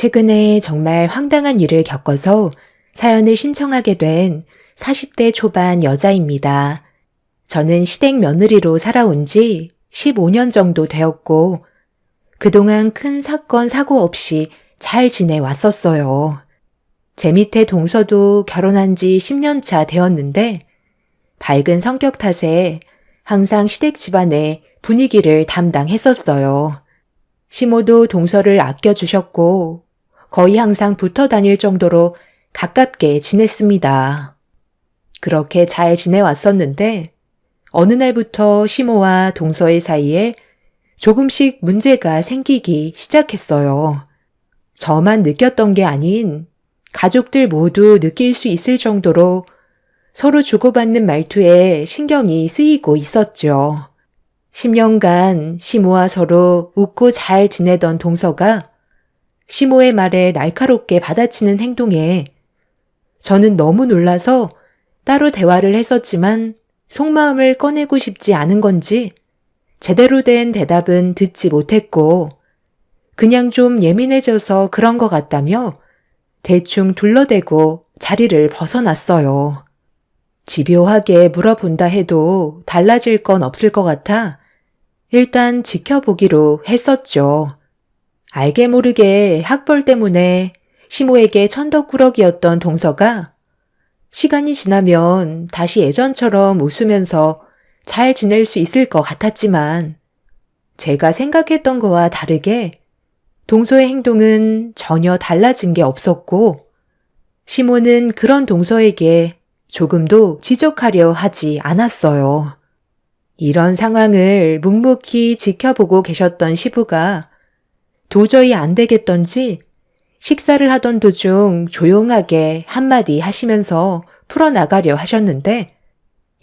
최근에 정말 황당한 일을 겪어서 사연을 신청하게 된 40대 초반 여자입니다. 저는 시댁 며느리로 살아온 지 15년 정도 되었고, 그동안 큰 사건, 사고 없이 잘 지내왔었어요. 제 밑에 동서도 결혼한 지 10년 차 되었는데, 밝은 성격 탓에 항상 시댁 집안의 분위기를 담당했었어요. 시모도 동서를 아껴주셨고 거의 항상 붙어 다닐 정도로 가깝게 지냈습니다. 그렇게 잘 지내왔었는데 어느 날부터 시모와 동서의 사이에 조금씩 문제가 생기기 시작했어요. 저만 느꼈던 게 아닌 가족들 모두 느낄 수 있을 정도로 서로 주고받는 말투에 신경이 쓰이고 있었죠. 10년간 시모와 서로 웃고 잘 지내던 동서가 시모의 말에 날카롭게 받아치는 행동에 저는 너무 놀라서 따로 대화를 했었지만 속마음을 꺼내고 싶지 않은 건지 제대로 된 대답은 듣지 못했고 그냥 좀 예민해져서 그런 것 같다며 대충 둘러대고 자리를 벗어났어요. 집요하게 물어본다 해도 달라질 건 없을 것 같아 일단 지켜보기로 했었죠. 알게 모르게 학벌 때문에 시모에게 천덕꾸러기였던 동서가 시간이 지나면 다시 예전처럼 웃으면서 잘 지낼 수 있을 것 같았지만 제가 생각했던 거와 다르게 동서의 행동은 전혀 달라진 게 없었고 시모는 그런 동서에게 조금도 지적하려 하지 않았어요. 이런 상황을 묵묵히 지켜보고 계셨던 시부가 도저히 안 되겠던지 식사를 하던 도중 조용하게 한마디 하시면서 풀어나가려 하셨는데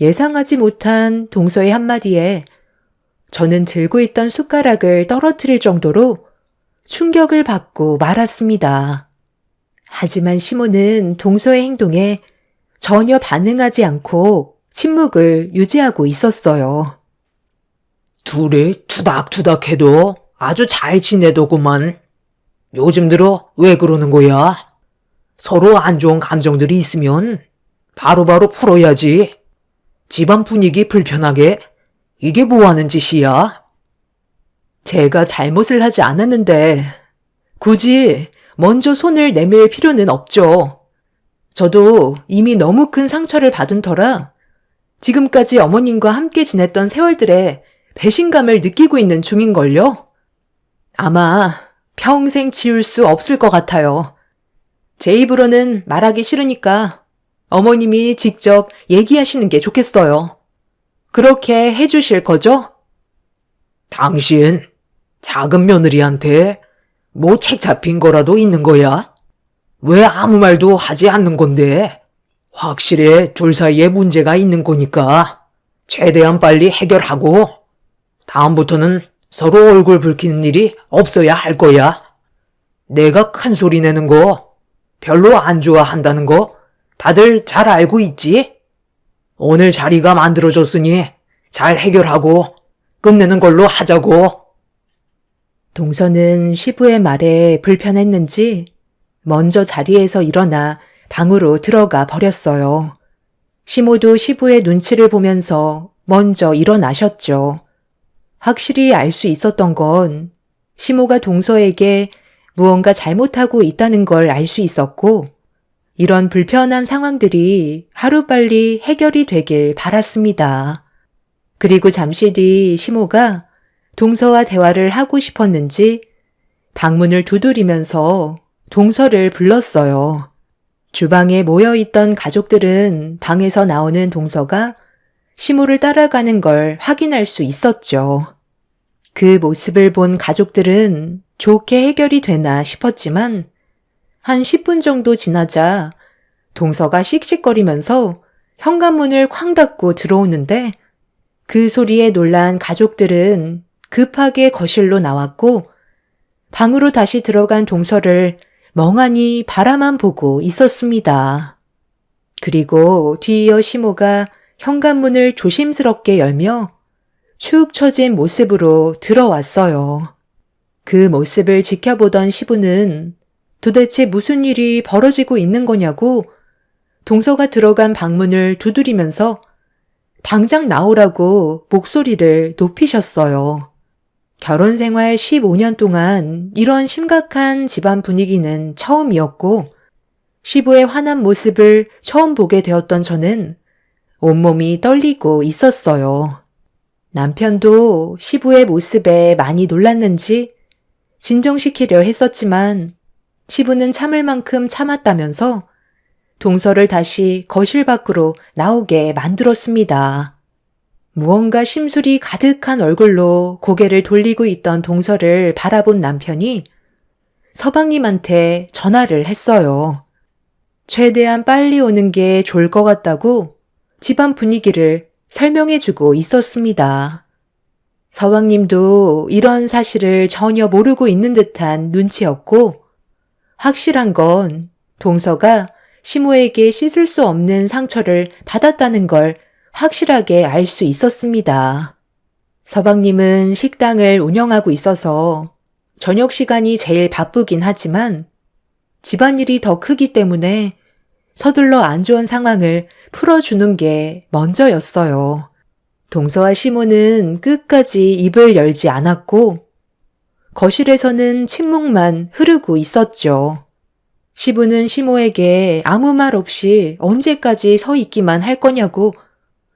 예상하지 못한 동서의 한마디에 저는 들고 있던 숟가락을 떨어뜨릴 정도로 충격을 받고 말았습니다. 하지만 시모는 동서의 행동에 전혀 반응하지 않고 침묵을 유지하고 있었어요. 둘이 투닥투닥해도 아주 잘 지내더구만. 요즘 들어 왜 그러는 거야? 서로 안 좋은 감정들이 있으면 바로바로 풀어야지. 집안 분위기 불편하게 이게 뭐 하는 짓이야? 제가 잘못을 하지 않았는데 굳이 먼저 손을 내밀 필요는 없죠. 저도 이미 너무 큰 상처를 받은 터라 지금까지 어머님과 함께 지냈던 세월들에 배신감을 느끼고 있는 중인걸요. 아마 평생 지울 수 없을 것 같아요. 제 입으로는 말하기 싫으니까 어머님이 직접 얘기하시는 게 좋겠어요. 그렇게 해주실 거죠? 당신 작은 며느리한테 뭐 책 잡힌 거라도 있는 거야? 왜 아무 말도 하지 않는 건데? 확실히 둘 사이에 문제가 있는 거니까 최대한 빨리 해결하고 다음부터는 서로 얼굴 붉히는 일이 없어야 할 거야. 내가 큰 소리 내는 거 별로 안 좋아한다는 거 다들 잘 알고 있지? 오늘 자리가 만들어졌으니 잘 해결하고 끝내는 걸로 하자고. 동서는 시부의 말에 불편했는지 먼저 자리에서 일어나 방으로 들어가 버렸어요. 시모도 시부의 눈치를 보면서 먼저 일어나셨죠. 확실히 알 수 있었던 건 시모가 동서에게 무언가 잘못하고 있다는 걸 알 수 있었고 이런 불편한 상황들이 하루빨리 해결이 되길 바랐습니다. 그리고 잠시 뒤 시모가 동서와 대화를 하고 싶었는지 방문을 두드리면서 동서를 불렀어요. 주방에 모여있던 가족들은 방에서 나오는 동서가 시모를 따라가는 걸 확인할 수 있었죠. 그 모습을 본 가족들은 좋게 해결이 되나 싶었지만 한 10분 정도 지나자 동서가 씩씩거리면서 현관문을 쾅 닫고 들어오는데 그 소리에 놀란 가족들은 급하게 거실로 나왔고 방으로 다시 들어간 동서를 멍하니 바라만 보고 있었습니다. 그리고 뒤이어 시모가 현관문을 조심스럽게 열며 축 처진 모습으로 들어왔어요. 그 모습을 지켜보던 시부는 도대체 무슨 일이 벌어지고 있는 거냐고 동서가 들어간 방문을 두드리면서 당장 나오라고 목소리를 높이셨어요. 결혼 생활 15년 동안 이런 심각한 집안 분위기는 처음이었고 시부의 화난 모습을 처음 보게 되었던 저는 온몸이 떨리고 있었어요. 남편도 시부의 모습에 많이 놀랐는지 진정시키려 했었지만 시부는 참을 만큼 참았다면서 동서를 다시 거실 밖으로 나오게 만들었습니다. 무언가 심술이 가득한 얼굴로 고개를 돌리고 있던 동서를 바라본 남편이 서방님한테 전화를 했어요. 최대한 빨리 오는 게 좋을 것 같다고 집안 분위기를 설명해주고 있었습니다. 서방님도 이런 사실을 전혀 모르고 있는 듯한 눈치였고 확실한 건 동서가 시모에게 씻을 수 없는 상처를 받았다는 걸 확실하게 알 수 있었습니다. 서방님은 식당을 운영하고 있어서 저녁 시간이 제일 바쁘긴 하지만 집안일이 더 크기 때문에 서둘러 안 좋은 상황을 풀어주는 게 먼저였어요. 동서와 시모는 끝까지 입을 열지 않았고 거실에서는 침묵만 흐르고 있었죠. 시부는 시모에게 아무 말 없이 언제까지 서 있기만 할 거냐고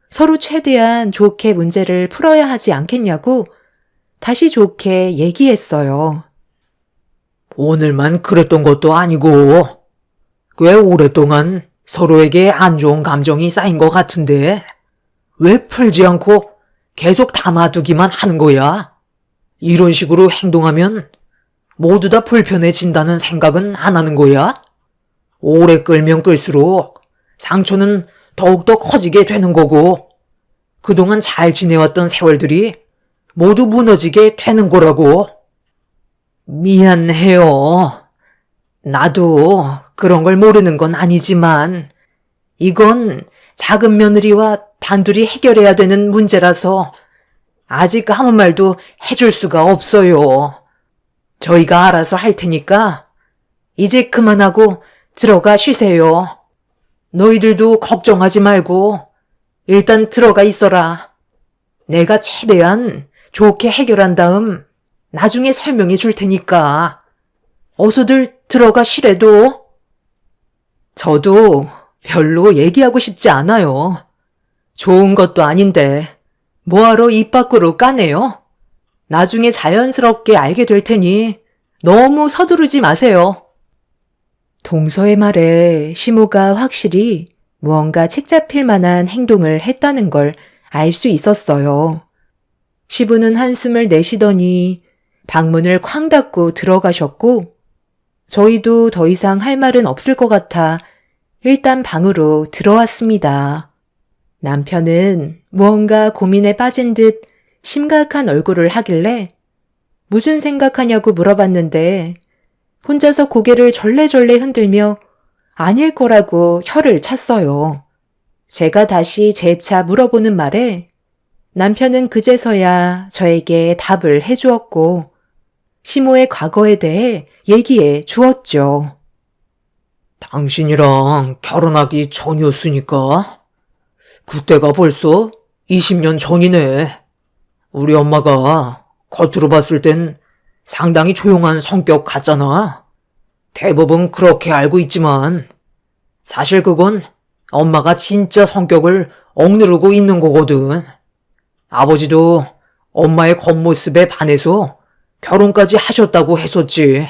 서로 최대한 좋게 문제를 풀어야 하지 않겠냐고 다시 좋게 얘기했어요. 오늘만 그랬던 것도 아니고 꽤 오랫동안 서로에게 안 좋은 감정이 쌓인 것 같은데 왜 풀지 않고 계속 담아두기만 하는 거야? 이런 식으로 행동하면 모두 다 불편해진다는 생각은 안 하는 거야? 오래 끌면 끌수록 상처는 더욱더 커지게 되는 거고 그동안 잘 지내왔던 세월들이 모두 무너지게 되는 거라고. 미안해요. 나도 그런 걸 모르는 건 아니지만 이건 작은 며느리와 단둘이 해결해야 되는 문제라서 아직 아무 말도 해줄 수가 없어요. 저희가 알아서 할 테니까 이제 그만하고 들어가 쉬세요. 너희들도 걱정하지 말고 일단 들어가 있어라. 내가 최대한 좋게 해결한 다음 나중에 설명해 줄 테니까 어서들 들어가 쉬래도. 저도 별로 얘기하고 싶지 않아요. 좋은 것도 아닌데 뭐하러 입 밖으로 까내요? 나중에 자연스럽게 알게 될 테니 너무 서두르지 마세요. 동서의 말에 시모가 확실히 무언가 책잡힐 만한 행동을 했다는 걸 알 수 있었어요. 시부는 한숨을 내쉬더니 방문을 쾅 닫고 들어가셨고 저희도 더 이상 할 말은 없을 것 같아 일단 방으로 들어왔습니다. 남편은 무언가 고민에 빠진 듯 심각한 얼굴을 하길래 무슨 생각하냐고 물어봤는데 혼자서 고개를 절레절레 흔들며 아닐 거라고 혀를 찼어요. 제가 다시 재차 물어보는 말에 남편은 그제서야 저에게 답을 해주었고 시모의 과거에 대해 얘기해 주었죠. 당신이랑 결혼하기 전이었으니까 그때가 벌써 20년 전이네. 우리 엄마가 겉으로 봤을 땐 상당히 조용한 성격 같잖아. 대부분 그렇게 알고 있지만 사실 그건 엄마가 진짜 성격을 억누르고 있는 거거든. 아버지도 엄마의 겉모습에 반해서 결혼까지 하셨다고 했었지.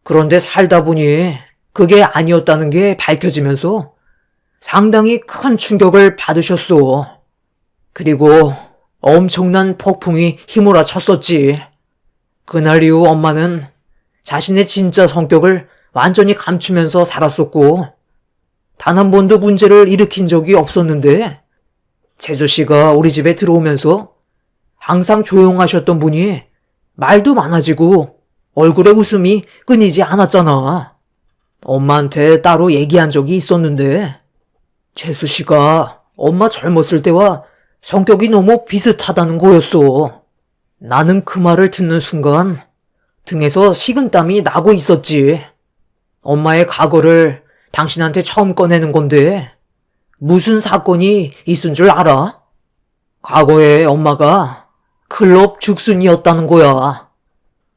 그런데 살다 보니 그게 아니었다는 게 밝혀지면서 상당히 큰 충격을 받으셨어. 그리고 엄청난 폭풍이 휘몰아쳤었지. 그날 이후 엄마는 자신의 진짜 성격을 완전히 감추면서 살았었고 단 한 번도 문제를 일으킨 적이 없었는데 재수 씨가 우리 집에 들어오면서 항상 조용하셨던 분이 말도 많아지고 얼굴에 웃음이 끊이지 않았잖아. 엄마한테 따로 얘기한 적이 있었는데 재수 씨가 엄마 젊었을 때와 성격이 너무 비슷하다는 거였어. 나는 그 말을 듣는 순간 등에서 식은땀이 나고 있었지. 엄마의 과거를 당신한테 처음 꺼내는 건데 무슨 사건이 있은 줄 알아? 과거에 엄마가 클럽 죽순이었다는 거야.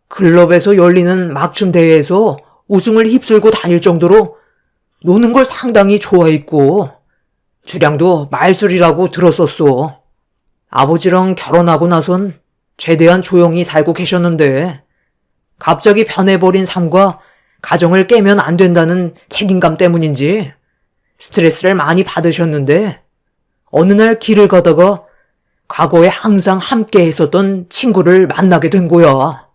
클럽에서 열리는 막춤 대회에서 우승을 휩쓸고 다닐 정도로 노는 걸 상당히 좋아했고 주량도 말술이라고 들었었어. 아버지랑 결혼하고 나선 최대한 조용히 살고 계셨는데 갑자기 변해버린 삶과 가정을 깨면 안 된다는 책임감 때문인지 스트레스를 많이 받으셨는데 어느 날 길을 가다가 과거에 항상 함께 했었던 친구를 만나게 된 거야.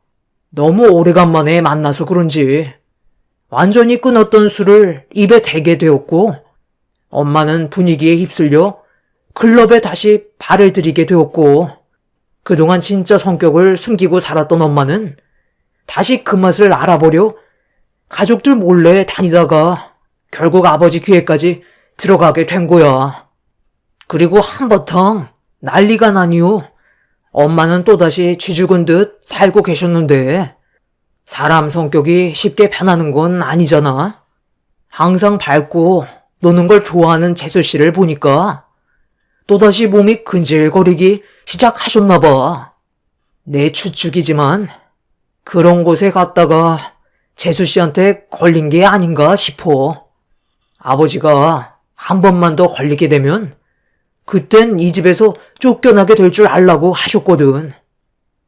너무 오래간만에 만나서 그런지 완전히 끊었던 술을 입에 대게 되었고 엄마는 분위기에 휩쓸려 클럽에 다시 발을 들이게 되었고 그동안 진짜 성격을 숨기고 살았던 엄마는 다시 그 맛을 알아보려 가족들 몰래 다니다가 결국 아버지 귀에까지 들어가게 된 거야. 그리고 한바탕 난리가 난 이후 엄마는 또다시 쥐죽은 듯 살고 계셨는데 사람 성격이 쉽게 변하는 건 아니잖아. 항상 밝고 노는 걸 좋아하는 재수 씨를 보니까 또다시 몸이 근질거리기 시작하셨나 봐. 내 추측이지만 그런 곳에 갔다가 재수 씨한테 걸린 게 아닌가 싶어. 아버지가 한 번만 더 걸리게 되면 그땐 이 집에서 쫓겨나게 될 줄 알라고 하셨거든.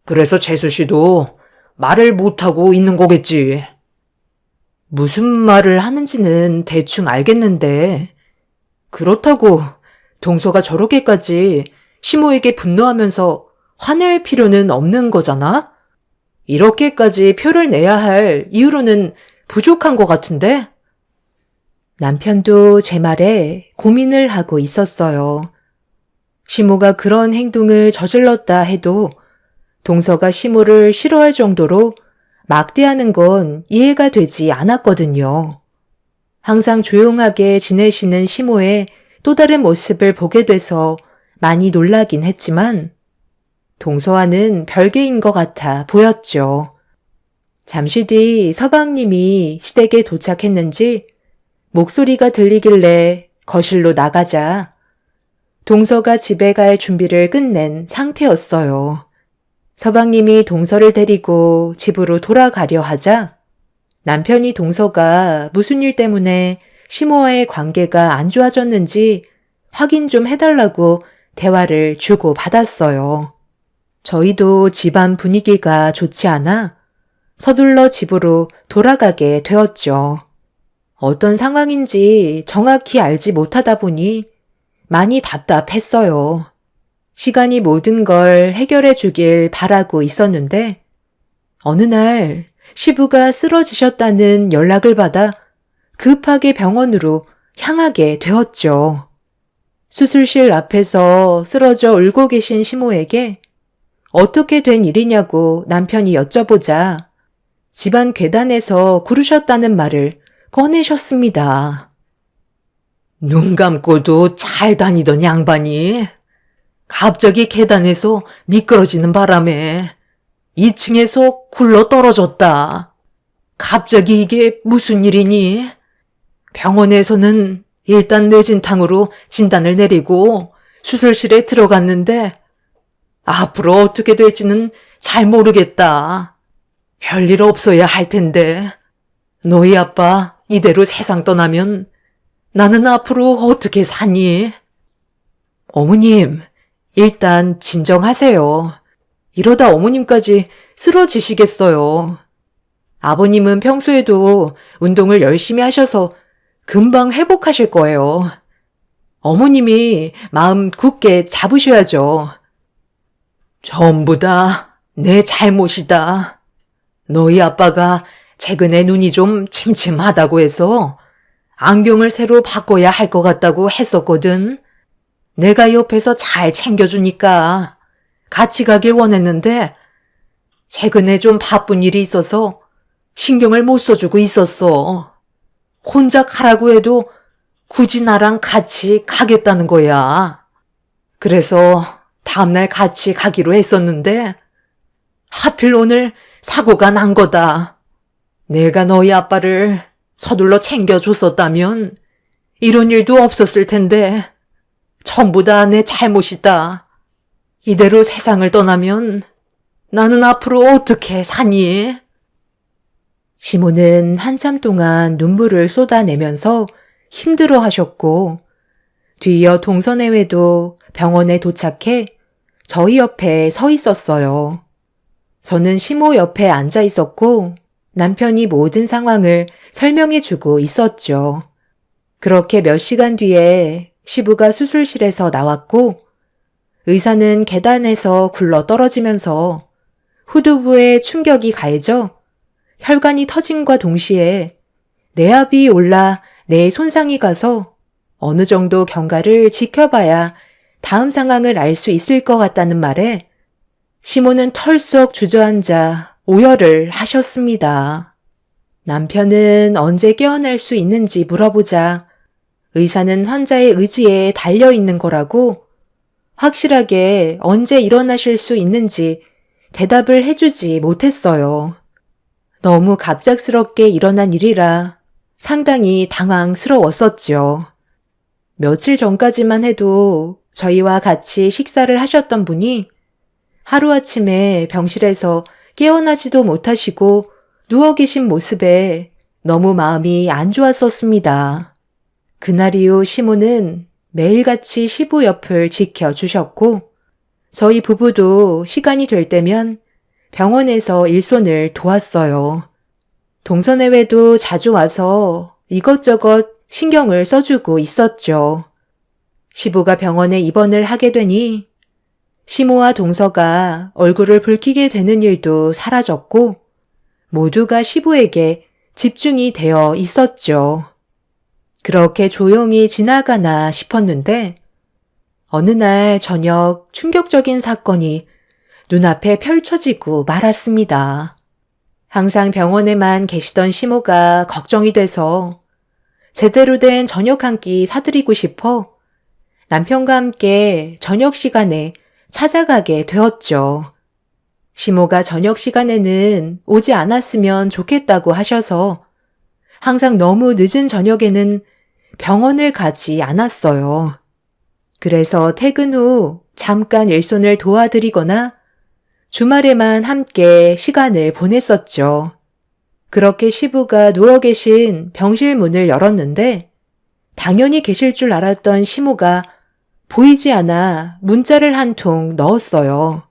그래서 재수 씨도 말을 못하고 있는 거겠지. 무슨 말을 하는지는 대충 알겠는데, 그렇다고 동서가 저렇게까지 시모에게 분노하면서 화낼 필요는 없는 거잖아? 이렇게까지 표를 내야 할 이유로는 부족한 것 같은데? 남편도 제 말에 고민을 하고 있었어요. 시모가 그런 행동을 저질렀다 해도 동서가 시모를 싫어할 정도로 막대하는 건 이해가 되지 않았거든요. 항상 조용하게 지내시는 시모의 또 다른 모습을 보게 돼서 많이 놀라긴 했지만 동서와는 별개인 것 같아 보였죠. 잠시 뒤 서방님이 시댁에 도착했는지 목소리가 들리길래 거실로 나가자 동서가 집에 갈 준비를 끝낸 상태였어요. 서방님이 동서를 데리고 집으로 돌아가려 하자 남편이 동서가 무슨 일 때문에 시모와의 관계가 안 좋아졌는지 확인 좀 해달라고 대화를 주고 받았어요. 저희도 집안 분위기가 좋지 않아 서둘러 집으로 돌아가게 되었죠. 어떤 상황인지 정확히 알지 못하다 보니 많이 답답했어요. 시간이 모든 걸 해결해 주길 바라고 있었는데 어느 날 시부가 쓰러지셨다는 연락을 받아 급하게 병원으로 향하게 되었죠. 수술실 앞에서 쓰러져 울고 계신 시모에게 어떻게 된 일이냐고 남편이 여쭤보자 집안 계단에서 구르셨다는 말을 꺼내셨습니다. 눈 감고도 잘 다니던 양반이 갑자기 계단에서 미끄러지는 바람에 2층에서 굴러 떨어졌다. 갑자기 이게 무슨 일이니? 병원에서는 일단 뇌진탕으로 진단을 내리고 수술실에 들어갔는데 앞으로 어떻게 될지는 잘 모르겠다. 별일 없어야 할 텐데 너희 아빠 이대로 세상 떠나면 나는 앞으로 어떻게 사니? 어머님, 일단 진정하세요. 이러다 어머님까지 쓰러지시겠어요. 아버님은 평소에도 운동을 열심히 하셔서 금방 회복하실 거예요. 어머님이 마음 굳게 잡으셔야죠. 전부 다 내 잘못이다. 너희 아빠가 최근에 눈이 좀 침침하다고 해서 안경을 새로 바꿔야 할 것 같다고 했었거든. 내가 옆에서 잘 챙겨주니까 같이 가길 원했는데 최근에 좀 바쁜 일이 있어서 신경을 못 써주고 있었어. 혼자 가라고 해도 굳이 나랑 같이 가겠다는 거야. 그래서 다음날 같이 가기로 했었는데 하필 오늘 사고가 난 거다. 내가 너희 아빠를 서둘러 챙겨줬었다면 이런 일도 없었을 텐데 전부 다 내 잘못이다. 이대로 세상을 떠나면 나는 앞으로 어떻게 사니? 시모는 한참 동안 눈물을 쏟아내면서 힘들어 하셨고, 뒤이어 동서내외도 병원에 도착해 저희 옆에 서 있었어요. 저는 시모 옆에 앉아 있었고, 남편이 모든 상황을 설명해 주고 있었죠. 그렇게 몇 시간 뒤에 시부가 수술실에서 나왔고, 의사는 계단에서 굴러 떨어지면서 후두부에 충격이 가해져 혈관이 터짐과 동시에 내압이 올라 뇌에 손상이 가서 어느 정도 경과를 지켜봐야 다음 상황을 알 수 있을 것 같다는 말에 시모는 털썩 주저앉아 오열을 하셨습니다. 남편은 언제 깨어날 수 있는지 물어보자 의사는 환자의 의지에 달려있는 거라고 확실하게 언제 일어나실 수 있는지 대답을 해주지 못했어요. 너무 갑작스럽게 일어난 일이라 상당히 당황스러웠었죠. 며칠 전까지만 해도 저희와 같이 식사를 하셨던 분이 하루아침에 병실에서 깨어나지도 못하시고 누워 계신 모습에 너무 마음이 안 좋았었습니다. 그날 이후 시모는 매일같이 시부 옆을 지켜주셨고 저희 부부도 시간이 될 때면 병원에서 일손을 도왔어요. 동서내외도 자주 와서 이것저것 신경을 써주고 있었죠. 시부가 병원에 입원을 하게 되니 시모와 동서가 얼굴을 붉히게 되는 일도 사라졌고 모두가 시부에게 집중이 되어 있었죠. 그렇게 조용히 지나가나 싶었는데 어느 날 저녁 충격적인 사건이 눈앞에 펼쳐지고 말았습니다. 항상 병원에만 계시던 시모가 걱정이 돼서 제대로 된 저녁 한 끼 사드리고 싶어 남편과 함께 저녁 시간에 찾아가게 되었죠. 시모가 저녁 시간에는 오지 않았으면 좋겠다고 하셔서 항상 너무 늦은 저녁에는 병원을 가지 않았어요. 그래서 퇴근 후 잠깐 일손을 도와드리거나 주말에만 함께 시간을 보냈었죠. 그렇게 시부가 누워 계신 병실 문을 열었는데 당연히 계실 줄 알았던 시모가 보이지 않아 문자를 한 통 넣었어요.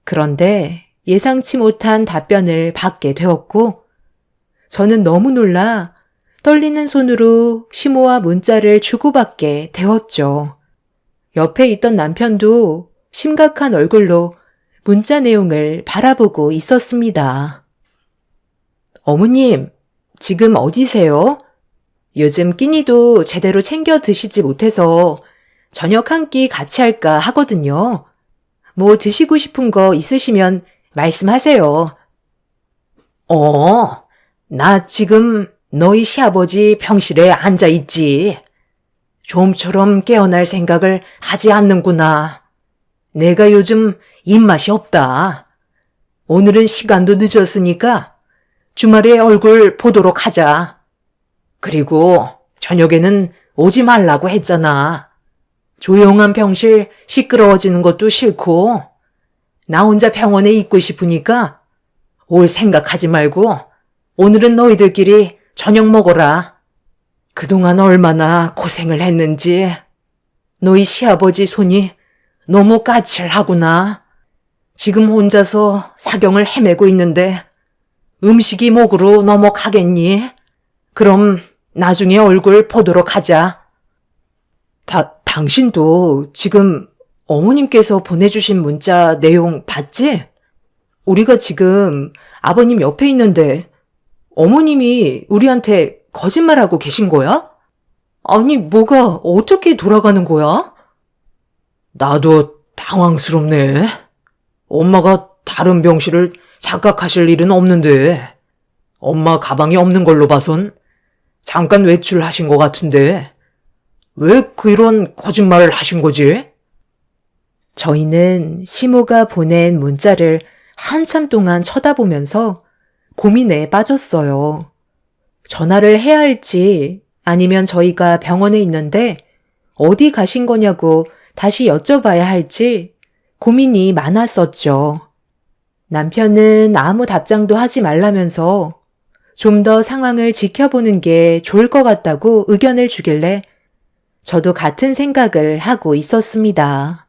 그런데 예상치 못한 답변을 받게 되었고 저는 너무 놀라 떨리는 손으로 시모와 문자를 주고받게 되었죠. 옆에 있던 남편도 심각한 얼굴로 문자 내용을 바라보고 있었습니다. 어머님, 지금 어디세요? 요즘 끼니도 제대로 챙겨 드시지 못해서 저녁 한 끼 같이 할까 하거든요. 뭐 드시고 싶은 거 있으시면 말씀하세요. 나 지금 너희 시아버지 병실에 앉아 있지. 좀처럼 깨어날 생각을 하지 않는구나. 내가 요즘 입맛이 없다. 오늘은 시간도 늦었으니까 주말에 얼굴 보도록 하자. 그리고 저녁에는 오지 말라고 했잖아. 조용한 병실 시끄러워지는 것도 싫고 나 혼자 병원에 있고 싶으니까 올 생각하지 말고 오늘은 너희들끼리 저녁 먹어라. 그동안 얼마나 고생을 했는지 너희 시아버지 손이 너무 까칠하구나. 지금 혼자서 사경을 헤매고 있는데 음식이 목으로 넘어가겠니? 그럼 나중에 얼굴 보도록 하자. 당신도 지금 어머님께서 보내주신 문자 내용 봤지? 우리가 지금 아버님 옆에 있는데 어머님이 우리한테 거짓말하고 계신 거야? 아니, 뭐가 어떻게 돌아가는 거야? 나도 당황스럽네. 엄마가 다른 병실을 착각하실 일은 없는데 엄마 가방이 없는 걸로 봐선 잠깐 외출하신 것 같은데 왜 그런 거짓말을 하신 거지? 저희는 시모가 보낸 문자를 한참 동안 쳐다보면서 고민에 빠졌어요. 전화를 해야 할지 아니면 저희가 병원에 있는데 어디 가신 거냐고 다시 여쭤봐야 할지 고민이 많았었죠. 남편은 아무 답장도 하지 말라면서 좀 더 상황을 지켜보는 게 좋을 것 같다고 의견을 주길래 저도 같은 생각을 하고 있었습니다.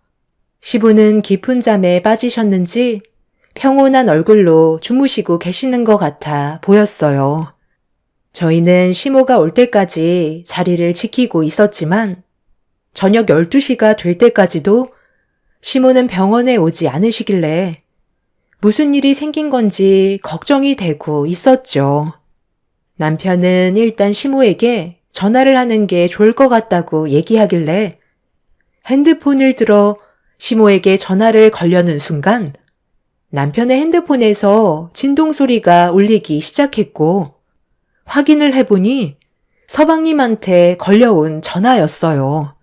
시부는 깊은 잠에 빠지셨는지 평온한 얼굴로 주무시고 계시는 것 같아 보였어요. 저희는 시모가 올 때까지 자리를 지키고 있었지만 저녁 12시가 될 때까지도 시모는 병원에 오지 않으시길래 무슨 일이 생긴 건지 걱정이 되고 있었죠. 남편은 일단 시모에게 전화를 하는 게 좋을 것 같다고 얘기하길래 핸드폰을 들어 시모에게 전화를 걸려는 순간 남편의 핸드폰에서 진동 소리가 울리기 시작했고 확인을 해보니 서방님한테 걸려온 전화였어요.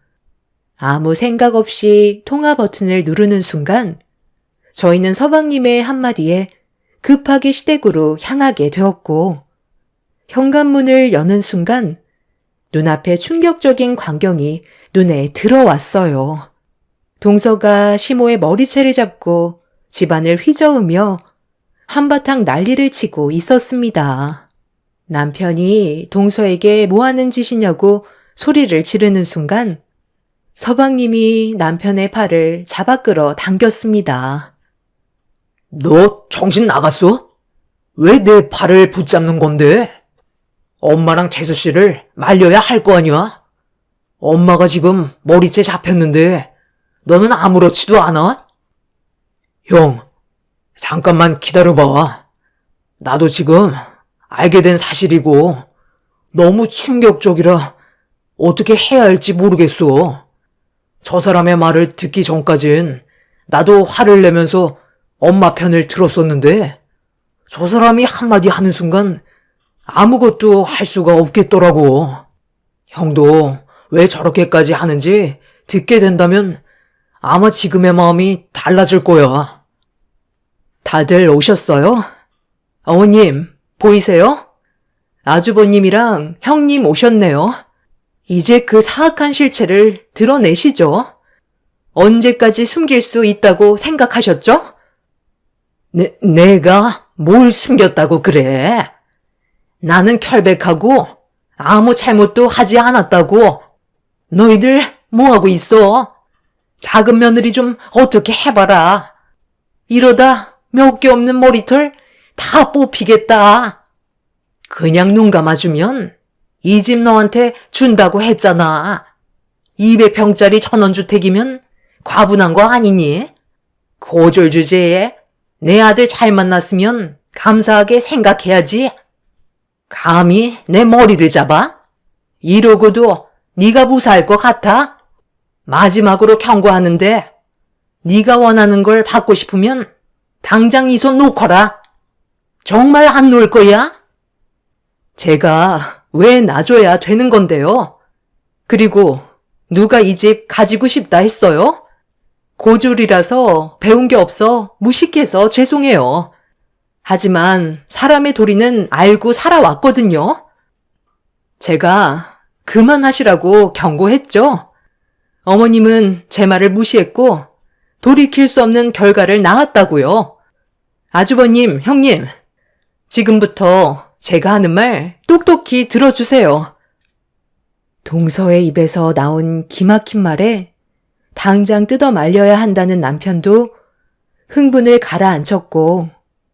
아무 생각 없이 통화 버튼을 누르는 순간 저희는 서방님의 한마디에 급하게 시댁으로 향하게 되었고 현관문을 여는 순간 눈앞에 충격적인 광경이 눈에 들어왔어요. 동서가 시모의 머리채를 잡고 집안을 휘저으며 한바탕 난리를 치고 있었습니다. 남편이 동서에게 뭐 하는 짓이냐고 소리를 지르는 순간 서방님이 남편의 팔을 잡아 끌어 당겼습니다. 너 정신 나갔어? 왜 내 팔을 붙잡는 건데? 엄마랑 재수 씨를 말려야 할 거 아니야? 엄마가 지금 머리채 잡혔는데 너는 아무렇지도 않아? 형, 잠깐만 기다려봐. 나도 지금 알게 된 사실이고 너무 충격적이라 어떻게 해야 할지 모르겠어. 저 사람의 말을 듣기 전까진 나도 화를 내면서 엄마 편을 들었었는데 저 사람이 한마디 하는 순간 아무것도 할 수가 없겠더라고. 형도 왜 저렇게까지 하는지 듣게 된다면 아마 지금의 마음이 달라질 거야. 다들 오셨어요? 어머님, 보이세요? 아주버님이랑 형님 오셨네요. 이제 그 사악한 실체를 드러내시죠. 언제까지 숨길 수 있다고 생각하셨죠? 내가 뭘 숨겼다고 그래? 나는 결백하고 아무 잘못도 하지 않았다고. 너희들 뭐하고 있어? 작은 며느리 좀 어떻게 해봐라. 이러다 몇 개 없는 머리털 다 뽑히겠다. 그냥 눈 감아주면 이 집 너한테 준다고 했잖아. 200평짜리 전원주택이면 과분한 거 아니니? 고졸 주제에 내 아들 잘 만났으면 감사하게 생각해야지. 감히 내 머리를 잡아? 이러고도 네가 무사할 것 같아? 마지막으로 경고하는데 네가 원하는 걸 받고 싶으면 당장 이 손 놓거라. 정말 안 놓을 거야? 제가 왜 놔줘야 되는 건데요? 그리고 누가 이 집 가지고 싶다 했어요? 고졸이라서 배운 게 없어 무식해서 죄송해요. 하지만 사람의 도리는 알고 살아왔거든요. 제가 그만하시라고 경고했죠. 어머님은 제 말을 무시했고 돌이킬 수 없는 결과를 낳았다고요. 아주버님, 형님, 지금부터 제가 하는 말 똑똑히 들어주세요. 동서의 입에서 나온 기막힌 말에 당장 뜯어 말려야 한다는 남편도 흥분을 가라앉혔고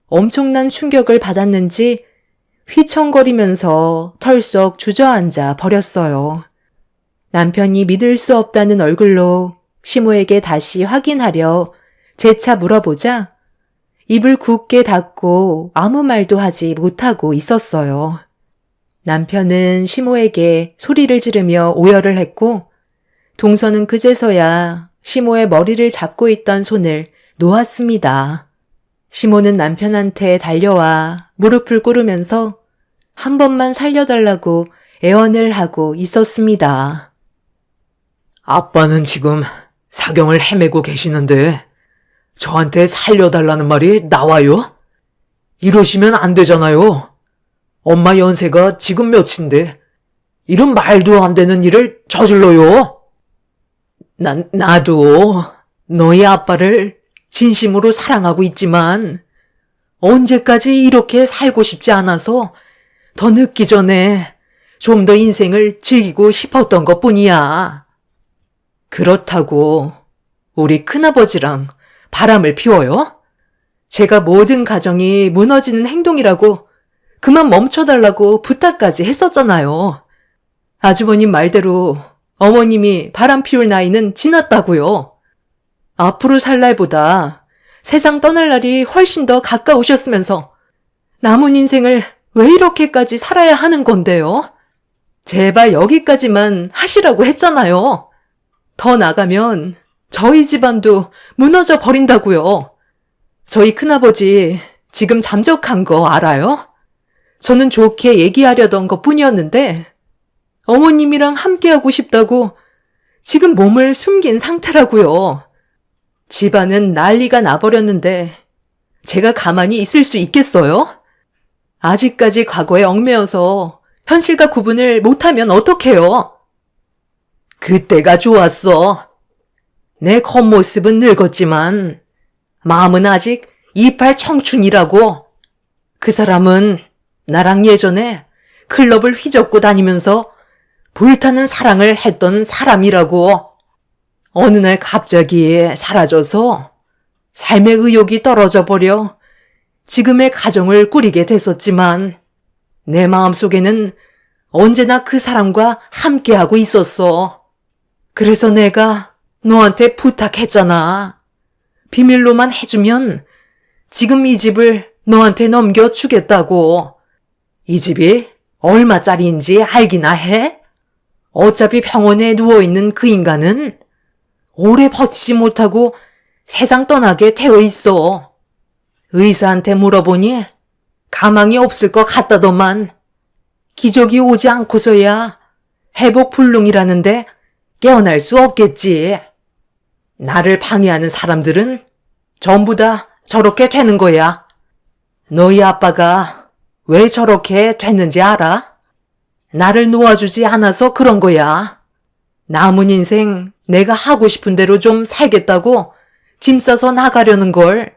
엄청난 충격을 받았는지 휘청거리면서 털썩 주저앉아 버렸어요. 남편이 믿을 수 없다는 얼굴로 시모에게 다시 확인하려 재차 물어보자 입을 굳게 닫고 아무 말도 하지 못하고 있었어요. 남편은 시모에게 소리를 지르며 오열을 했고 동서는 그제서야 시모의 머리를 잡고 있던 손을 놓았습니다. 시모는 남편한테 달려와 무릎을 꿇으면서 한 번만 살려달라고 애원을 하고 있었습니다. 아빠는 지금 사경을 헤매고 계시는데 저한테 살려달라는 말이 나와요? 이러시면 안 되잖아요. 엄마 연세가 지금 몇인데 이런 말도 안 되는 일을 저질러요? 나도 너희 아빠를 진심으로 사랑하고 있지만 언제까지 이렇게 살고 싶지 않아서 더 늦기 전에 좀 더 인생을 즐기고 싶었던 것뿐이야. 그렇다고 우리 큰아버지랑 바람을 피워요? 제가 모든 가정이 무너지는 행동이라고 그만 멈춰달라고 부탁까지 했었잖아요. 아주버님 말대로 어머님이 바람 피울 나이는 지났다고요. 앞으로 살 날보다 세상 떠날 날이 훨씬 더 가까우셨으면서 남은 인생을 왜 이렇게까지 살아야 하는 건데요? 제발 여기까지만 하시라고 했잖아요. 더 나가면 저희 집안도 무너져 버린다고요. 저희 큰아버지 지금 잠적한 거 알아요? 저는 좋게 얘기하려던 것 뿐이었는데 어머님이랑 함께하고 싶다고 지금 몸을 숨긴 상태라고요. 집안은 난리가 나버렸는데 제가 가만히 있을 수 있겠어요? 아직까지 과거에 얽매여서 현실과 구분을 못하면 어떡해요? 그때가 좋았어. 내 겉모습은 늙었지만 마음은 아직 이팔 청춘이라고. 그 사람은 나랑 예전에 클럽을 휘젓고 다니면서 불타는 사랑을 했던 사람이라고. 어느 날 갑자기 사라져서 삶의 의욕이 떨어져 버려 지금의 가정을 꾸리게 됐었지만 내 마음속에는 언제나 그 사람과 함께하고 있었어. 그래서 내가 너한테 부탁했잖아. 비밀로만 해주면 지금 이 집을 너한테 넘겨주겠다고. 이 집이 얼마짜리인지 알기나 해? 어차피 병원에 누워있는 그 인간은 오래 버티지 못하고 세상 떠나게 되어 있어. 의사한테 물어보니 가망이 없을 것 같다더만. 기적이 오지 않고서야 회복 불능이라는데 깨어날 수 없겠지. 나를 방해하는 사람들은 전부 다 저렇게 되는 거야. 너희 아빠가 왜 저렇게 됐는지 알아? 나를 놓아주지 않아서 그런 거야. 남은 인생 내가 하고 싶은 대로 좀 살겠다고 짐 싸서 나가려는 걸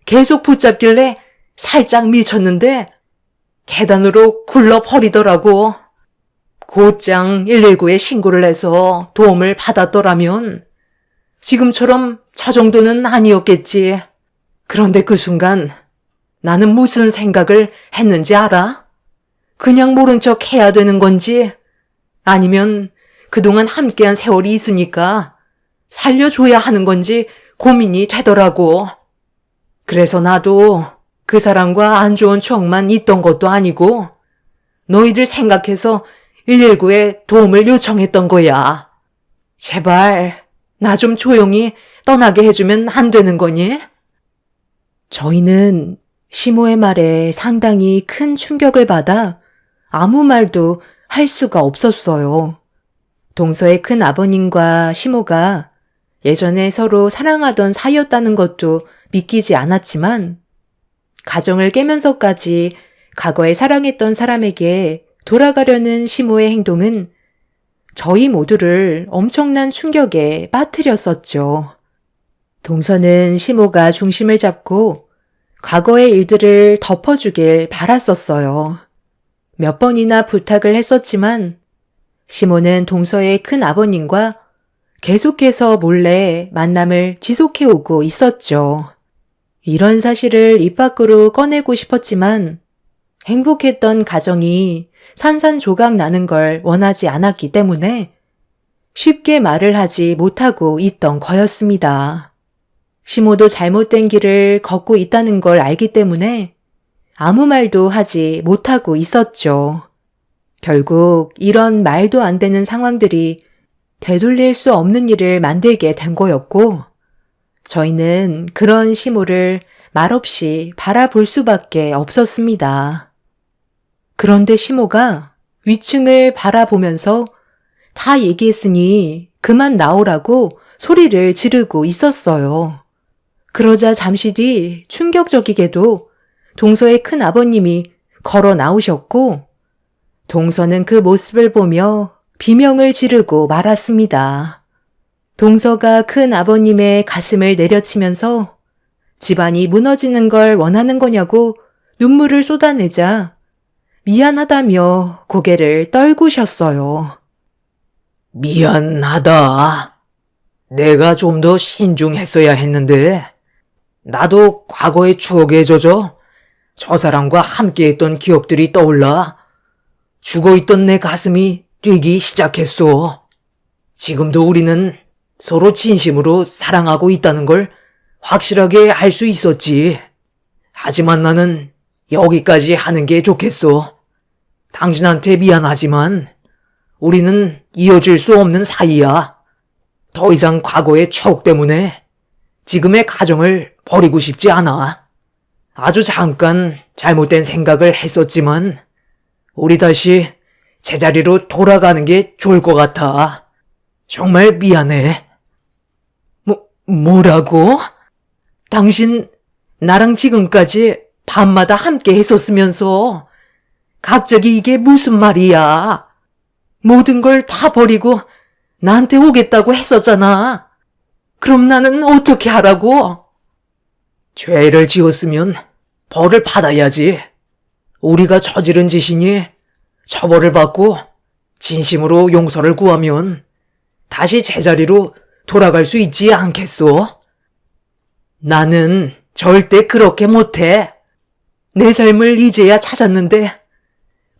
계속 붙잡길래 살짝 밀쳤는데 계단으로 굴러버리더라고. 곧장 119에 신고를 해서 도움을 받았더라면 지금처럼 저 정도는 아니었겠지. 그런데 그 순간 나는 무슨 생각을 했는지 알아? 그냥 모른 척 해야 되는 건지 아니면 그동안 함께한 세월이 있으니까 살려줘야 하는 건지 고민이 되더라고. 그래서 나도 그 사람과 안 좋은 추억만 있던 것도 아니고 너희들 생각해서 119에 도움을 요청했던 거야. 제발 나 좀 조용히 떠나게 해주면 안 되는 거니? 저희는 시모의 말에 상당히 큰 충격을 받아 아무 말도 할 수가 없었어요. 동서의 큰 아버님과 시모가 예전에 서로 사랑하던 사이였다는 것도 믿기지 않았지만 가정을 깨면서까지 과거에 사랑했던 사람에게 돌아가려는 시모의 행동은 저희 모두를 엄청난 충격에 빠뜨렸었죠. 동서는 시모가 중심을 잡고 과거의 일들을 덮어주길 바랐었어요. 몇 번이나 부탁을 했었지만 시모는 동서의 큰 아버님과 계속해서 몰래 만남을 지속해오고 있었죠. 이런 사실을 입 밖으로 꺼내고 싶었지만 행복했던 가정이 산산조각 나는 걸 원하지 않았기 때문에 쉽게 말을 하지 못하고 있던 거였습니다. 시모도 잘못된 길을 걷고 있다는 걸 알기 때문에 아무 말도 하지 못하고 있었죠. 결국 이런 말도 안 되는 상황들이 되돌릴 수 없는 일을 만들게 된 거였고 저희는 그런 시모를 말없이 바라볼 수밖에 없었습니다. 그런데 시모가 위층을 바라보면서 다 얘기했으니 그만 나오라고 소리를 지르고 있었어요. 그러자 잠시 뒤 충격적이게도 동서의 큰 아버님이 걸어 나오셨고, 동서는 그 모습을 보며 비명을 지르고 말았습니다. 동서가 큰 아버님의 가슴을 내려치면서 집안이 무너지는 걸 원하는 거냐고 눈물을 쏟아내자 미안하다며 고개를 떨구셨어요. 미안하다. 내가 좀 더 신중했어야 했는데, 나도 과거의 추억에 젖어 저 사람과 함께했던 기억들이 떠올라 죽어있던 내 가슴이 뛰기 시작했어. 지금도 우리는 서로 진심으로 사랑하고 있다는 걸 확실하게 알 수 있었지. 하지만 나는 여기까지 하는 게 좋겠어. 당신한테 미안하지만 우리는 이어질 수 없는 사이야. 더 이상 과거의 추억 때문에 지금의 가정을 버리고 싶지 않아. 아주 잠깐 잘못된 생각을 했었지만 우리 다시 제자리로 돌아가는 게 좋을 것 같아. 정말 미안해. 뭐라고? 당신 나랑 지금까지 밤마다 함께 했었으면서 갑자기 이게 무슨 말이야? 모든 걸 다 버리고 나한테 오겠다고 했었잖아. 그럼 나는 어떻게 하라고? 죄를 지었으면 벌을 받아야지. 우리가 저지른 짓이니 처벌을 받고 진심으로 용서를 구하면 다시 제자리로 돌아갈 수 있지 않겠소? 나는 절대 그렇게 못해. 내 삶을 이제야 찾았는데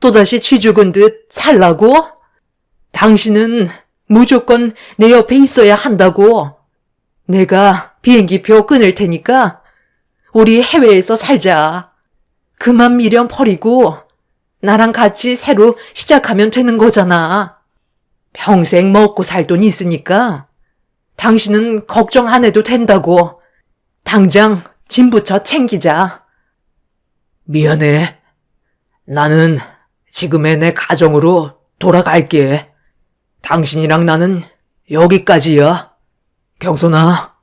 또다시 쥐 죽은 듯 살라고? 당신은 무조건 내 옆에 있어야 한다고. 내가 비행기표 끊을 테니까 우리 해외에서 살자. 그만 미련 버리고 나랑 같이 새로 시작하면 되는 거잖아. 평생 먹고 살 돈 있으니까 당신은 걱정 안 해도 된다고. 당장 짐부터 챙기자. 미안해. 나는 지금의 내 가정으로 돌아갈게. 당신이랑 나는 여기까지야. 경선아,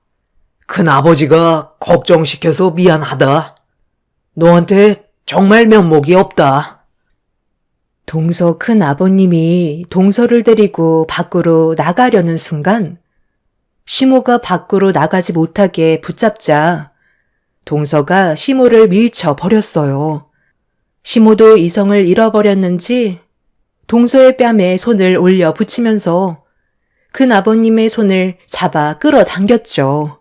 큰아버지가 걱정시켜서 미안하다. 너한테 정말 면목이 없다. 동서 큰 아버님이 동서를 데리고 밖으로 나가려는 순간 시모가 밖으로 나가지 못하게 붙잡자 동서가 시모를 밀쳐 버렸어요. 시모도 이성을 잃어버렸는지 동서의 뺨에 손을 올려 붙이면서 큰 아버님의 손을 잡아 끌어당겼죠.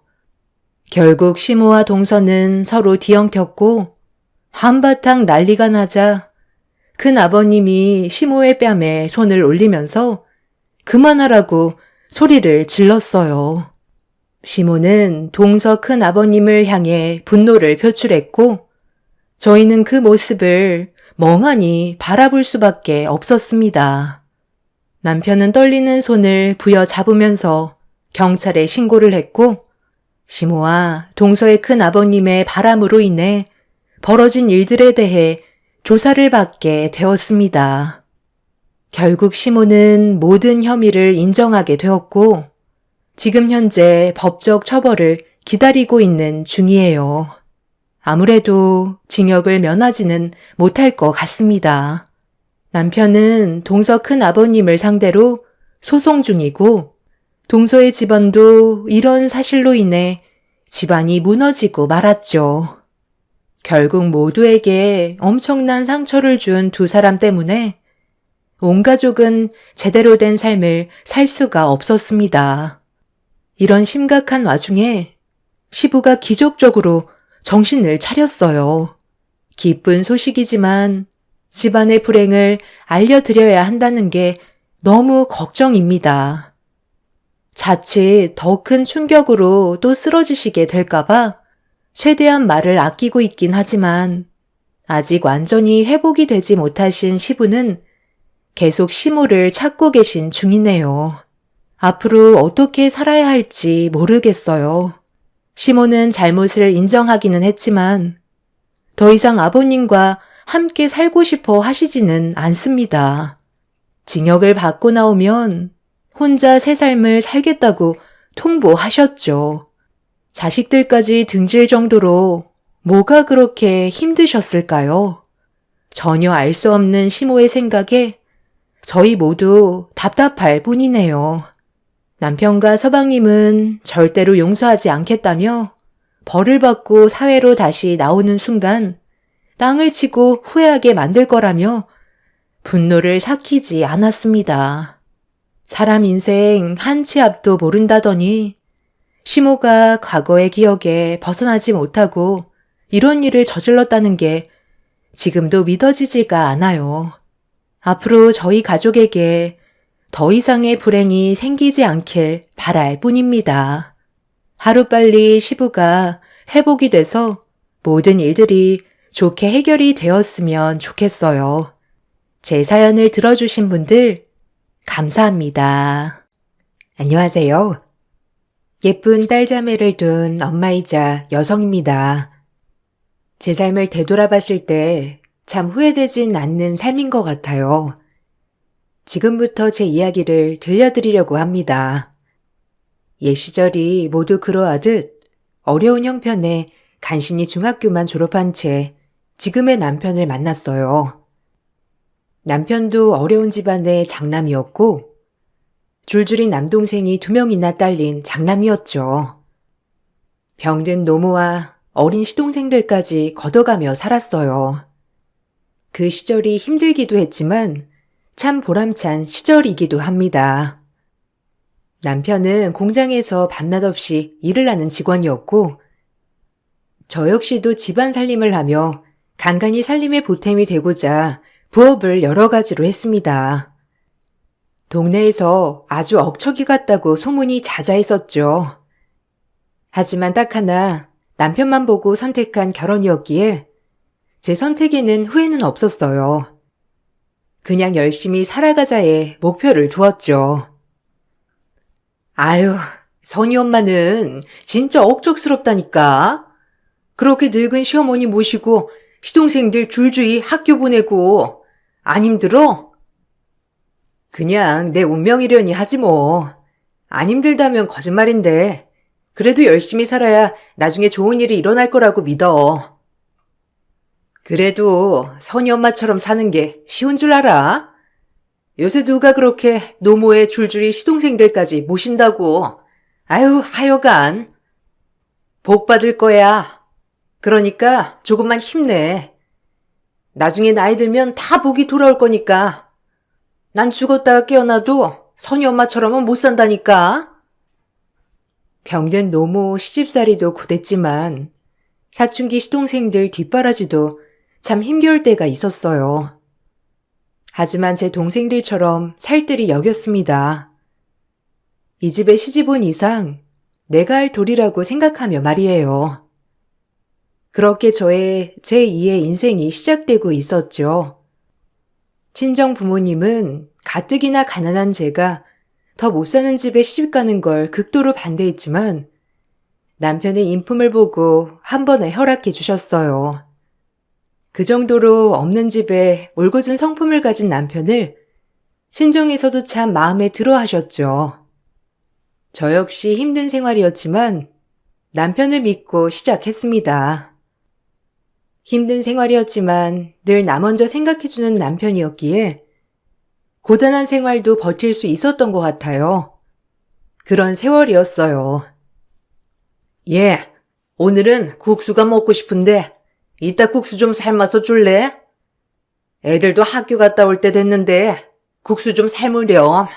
결국 시모와 동서는 서로 뒤엉켰고 한바탕 난리가 나자 큰 아버님이 시모의 뺨에 손을 올리면서 그만하라고 소리를 질렀어요. 시모는 동서 큰 아버님을 향해 분노를 표출했고 저희는 그 모습을 멍하니 바라볼 수밖에 없었습니다. 남편은 떨리는 손을 부여잡으면서 경찰에 신고를 했고 시모와 동서의 큰 아버님의 바람으로 인해 벌어진 일들에 대해 조사를 받게 되었습니다. 결국 시모는 모든 혐의를 인정하게 되었고 지금 현재 법적 처벌을 기다리고 있는 중이에요. 아무래도 징역을 면하지는 못할 것 같습니다. 남편은 동서 큰 아버님을 상대로 소송 중이고 동서의 집안도 이런 사실로 인해 집안이 무너지고 말았죠. 결국 모두에게 엄청난 상처를 준 두 사람 때문에 온 가족은 제대로 된 삶을 살 수가 없었습니다. 이런 심각한 와중에 시부가 기적적으로 정신을 차렸어요. 기쁜 소식이지만 집안의 불행을 알려드려야 한다는 게 너무 걱정입니다. 자칫 더 큰 충격으로 또 쓰러지시게 될까봐 최대한 말을 아끼고 있긴 하지만 아직 완전히 회복이 되지 못하신 시부는 계속 시모를 찾고 계신 중이네요. 앞으로 어떻게 살아야 할지 모르겠어요. 시모는 잘못을 인정하기는 했지만 더 이상 아버님과 함께 살고 싶어 하시지는 않습니다. 징역을 받고 나오면 혼자 새 삶을 살겠다고 통보하셨죠. 자식들까지 등질 정도로 뭐가 그렇게 힘드셨을까요? 전혀 알 수 없는 시모의 생각에 저희 모두 답답할 뿐이네요. 남편과 서방님은 절대로 용서하지 않겠다며 벌을 받고 사회로 다시 나오는 순간 땅을 치고 후회하게 만들 거라며 분노를 삭히지 않았습니다. 사람 인생 한 치 앞도 모른다더니 시모가 과거의 기억에 벗어나지 못하고 이런 일을 저질렀다는 게 지금도 믿어지지가 않아요. 앞으로 저희 가족에게 더 이상의 불행이 생기지 않길 바랄 뿐입니다. 하루빨리 시부가 회복이 돼서 모든 일들이 좋게 해결이 되었으면 좋겠어요. 제 사연을 들어주신 분들 감사합니다. 안녕하세요. 예쁜 딸자매를 둔 엄마이자 여성입니다. 제 삶을 되돌아봤을 때 참 후회되진 않는 삶인 것 같아요. 지금부터 제 이야기를 들려드리려고 합니다. 옛 시절이 모두 그러하듯 어려운 형편에 간신히 중학교만 졸업한 채 지금의 남편을 만났어요. 남편도 어려운 집안의 장남이었고 줄줄이 남동생이 2명이나 딸린 장남이었죠. 병든 노모와 어린 시동생들까지 걷어가며 살았어요. 그 시절이 힘들기도 했지만 참 보람찬 시절이기도 합니다. 남편은 공장에서 밤낮 없이 일을 하는 직원이었고 저 역시도 집안 살림을 하며 간간히 살림의 보탬이 되고자 부업을 여러 가지로 했습니다. 동네에서 아주 억척이 같다고 소문이 자자했었죠. 하지만 딱 하나 남편만 보고 선택한 결혼이었기에 제 선택에는 후회는 없었어요. 그냥 열심히 살아가자에 목표를 두었죠. 아유, 선희 엄마는 진짜 억척스럽다니까. 그렇게 늙은 시어머니 모시고 시동생들 줄줄이 학교 보내고 안 힘들어? 그냥 내 운명이려니 하지 뭐. 안 힘들다면 거짓말인데 그래도 열심히 살아야 나중에 좋은 일이 일어날 거라고 믿어. 그래도 선희 엄마처럼 사는 게 쉬운 줄 알아? 요새 누가 그렇게 노모에 줄줄이 시동생들까지 모신다고. 아유, 하여간. 복 받을 거야. 그러니까 조금만 힘내. 나중에 나이 들면 다 복이 돌아올 거니까. 난 죽었다가 깨어나도 선희 엄마처럼은 못 산다니까. 병든 노모 시집살이도 고됐지만 사춘기 시동생들 뒷바라지도 참 힘겨울 때가 있었어요. 하지만 제 동생들처럼 살뜰히 여겼습니다. 이 집에 시집 온 이상 내가 할 도리라고 생각하며 말이에요. 그렇게 저의 제2의 인생이 시작되고 있었죠. 친정 부모님은 가뜩이나 가난한 제가 더 못 사는 집에 시집 가는 걸 극도로 반대했지만 남편의 인품을 보고 한 번에 허락해 주셨어요. 그 정도로 없는 집에 올곧은 성품을 가진 남편을 친정에서도 참 마음에 들어 하셨죠. 저 역시 힘든 생활이었지만 남편을 믿고 시작했습니다. 힘든 생활이었지만 늘 나 먼저 생각해주는 남편이었기에 고단한 생활도 버틸 수 있었던 것 같아요. 그런 세월이었어요. 예, 오늘은 국수가 먹고 싶은데 이따 국수 좀 삶아서 줄래? 애들도 학교 갔다 올 때 됐는데 국수 좀 삶으렴.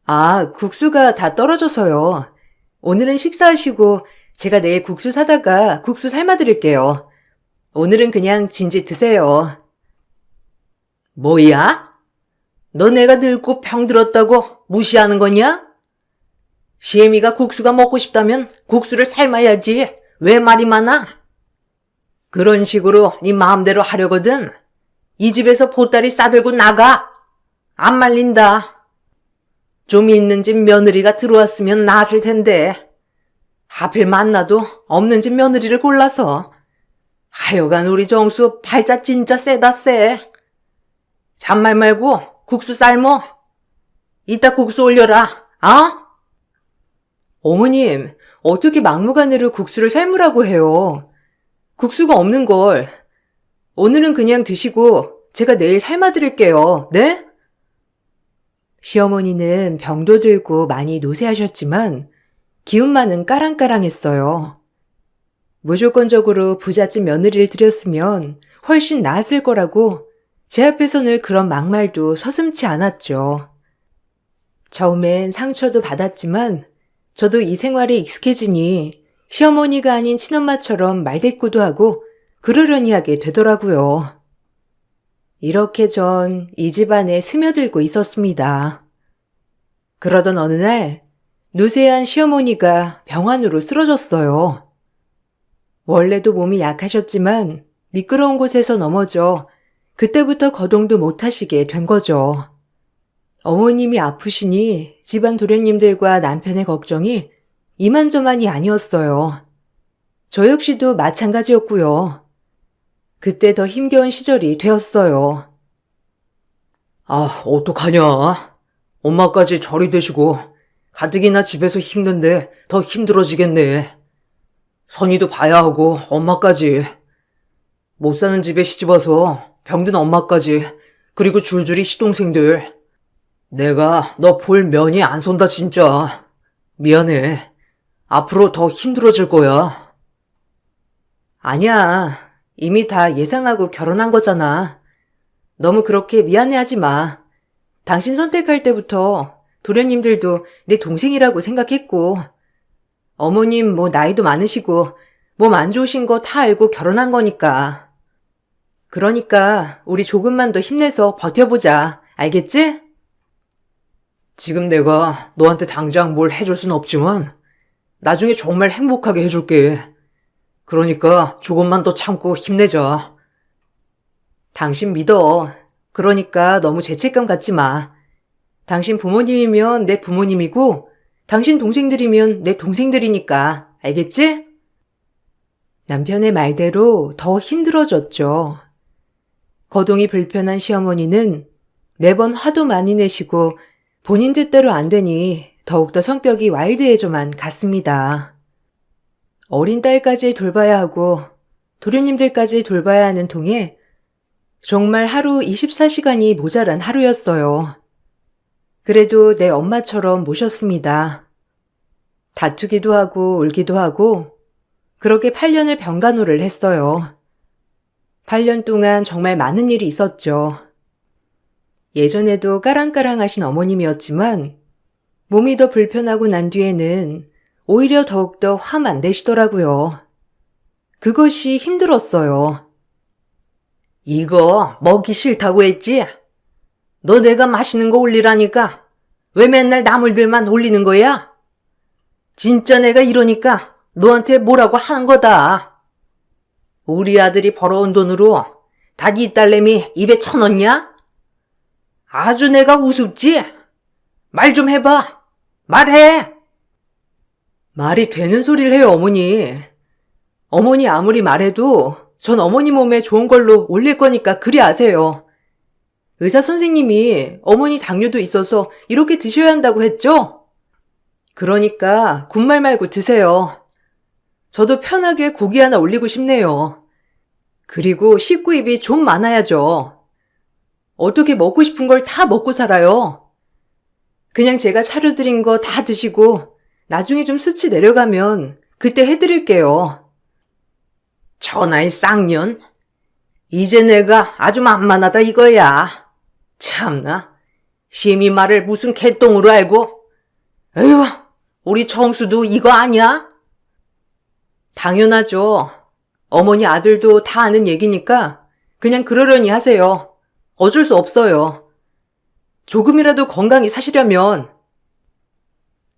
아, 국수가 다 떨어져서요. 오늘은 식사하시고 제가 내일 국수 사다가 국수 삶아드릴게요. 오늘은 그냥 진지 드세요. 뭐야? 너 내가 늙고 병들었다고 무시하는 거냐? 시애미가 국수가 먹고 싶다면 국수를 삶아야지. 왜 말이 많아? 그런 식으로 네 마음대로 하려거든. 이 집에서 보따리 싸들고 나가. 안 말린다. 좀 있는 집 며느리가 들어왔으면 나았을 텐데. 하필 만나도 없는 집 며느리를 골라서. 하여간 우리 정수 팔자 진짜 세다 세. 잔말 말고 국수 삶어. 이따 국수 올려라. 아? 어머님, 어떻게 막무가내로 국수를 삶으라고 해요. 국수가 없는 걸. 오늘은 그냥 드시고 제가 내일 삶아드릴게요. 네? 시어머니는 병도 들고 많이 노쇠하셨지만 기운만은 까랑까랑했어요. 무조건적으로 부잣집 며느리를 들였으면 훨씬 나았을 거라고 제 앞에서 늘 그런 막말도 서슴지 않았죠. 처음엔 상처도 받았지만 저도 이 생활에 익숙해지니 시어머니가 아닌 친엄마처럼 말대꾸도 하고 그러려니 하게 되더라고요. 이렇게 전 이 집안에 스며들고 있었습니다. 그러던 어느 날 노쇠한 시어머니가 병환으로 쓰러졌어요. 원래도 몸이 약하셨지만 미끄러운 곳에서 넘어져 그때부터 거동도 못하시게 된 거죠. 어머님이 아프시니 집안 도련님들과 남편의 걱정이 이만저만이 아니었어요. 저 역시도 마찬가지였고요. 그때 더 힘겨운 시절이 되었어요. 아, 어떡하냐. 엄마까지 절이 되시고 가뜩이나 집에서 힘든데 더 힘들어지겠네. 선이도 봐야 하고 엄마까지. 못 사는 집에 시집와서 병든 엄마까지, 그리고 줄줄이 시동생들. 내가 너 볼 면이 안 손다 진짜. 미안해. 앞으로 더 힘들어질 거야. 아니야. 이미 다 예상하고 결혼한 거잖아. 너무 그렇게 미안해하지 마. 당신 선택할 때부터 도련님들도 내 동생이라고 생각했고, 어머님 뭐 나이도 많으시고 몸 안 좋으신 거 다 알고 결혼한 거니까. 그러니까 우리 조금만 더 힘내서 버텨보자. 알겠지? 지금 내가 너한테 당장 뭘 해줄 순 없지만 나중에 정말 행복하게 해줄게. 그러니까 조금만 더 참고 힘내자. 당신 믿어. 그러니까 너무 죄책감 갖지 마. 당신 부모님이면 내 부모님이고 당신 동생들이면 내 동생들이니까. 알겠지? 남편의 말대로 더 힘들어졌죠. 거동이 불편한 시어머니는 매번 화도 많이 내시고 본인 뜻대로 안 되니 더욱더 성격이 와일드해져만 갔습니다. 어린 딸까지 돌봐야 하고 도련님들까지 돌봐야 하는 통에 정말 하루 24시간이 모자란 하루였어요. 그래도 내 엄마처럼 모셨습니다. 다투기도 하고 울기도 하고 그렇게 8년을 병간호를 했어요. 8년 동안 정말 많은 일이 있었죠. 예전에도 까랑까랑하신 어머님이었지만 몸이 더 불편하고 난 뒤에는 오히려 더욱더 화만 안 내시더라고요. 그것이 힘들었어요. 이거 먹기 싫다고 했지? 너 내가 맛있는 거 올리라니까 왜 맨날 나물들만 올리는 거야? 진짜 내가 이러니까 너한테 뭐라고 하는 거다. 우리 아들이 벌어온 돈으로 다 네 딸내미 입에 쳐넣냐? 아주 내가 우습지? 말 좀 해봐. 말해. 말이 되는 소리를 해요, 어머니. 어머니 아무리 말해도 전 어머니 몸에 좋은 걸로 올릴 거니까 그리 아세요. 의사 선생님이 어머니 당뇨도 있어서 이렇게 드셔야 한다고 했죠? 그러니까 군말 말고 드세요. 저도 편하게 고기 하나 올리고 싶네요. 그리고 식구 입이 좀 많아야죠. 어떻게 먹고 싶은 걸 다 먹고 살아요. 그냥 제가 차려드린 거 다 드시고 나중에 좀 수치 내려가면 그때 해드릴게요. 천하의 쌍년. 이제 내가 아주 만만하다 이거야. 참나. 심히 말을 무슨 개똥으로 알고. 에휴, 우리 정수도 이거 아니야? 당연하죠. 어머니 아들도 다 아는 얘기니까 그냥 그러려니 하세요. 어쩔 수 없어요. 조금이라도 건강히 사시려면.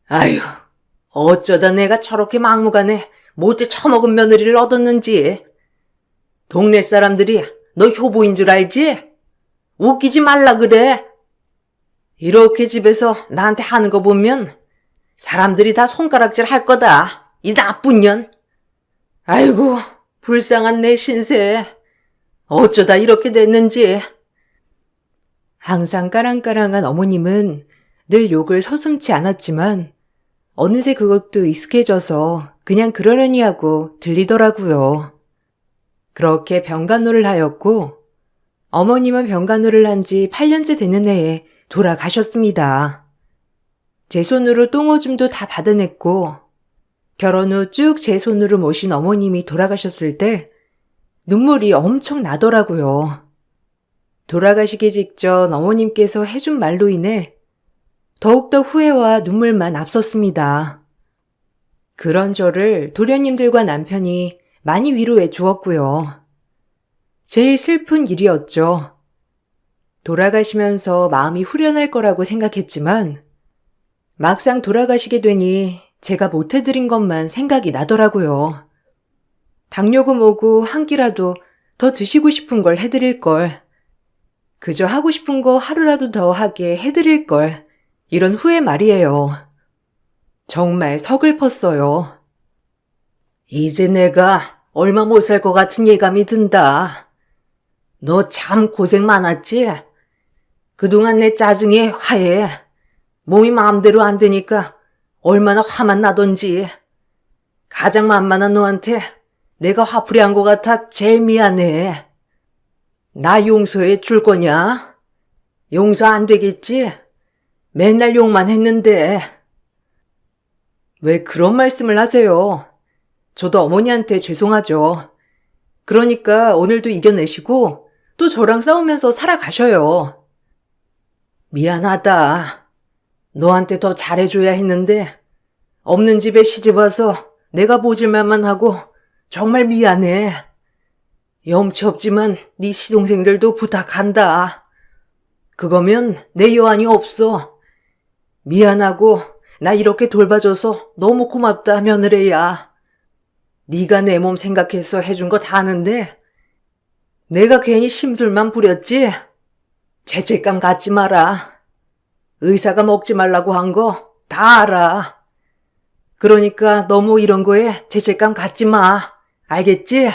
아휴, 어쩌다 내가 저렇게 막무가내 못돼 처먹은 며느리를 얻었는지. 동네 사람들이 너 효부인 줄 알지? 웃기지 말라 그래. 이렇게 집에서 나한테 하는 거 보면 사람들이 다 손가락질 할 거다. 이 나쁜 년. 아이고, 불쌍한 내 신세. 어쩌다 이렇게 됐는지. 항상 까랑까랑한 어머님은 늘 욕을 서슴지 않았지만 어느새 그것도 익숙해져서 그냥 그러려니 하고 들리더라고요. 그렇게 병간호를 하였고 어머님은 병간호를 한 지 8년째 되는 해에 돌아가셨습니다. 제 손으로 똥오줌도 다 받아냈고 결혼 후 쭉 제 손으로 모신 어머님이 돌아가셨을 때 눈물이 엄청 나더라고요. 돌아가시기 직전 어머님께서 해준 말로 인해 더욱더 후회와 눈물만 앞섰습니다. 그런 저를 도련님들과 남편이 많이 위로해 주었고요. 제일 슬픈 일이었죠. 돌아가시면서 마음이 후련할 거라고 생각했지만 막상 돌아가시게 되니 제가 못해드린 것만 생각이 나더라고요. 당뇨고 뭐고 한 끼라도 더 드시고 싶은 걸 해드릴 걸. 그저 하고 싶은 거 하루라도 더 하게 해드릴 걸. 이런 후회 말이에요. 정말 서글펐어요. 이제 내가 얼마 못 살 것 같은 예감이 든다. 너 참 고생 많았지? 그동안 내 짜증이 화해. 몸이 마음대로 안 되니까 얼마나 화만 나던지. 가장 만만한 너한테 내가 화풀이 한 것 같아 제일 미안해. 나 용서해 줄 거냐? 용서 안 되겠지? 맨날 욕만 했는데. 왜 그런 말씀을 하세요? 저도 어머니한테 죄송하죠. 그러니까 오늘도 이겨내시고 또 저랑 싸우면서 살아가셔요. 미안하다. 너한테 더 잘해줘야 했는데 없는 집에 시집와서 내가 보질만만 하고 정말 미안해. 염치 없지만 네 시동생들도 부탁한다. 그거면 내 여한이 없어. 미안하고 나 이렇게 돌봐줘서 너무 고맙다 며느리야. 네가 내 몸 생각해서 해준 거 다 아는데 내가 괜히 심술만 부렸지? 죄책감 갖지 마라. 의사가 먹지 말라고 한 거 다 알아. 그러니까 너무 이런 거에 죄책감 갖지 마. 알겠지?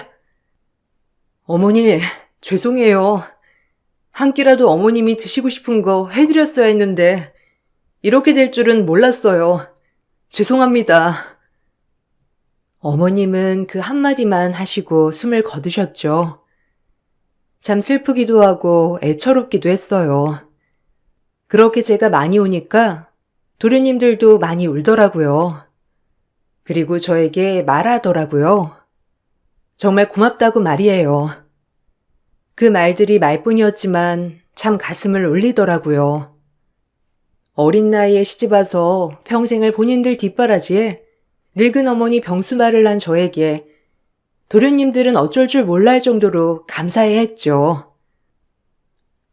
어머니, 죄송해요. 한 끼라도 어머님이 드시고 싶은 거 해드렸어야 했는데 이렇게 될 줄은 몰랐어요. 죄송합니다. 어머님은 그 한마디만 하시고 숨을 거두셨죠. 참 슬프기도 하고 애처롭기도 했어요. 그렇게 제가 많이 오니까 도련님들도 많이 울더라고요. 그리고 저에게 말하더라고요. 정말 고맙다고 말이에요. 그 말들이 말뿐이었지만 참 가슴을 울리더라고요. 어린 나이에 시집와서 평생을 본인들 뒷바라지에 늙은 어머니 병수말을 한 저에게 도련님들은 어쩔 줄 몰라 할 정도로 감사해 했죠.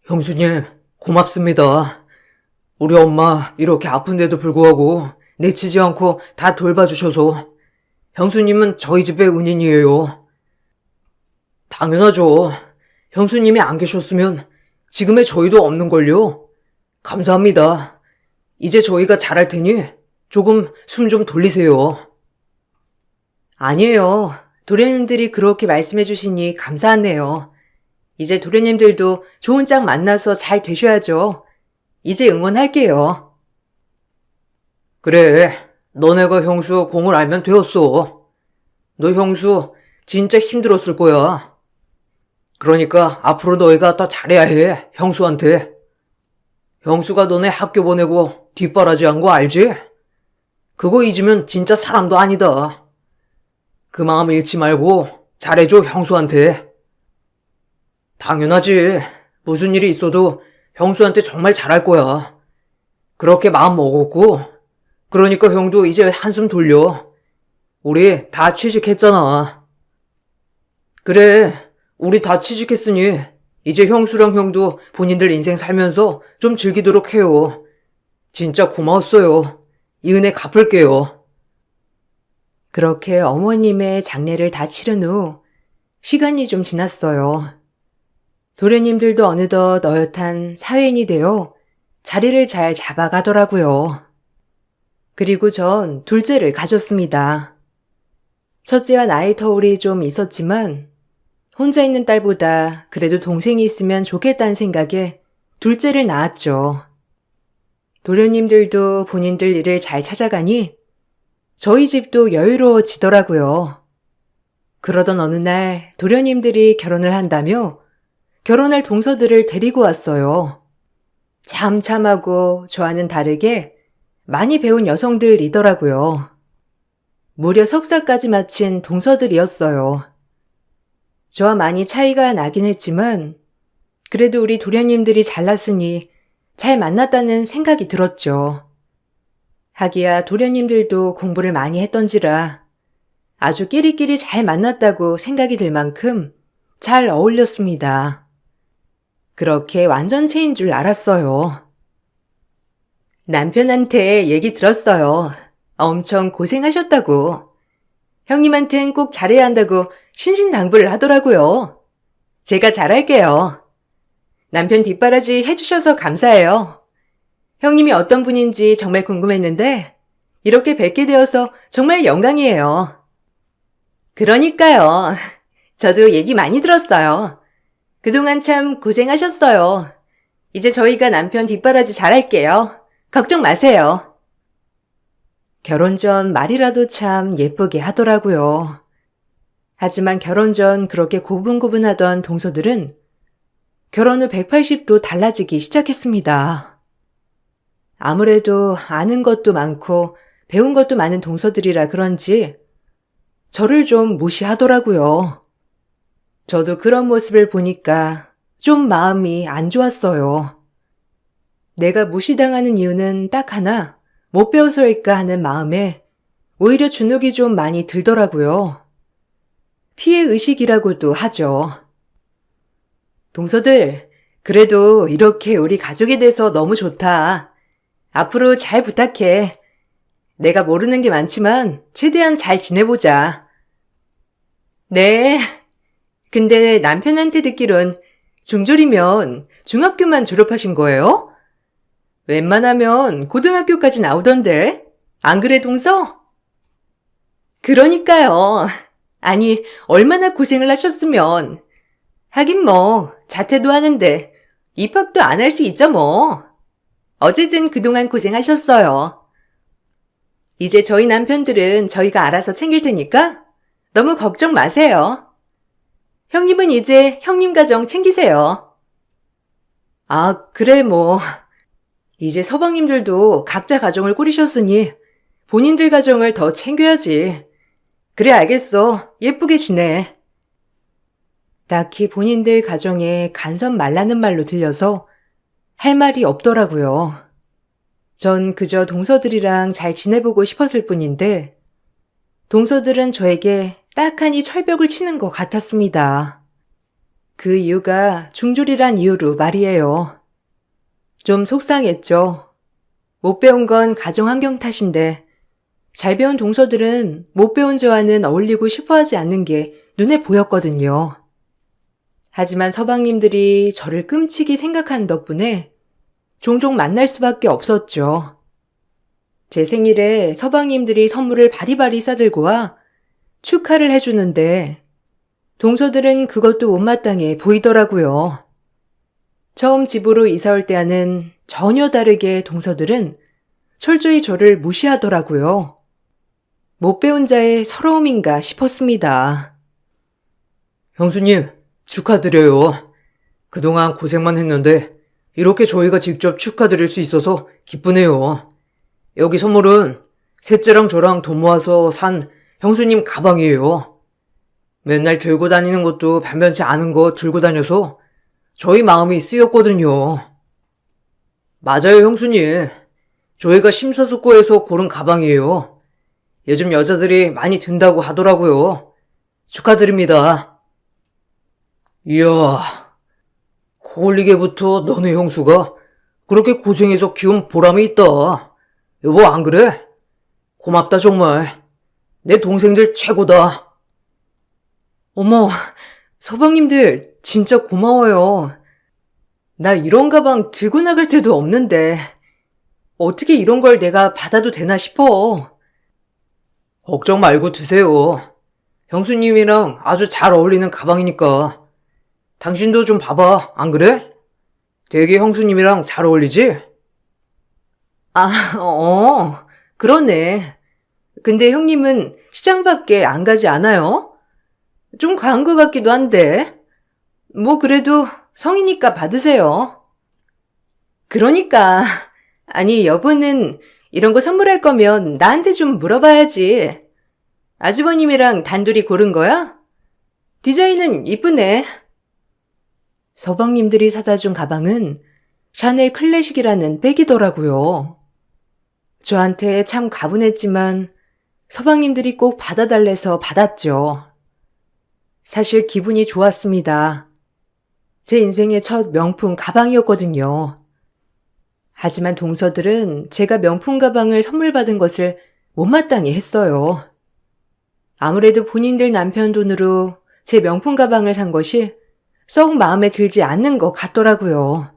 형수님, 고맙습니다. 우리 엄마 이렇게 아픈데도 불구하고 내치지 않고 다 돌봐주셔서 형수님은 저희 집의 은인이에요. 당연하죠. 형수님이 안 계셨으면 지금의 저희도 없는걸요. 감사합니다. 이제 저희가 잘할 테니 조금 숨 좀 돌리세요. 아니에요. 도련님들이 그렇게 말씀해 주시니 감사하네요. 이제 도련님들도 좋은 짝 만나서 잘 되셔야죠. 이제 응원할게요. 그래, 너네가 형수 공을 알면 되었어. 너 형수 진짜 힘들었을 거야. 그러니까 앞으로 너희가 더 잘해야 해, 형수한테. 형수가 너네 학교 보내고 뒷바라지 한 거 알지? 그거 잊으면 진짜 사람도 아니다. 그 마음 잃지 말고 잘해줘, 형수한테. 당연하지. 무슨 일이 있어도 형수한테 정말 잘할 거야. 그렇게 마음 먹었고, 그러니까 형도 이제 한숨 돌려. 우리 다 취직했잖아. 그래, 우리 다 취직했으니 이제 형수랑 형도 본인들 인생 살면서 좀 즐기도록 해요. 진짜 고마웠어요. 이 은혜 갚을게요. 그렇게 어머님의 장례를 다 치른 후 시간이 좀 지났어요. 도련님들도 어느덧 어엿한 사회인이 되어 자리를 잘 잡아가더라고요. 그리고 전 둘째를 가졌습니다. 첫째와 나이 터울이 좀 있었지만 혼자 있는 딸보다 그래도 동생이 있으면 좋겠다는 생각에 둘째를 낳았죠. 도련님들도 본인들 일을 잘 찾아가니 저희 집도 여유로워지더라고요. 그러던 어느 날 도련님들이 결혼을 한다며 결혼할 동서들을 데리고 왔어요. 참참하고 저와는 다르게 많이 배운 여성들이더라고요. 무려 석사까지 마친 동서들이었어요. 저와 많이 차이가 나긴 했지만 그래도 우리 도련님들이 잘났으니 잘 만났다는 생각이 들었죠. 하기야 도련님들도 공부를 많이 했던지라 아주 끼리끼리 잘 만났다고 생각이 들 만큼 잘 어울렸습니다. 그렇게 완전체인 줄 알았어요. 남편한테 얘기 들었어요. 엄청 고생하셨다고. 형님한텐 꼭 잘해야 한다고 신신당부를 하더라고요. 제가 잘할게요. 남편 뒷바라지 해주셔서 감사해요. 형님이 어떤 분인지 정말 궁금했는데 이렇게 뵙게 되어서 정말 영광이에요. 그러니까요. 저도 얘기 많이 들었어요. 그동안 참 고생하셨어요. 이제 저희가 남편 뒷바라지 잘할게요. 걱정 마세요. 결혼 전 말이라도 참 예쁘게 하더라고요. 하지만 결혼 전 그렇게 고분고분하던 동서들은 결혼 후 180도 달라지기 시작했습니다. 아무래도 아는 것도 많고 배운 것도 많은 동서들이라 그런지 저를 좀 무시하더라고요. 저도 그런 모습을 보니까 좀 마음이 안 좋았어요. 내가 무시당하는 이유는 딱 하나, 못 배워서일까 하는 마음에 오히려 주눅이 좀 많이 들더라고요. 피해의식이라고도 하죠. 동서들, 그래도 이렇게 우리 가족이 돼서 너무 좋다. 앞으로 잘 부탁해. 내가 모르는 게 많지만 최대한 잘 지내보자. 네. 근데 남편한테 듣기론 중졸이면 중학교만 졸업하신 거예요? 웬만하면 고등학교까지 나오던데. 안 그래, 동서? 그러니까요. 아니, 얼마나 고생을 하셨으면. 하긴 뭐, 자퇴도 하는데 입학도 안 할 수 있죠 뭐. 어쨌든 그동안 고생하셨어요. 이제 저희 남편들은 저희가 알아서 챙길 테니까 너무 걱정 마세요. 형님은 이제 형님 가정 챙기세요. 아, 그래 뭐. 이제 서방님들도 각자 가정을 꾸리셨으니 본인들 가정을 더 챙겨야지. 그래 알겠어. 예쁘게 지내. 딱히 본인들 가정에 간섭 말라는 말로 들려서 할 말이 없더라고요. 전 그저 동서들이랑 잘 지내보고 싶었을 뿐인데 동서들은 저에게 딱하니 철벽을 치는 것 같았습니다. 그 이유가 중졸이란 이유로 말이에요. 좀 속상했죠. 못 배운 건 가정 환경 탓인데 잘 배운 동서들은 못 배운 저와는 어울리고 싶어하지 않는 게 눈에 보였거든요. 하지만 서방님들이 저를 끔찍이 생각하는 덕분에 종종 만날 수밖에 없었죠. 제 생일에 서방님들이 선물을 바리바리 싸들고 와 축하를 해주는데 동서들은 그것도 못마땅해 보이더라고요. 처음 집으로 이사 올 때와는 전혀 다르게 동서들은 철저히 저를 무시하더라고요. 못 배운 자의 서러움인가 싶었습니다. 형수님, 축하드려요. 그동안 고생만 했는데 이렇게 저희가 직접 축하드릴 수 있어서 기쁘네요. 여기 선물은 셋째랑 저랑 돈 모아서 산 형수님 가방이에요. 맨날 들고 다니는 것도 변변치 않은 거 들고 다녀서 저희 마음이 쓰였거든요. 맞아요, 형수님. 저희가 심사숙고해서 고른 가방이에요. 요즘 여자들이 많이 든다고 하더라고요. 축하드립니다. 이야, 홀리게부터 너네 형수가 그렇게 고생해서 키운 보람이 있다. 여보, 안 그래? 고맙다, 정말. 내 동생들 최고다. 어머, 서방님들 진짜 고마워요. 나 이런 가방 들고 나갈 때도 없는데 어떻게 이런 걸 내가 받아도 되나 싶어. 걱정 말고 드세요. 형수님이랑 아주 잘 어울리는 가방이니까. 당신도 좀 봐봐, 안 그래? 되게 형수님이랑 잘 어울리지? 아, 그러네. 근데 형님은 시장 밖에 안 가지 않아요? 좀 과한 것 같기도 한데. 뭐 그래도 성이니까 받으세요. 그러니까. 아니, 여보는 이런 거 선물할 거면 나한테 좀 물어봐야지. 아주버님이랑 단둘이 고른 거야? 디자인은 이쁘네. 서방님들이 사다 준 가방은 샤넬 클래식이라는 백이더라고요. 저한테 참 가분했지만 서방님들이 꼭 받아달래서 받았죠. 사실 기분이 좋았습니다. 제 인생의 첫 명품 가방이었거든요. 하지만 동서들은 제가 명품 가방을 선물 받은 것을 못마땅히 했어요. 아무래도 본인들 남편 돈으로 제 명품 가방을 산 것이 썩 마음에 들지 않는 것 같더라고요.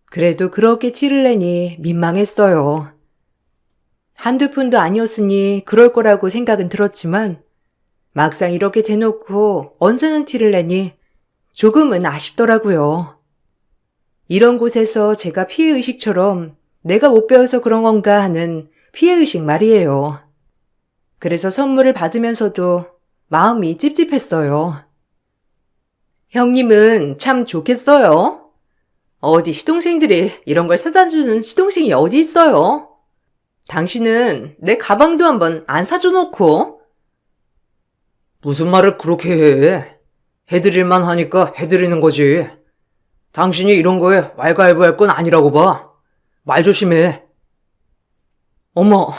그래도 그렇게 티를 내니 민망했어요. 한두 푼도 아니었으니 그럴 거라고 생각은 들었지만 막상 이렇게 대놓고 언짢은 티를 내니 조금은 아쉽더라고요. 이런 곳에서 제가 피해의식처럼 내가 못 배워서 그런 건가 하는 피해의식 말이에요. 그래서 선물을 받으면서도 마음이 찝찝했어요. 형님은 참 좋겠어요. 어디 시동생들이 이런 걸 사다 주는 시동생이 어디 있어요? 당신은 내 가방도 한번 안 사줘 놓고. 무슨 말을 그렇게 해? 해드릴만 하니까 해드리는 거지. 당신이 이런 거에 왈가왈부할 건 아니라고 봐. 말 조심해. 어머,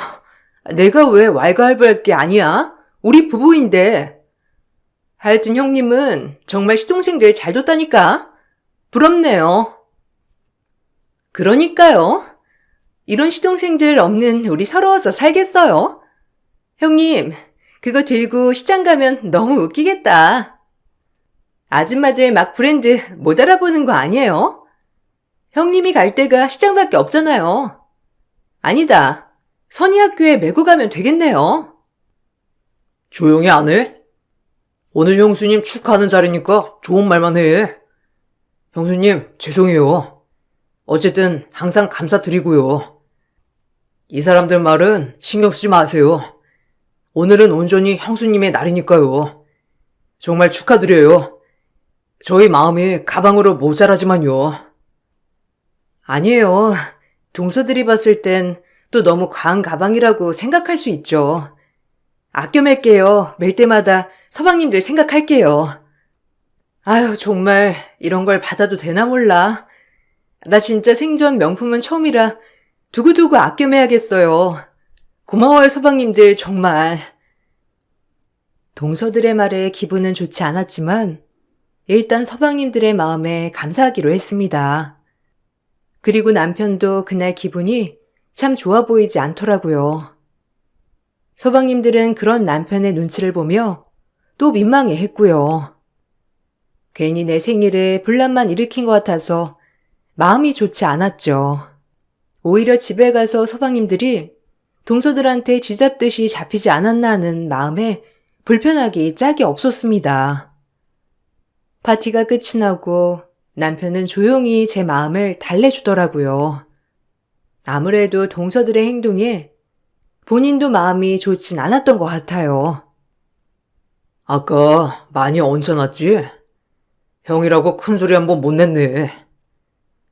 내가 왜 왈가왈부할 게 아니야? 우리 부부인데. 하여튼 형님은 정말 시동생들 잘 뒀다니까. 부럽네요. 그러니까요. 이런 시동생들 없는 우리 서러워서 살겠어요. 형님, 그거 들고 시장 가면 너무 웃기겠다. 아줌마들 막 브랜드 못 알아보는 거 아니에요? 형님이 갈 데가 시장밖에 없잖아요. 아니다. 선의학교에 메고 가면 되겠네요. 조용히 안 해? 오늘 형수님 축하하는 자리니까 좋은 말만 해. 형수님, 죄송해요. 어쨌든 항상 감사드리고요. 이 사람들 말은 신경 쓰지 마세요. 오늘은 온전히 형수님의 날이니까요. 정말 축하드려요. 저희 마음이 가방으로 모자라지만요. 아니에요. 동서들이 봤을 땐 또 너무 과한 가방이라고 생각할 수 있죠. 아껴 맬게요. 맬 때마다 서방님들 생각할게요. 아유, 정말 이런 걸 받아도 되나 몰라. 나 진짜 생전 명품은 처음이라 두고두고 아껴 매야겠어요. 고마워요, 서방님들 정말. 동서들의 말에 기분은 좋지 않았지만 일단 서방님들의 마음에 감사하기로 했습니다. 그리고 남편도 그날 기분이 참 좋아 보이지 않더라고요. 서방님들은 그런 남편의 눈치를 보며 또 민망해 했고요. 괜히 내 생일에 분란만 일으킨 것 같아서 마음이 좋지 않았죠. 오히려 집에 가서 서방님들이 동서들한테 쥐잡듯이 잡히지 않았나 하는 마음에 불편하기 짝이 없었습니다. 파티가 끝이 나고 남편은 조용히 제 마음을 달래주더라고요. 아무래도 동서들의 행동에 본인도 마음이 좋진 않았던 것 같아요. 아까 많이 얹어놨지? 형이라고 큰소리 한번 못 냈네.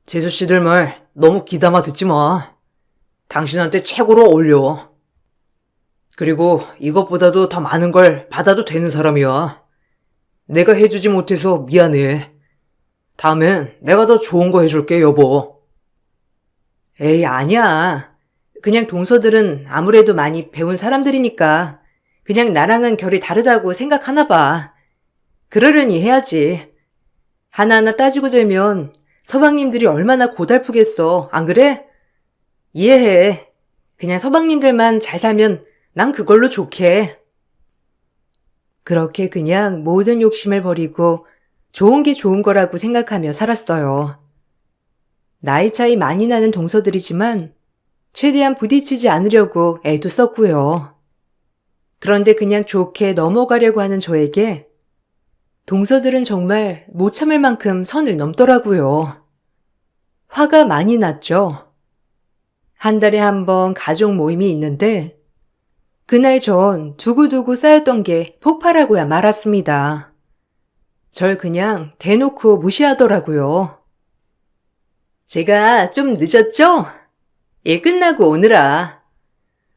재수씨들 말 너무 귀담아 듣지 마. 당신한테 최고로 어울려. 그리고 이것보다도 더 많은 걸 받아도 되는 사람이야. 내가 해주지 못해서 미안해. 다음엔 내가 더 좋은 거 해줄게, 여보. 에이, 아니야. 그냥 동서들은 아무래도 많이 배운 사람들이니까 그냥 나랑은 결이 다르다고 생각하나 봐. 그러려니 해야지. 하나하나 따지고 들면 서방님들이 얼마나 고달프겠어. 안 그래? 이해해. 그냥 서방님들만 잘 살면 난 그걸로 좋게. 그렇게 그냥 모든 욕심을 버리고 좋은 게 좋은 거라고 생각하며 살았어요. 나이 차이 많이 나는 동서들이지만 최대한 부딪히지 않으려고 애도 썼고요. 그런데 그냥 좋게 넘어가려고 하는 저에게 동서들은 정말 못 참을 만큼 선을 넘더라고요. 화가 많이 났죠. 한 달에 한 번 가족 모임이 있는데 그날 전 두고두고 쌓였던 게 폭발하고야 말았습니다. 절 그냥 대놓고 무시하더라고요. 제가 좀 늦었죠? 일 끝나고 오느라.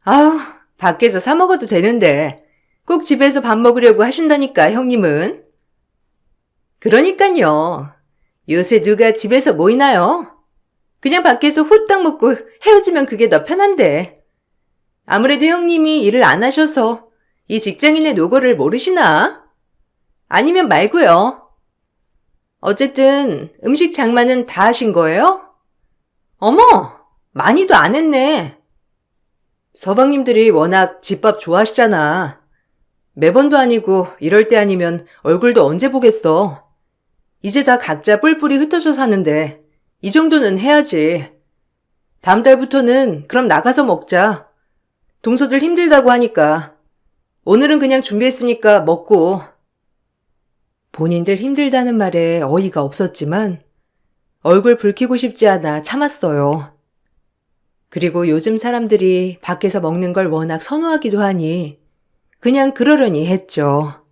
아우, 밖에서 사 먹어도 되는데 꼭 집에서 밥 먹으려고 하신다니까, 형님은. 그러니깐요. 요새 누가 집에서 모이나요? 그냥 밖에서 후딱 먹고 헤어지면 그게 더 편한데. 아무래도 형님이 일을 안 하셔서 이 직장인의 노고를 모르시나? 아니면 말고요. 어쨌든 음식 장만은 다 하신 거예요? 어머, 많이도 안 했네. 서방님들이 워낙 집밥 좋아하시잖아. 매번도 아니고 이럴 때 아니면 얼굴도 언제 보겠어. 이제 다 각자 뿔뿔이 흩어져 사는데 이 정도는 해야지. 다음 달부터는 그럼 나가서 먹자. 동서들 힘들다고 하니까. 오늘은 그냥 준비했으니까 먹고. 본인들 힘들다는 말에 어이가 없었지만 얼굴 붉히고 싶지 않아 참았어요. 그리고 요즘 사람들이 밖에서 먹는 걸 워낙 선호하기도 하니 그냥 그러려니 했죠.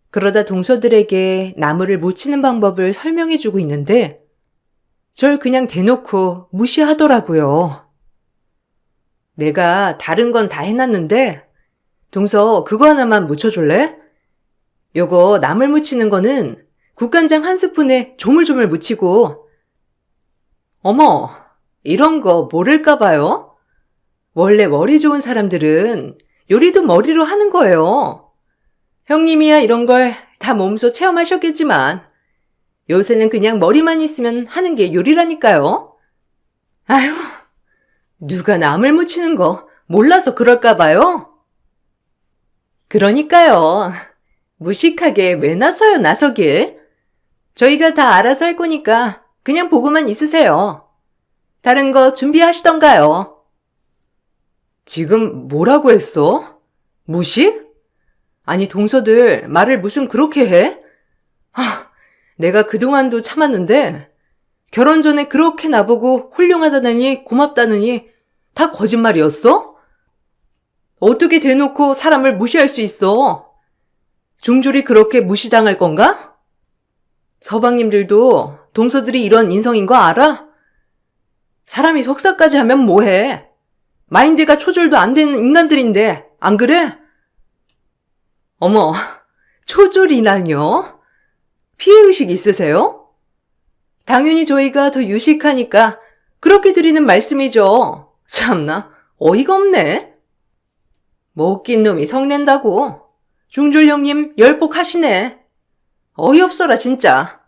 그러다 동서들에게 나무를 못 치는 방법을 설명해주고 있는데 절 그냥 대놓고 무시하더라고요. 내가 다른 건 다 해놨는데 동서 그거 하나만 묻혀줄래? 요거 나물 무치는 거는 국간장 한 스푼에 조물조물 무치고. 어머, 이런 거 모를까 봐요? 원래 머리 좋은 사람들은 요리도 머리로 하는 거예요. 형님이야 이런 걸 다 몸소 체험하셨겠지만 요새는 그냥 머리만 있으면 하는 게 요리라니까요. 아휴, 누가 나물 무치는 거 몰라서 그럴까 봐요? 그러니까요. 무식하게 왜 나서요, 나서길. 저희가 다 알아서 할 거니까 그냥 보고만 있으세요. 다른 거 준비하시던가요. 지금 뭐라고 했어? 무식? 아니, 동서들 말을 무슨 그렇게 해? 내가 그동안도 참았는데 결혼 전에 그렇게 나보고 훌륭하다느니 고맙다느니 다 거짓말이었어? 어떻게 대놓고 사람을 무시할 수 있어? 중졸이 그렇게 무시당할 건가? 서방님들도 동서들이 이런 인성인 거 알아? 사람이 석사까지 하면 뭐해? 마인드가 초절도 안 되는 인간들인데 안 그래? 어머, 초졸이라뇨? 피해의식 있으세요? 당연히 저희가 더 유식하니까 그렇게 드리는 말씀이죠. 참나, 어이가 없네. 뭐 웃긴 놈이 성낸다고. 중졸 형님 열폭 하시네. 어이없어라 진짜.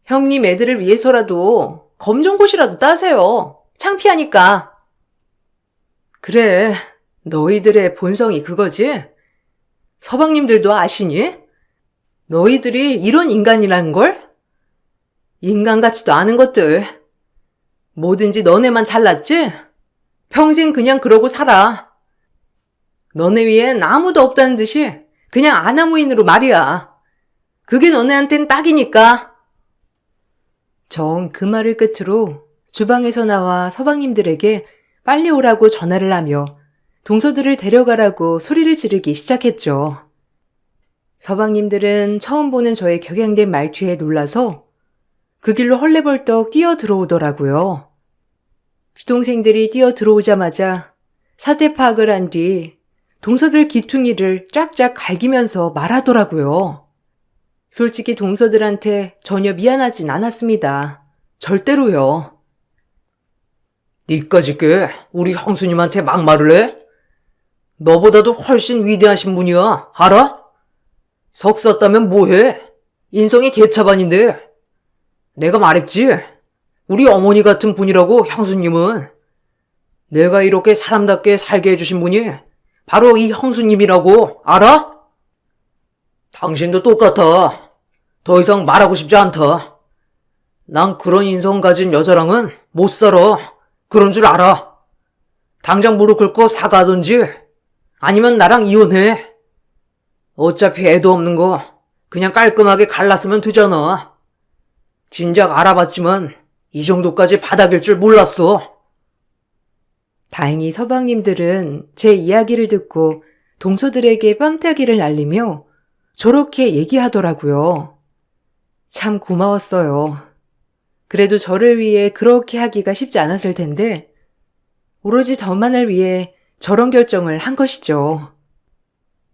형님 애들을 위해서라도 검정고시라도 따세요. 창피하니까. 그래, 너희들의 본성이 그거지? 서방님들도 아시니? 너희들이 이런 인간이라는 걸? 인간 같지도 않은 것들. 뭐든지 너네만 잘났지? 평생 그냥 그러고 살아. 너네 위엔 아무도 없다는 듯이 그냥 아나무인으로 말이야. 그게 너네한텐 딱이니까. 정 그 말을 끝으로 주방에서 나와 서방님들에게 빨리 오라고 전화를 하며 동서들을 데려가라고 소리를 지르기 시작했죠. 서방님들은 처음 보는 저의 격양된 말투에 놀라서 그 길로 헐레벌떡 뛰어 들어오더라고요. 시동생들이 뛰어 들어오자마자 사태 파악을 한 뒤 동서들 귀퉁이를 쫙쫙 갈기면서 말하더라고요. 솔직히 동서들한테 전혀 미안하진 않았습니다. 절대로요. 니까짓 게 우리 형수님한테 막말을 해? 너보다도 훨씬 위대하신 분이야, 알아? 석사 따면 뭐해? 인성이 개차반인데. 내가 말했지? 우리 어머니 같은 분이라고, 형수님은. 내가 이렇게 사람답게 살게 해주신 분이 바로 이 형수님이라고, 알아? 당신도 똑같아. 더 이상 말하고 싶지 않다. 난 그런 인성 가진 여자랑은 못 살아. 그런 줄 알아. 당장 무릎 꿇고 사과하든지 아니면 나랑 이혼해. 어차피 애도 없는 거 그냥 깔끔하게 갈랐으면 되잖아. 진작 알아봤지만 이 정도까지 바닥일 줄 몰랐어. 다행히 서방님들은 제 이야기를 듣고 동서들에게 뺨따기를 날리며 저렇게 얘기하더라고요. 참 고마웠어요. 그래도 저를 위해 그렇게 하기가 쉽지 않았을 텐데 오로지 저만을 위해 저런 결정을 한 것이죠.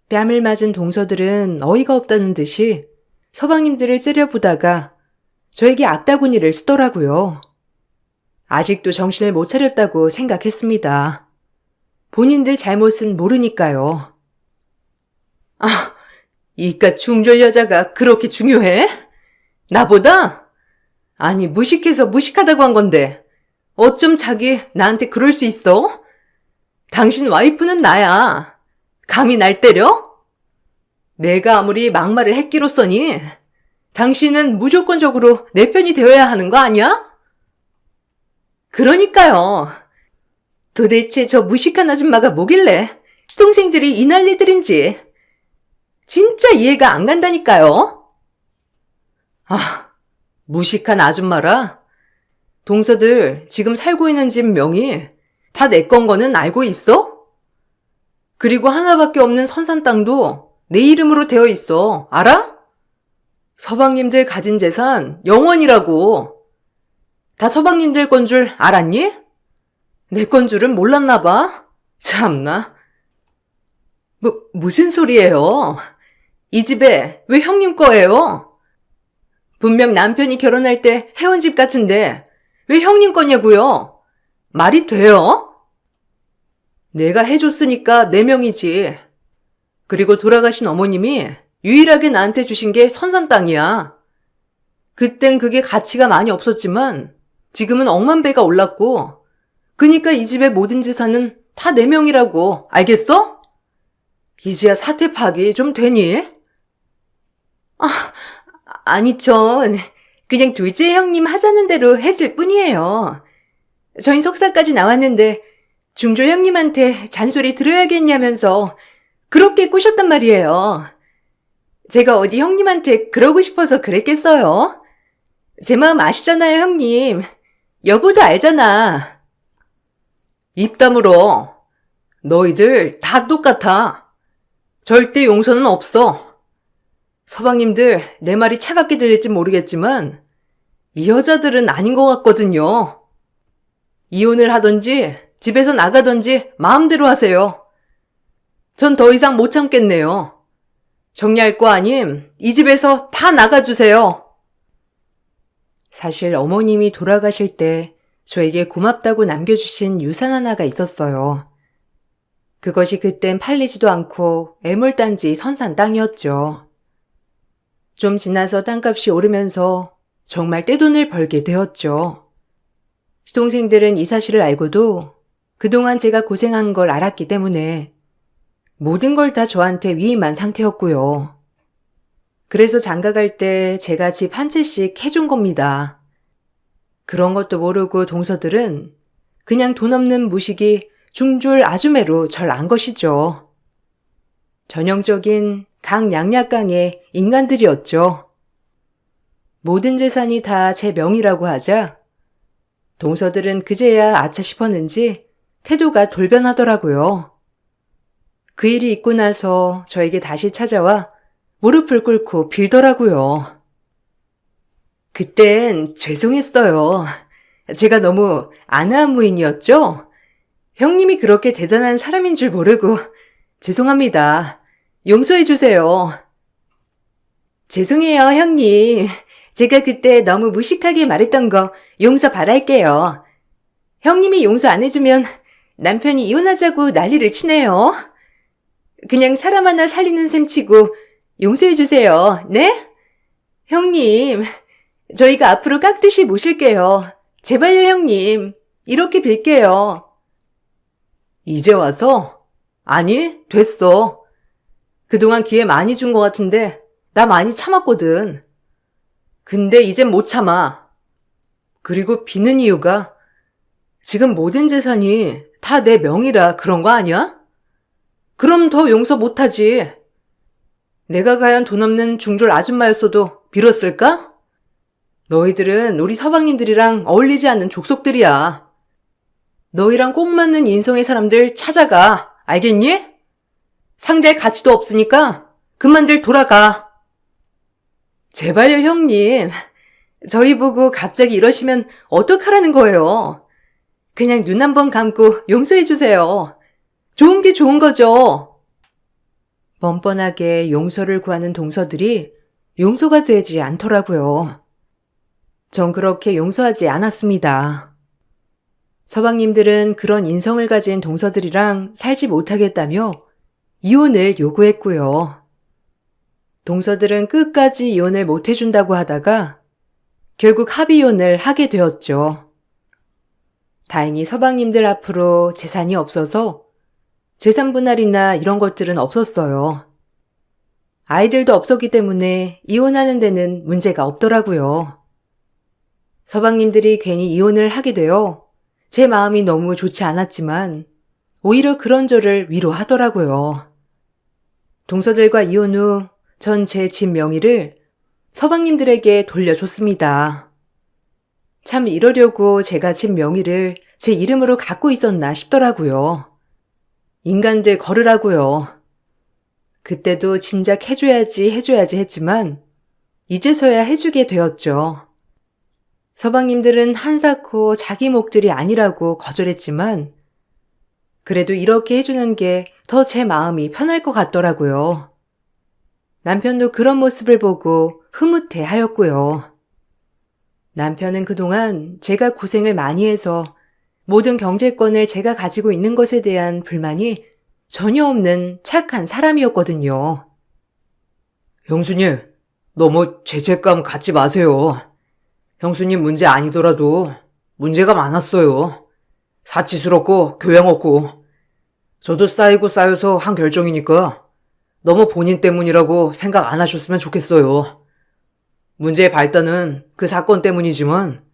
뺨을 맞은 동서들은 어이가 없다는 듯이 서방님들을 째려보다가 저에게 악다구니를 쓰더라고요. 아직도 정신을 못 차렸다고 생각했습니다. 본인들 잘못은 모르니까요. 아, 이깟 중졸 여자가 그렇게 중요해? 나보다? 아니, 무식해서 무식하다고 한 건데 어쩜 자기 나한테 그럴 수 있어? 당신 와이프는 나야. 감히 날 때려? 내가 아무리 막말을 했기로써니 당신은 무조건적으로 내 편이 되어야 하는 거 아니야? 그러니까요. 도대체 저 무식한 아줌마가 뭐길래 시동생들이 이 난리들인지 진짜 이해가 안 간다니까요. 아, 무식한 아줌마라? 동서들 지금 살고 있는 집 명의 다 내 건 거는 알고 있어? 그리고 하나밖에 없는 선산 땅도 내 이름으로 되어 있어. 알아? 서방님들 가진 재산 영원이라고. 다 서방님들 건 줄 알았니? 내 건 줄은 몰랐나 봐. 참나. 무슨 소리예요? 이 집에 왜 형님 거예요? 분명 남편이 결혼할 때 해온 집 같은데 왜 형님 거냐고요? 말이 돼요? 내가 해줬으니까 내 명이지. 그리고 돌아가신 어머님이 유일하게 나한테 주신 게 선산 땅이야. 그땐 그게 가치가 많이 없었지만 지금은 억만배가 올랐고 그니까 이 집의 모든 재산은 다 내 명이라고. 알겠어? 이제야 사태 파악이 좀 되니? 아니 전 그냥 둘째 형님 하자는 대로 했을 뿐이에요. 저희 석사까지 나왔는데 중졸 형님한테 잔소리 들어야겠냐면서 그렇게 꼬셨단 말이에요. 제가 어디 형님한테 그러고 싶어서 그랬겠어요? 제 마음 아시잖아요, 형님. 여보도 알잖아. 입 다물어. 너희들 다 똑같아. 절대 용서는 없어. 서방님들 내 말이 차갑게 들릴지 모르겠지만 이 여자들은 아닌 것 같거든요. 이혼을 하던지 집에서 나가던지 마음대로 하세요. 전 더 이상 못 참겠네요. 정리할 거 아님 이 집에서 다 나가주세요. 사실 어머님이 돌아가실 때 저에게 고맙다고 남겨주신 유산 하나가 있었어요. 그것이 그땐 팔리지도 않고 애물단지 선산 땅이었죠. 좀 지나서 땅값이 오르면서 정말 떼돈을 벌게 되었죠. 시동생들은 이 사실을 알고도 그동안 제가 고생한 걸 알았기 때문에 모든 걸 다 저한테 위임한 상태였고요. 그래서 장가갈 때 제가 집 한 채씩 해준 겁니다. 그런 것도 모르고 동서들은 그냥 돈 없는 무식이 중졸 아주매로 절 안 것이죠. 전형적인 강약약강의 인간들이었죠. 모든 재산이 다 제 명의라고 하자 동서들은 그제야 아차 싶었는지 태도가 돌변하더라고요. 그 일이 있고 나서 저에게 다시 찾아와 무릎을 꿇고 빌더라고요. 그땐 죄송했어요. 제가 너무 안하무인이었죠? 형님이 그렇게 대단한 사람인 줄 모르고 죄송합니다. 용서해 주세요. 죄송해요, 형님. 제가 그때 너무 무식하게 말했던 거 용서 바랄게요. 형님이 용서 안 해주면 남편이 이혼하자고 난리를 치네요. 그냥 사람 하나 살리는 셈 치고 용서해 주세요. 네? 형님, 저희가 앞으로 깍듯이 모실게요. 제발요, 형님. 이렇게 빌게요. 이제 와서? 아니, 됐어. 그동안 기회 많이 준 것 같은데 나 많이 참았거든. 근데 이젠 못 참아. 그리고 비는 이유가 지금 모든 재산이 다 내 명의라 그런 거 아니야? 그럼 더 용서 못하지. 내가 과연 돈 없는 중졸 아줌마였어도 빌었을까? 너희들은 우리 서방님들이랑 어울리지 않는 족속들이야. 너희랑 꼭 맞는 인성의 사람들 찾아가. 알겠니? 상대할 가치도 없으니까 그만들 돌아가. 제발요, 형님. 저희 보고 갑자기 이러시면 어떡하라는 거예요. 그냥 눈 한번 감고 용서해주세요. 좋은 게 좋은 거죠. 뻔뻔하게 용서를 구하는 동서들이 용서가 되지 않더라고요. 전 그렇게 용서하지 않았습니다. 서방님들은 그런 인성을 가진 동서들이랑 살지 못하겠다며 이혼을 요구했고요. 동서들은 끝까지 이혼을 못 해준다고 하다가 결국 합의이혼을 하게 되었죠. 다행히 서방님들 앞으로 재산이 없어서 재산 분할이나 이런 것들은 없었어요. 아이들도 없었기 때문에 이혼하는 데는 문제가 없더라고요. 서방님들이 괜히 이혼을 하게 되어 제 마음이 너무 좋지 않았지만 오히려 그런 저를 위로하더라고요. 동서들과 이혼 후 전 제 집 명의를 서방님들에게 돌려줬습니다. 참 이러려고 제가 집 명의를 제 이름으로 갖고 있었나 싶더라고요. 인간들 걸으라고요. 그때도 진작 해줘야지 했지만 이제서야 해주게 되었죠. 서방님들은 한사코 자기 몫들이 아니라고 거절했지만 그래도 이렇게 해주는 게 더 제 마음이 편할 것 같더라고요. 남편도 그런 모습을 보고 흐뭇해 하였고요. 남편은 그동안 제가 고생을 많이 해서 모든 경제권을 제가 가지고 있는 것에 대한 불만이 전혀 없는 착한 사람이었거든요. 형수님, 너무 죄책감 갖지 마세요. 형수님 문제 아니더라도 문제가 많았어요. 사치스럽고 교양 없고. 저도 쌓이고 쌓여서 한 결정이니까 너무 본인 때문이라고 생각 안 하셨으면 좋겠어요. 문제의 발단은 그 사건 때문이지만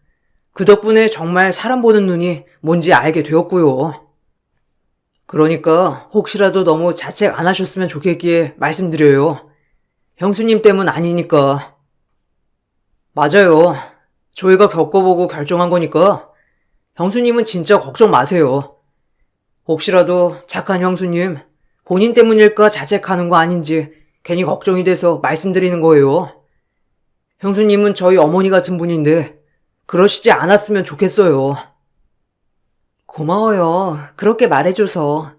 그 덕분에 정말 사람 보는 눈이 뭔지 알게 되었고요. 그러니까 혹시라도 너무 자책 안 하셨으면 좋겠기에 말씀드려요. 형수님 때문 아니니까. 맞아요. 저희가 겪어보고 결정한 거니까 형수님은 진짜 걱정 마세요. 혹시라도 착한 형수님 본인 때문일까 자책하는 거 아닌지 괜히 걱정이 돼서 말씀드리는 거예요. 형수님은 저희 어머니 같은 분인데 그러시지 않았으면 좋겠어요. 고마워요. 그렇게 말해줘서.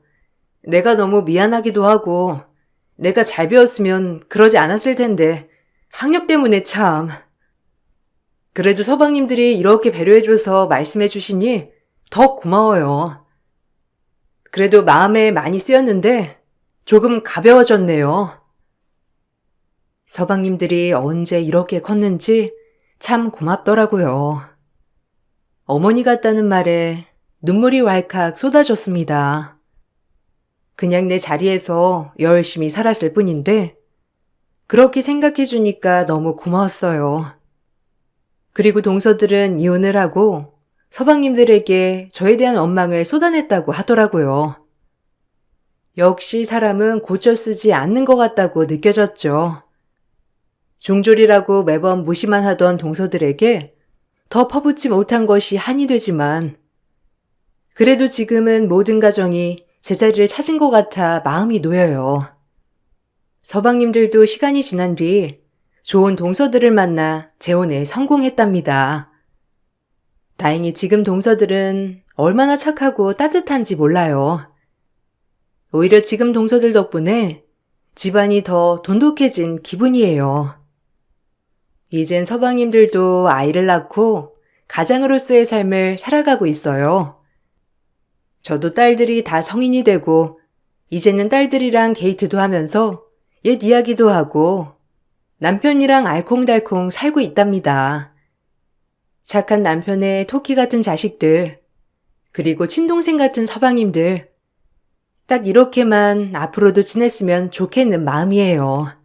내가 너무 미안하기도 하고 내가 잘 배웠으면 그러지 않았을 텐데 학력 때문에 참. 그래도 서방님들이 이렇게 배려해줘서 말씀해주시니 더 고마워요. 그래도 마음에 많이 쓰였는데 조금 가벼워졌네요. 서방님들이 언제 이렇게 컸는지 참 고맙더라고요. 어머니 같다는 말에 눈물이 왈칵 쏟아졌습니다. 그냥 내 자리에서 열심히 살았을 뿐인데 그렇게 생각해주니까 너무 고마웠어요. 그리고 동서들은 이혼을 하고 서방님들에게 저에 대한 원망을 쏟아냈다고 하더라고요. 역시 사람은 고쳐 쓰지 않는 것 같다고 느껴졌죠. 중졸이라고 매번 무시만 하던 동서들에게 더 퍼붓지 못한 것이 한이 되지만 그래도 지금은 모든 가정이 제자리를 찾은 것 같아 마음이 놓여요. 서방님들도 시간이 지난 뒤 좋은 동서들을 만나 재혼에 성공했답니다. 다행히 지금 동서들은 얼마나 착하고 따뜻한지 몰라요. 오히려 지금 동서들 덕분에 집안이 더 돈독해진 기분이에요. 이젠 서방님들도 아이를 낳고 가장으로서의 삶을 살아가고 있어요. 저도 딸들이 다 성인이 되고 이제는 딸들이랑 데이트도 하면서 옛 이야기도 하고 남편이랑 알콩달콩 살고 있답니다. 착한 남편의 토끼 같은 자식들, 그리고 친동생 같은 서방님들, 딱 이렇게만 앞으로도 지냈으면 좋겠는 마음이에요.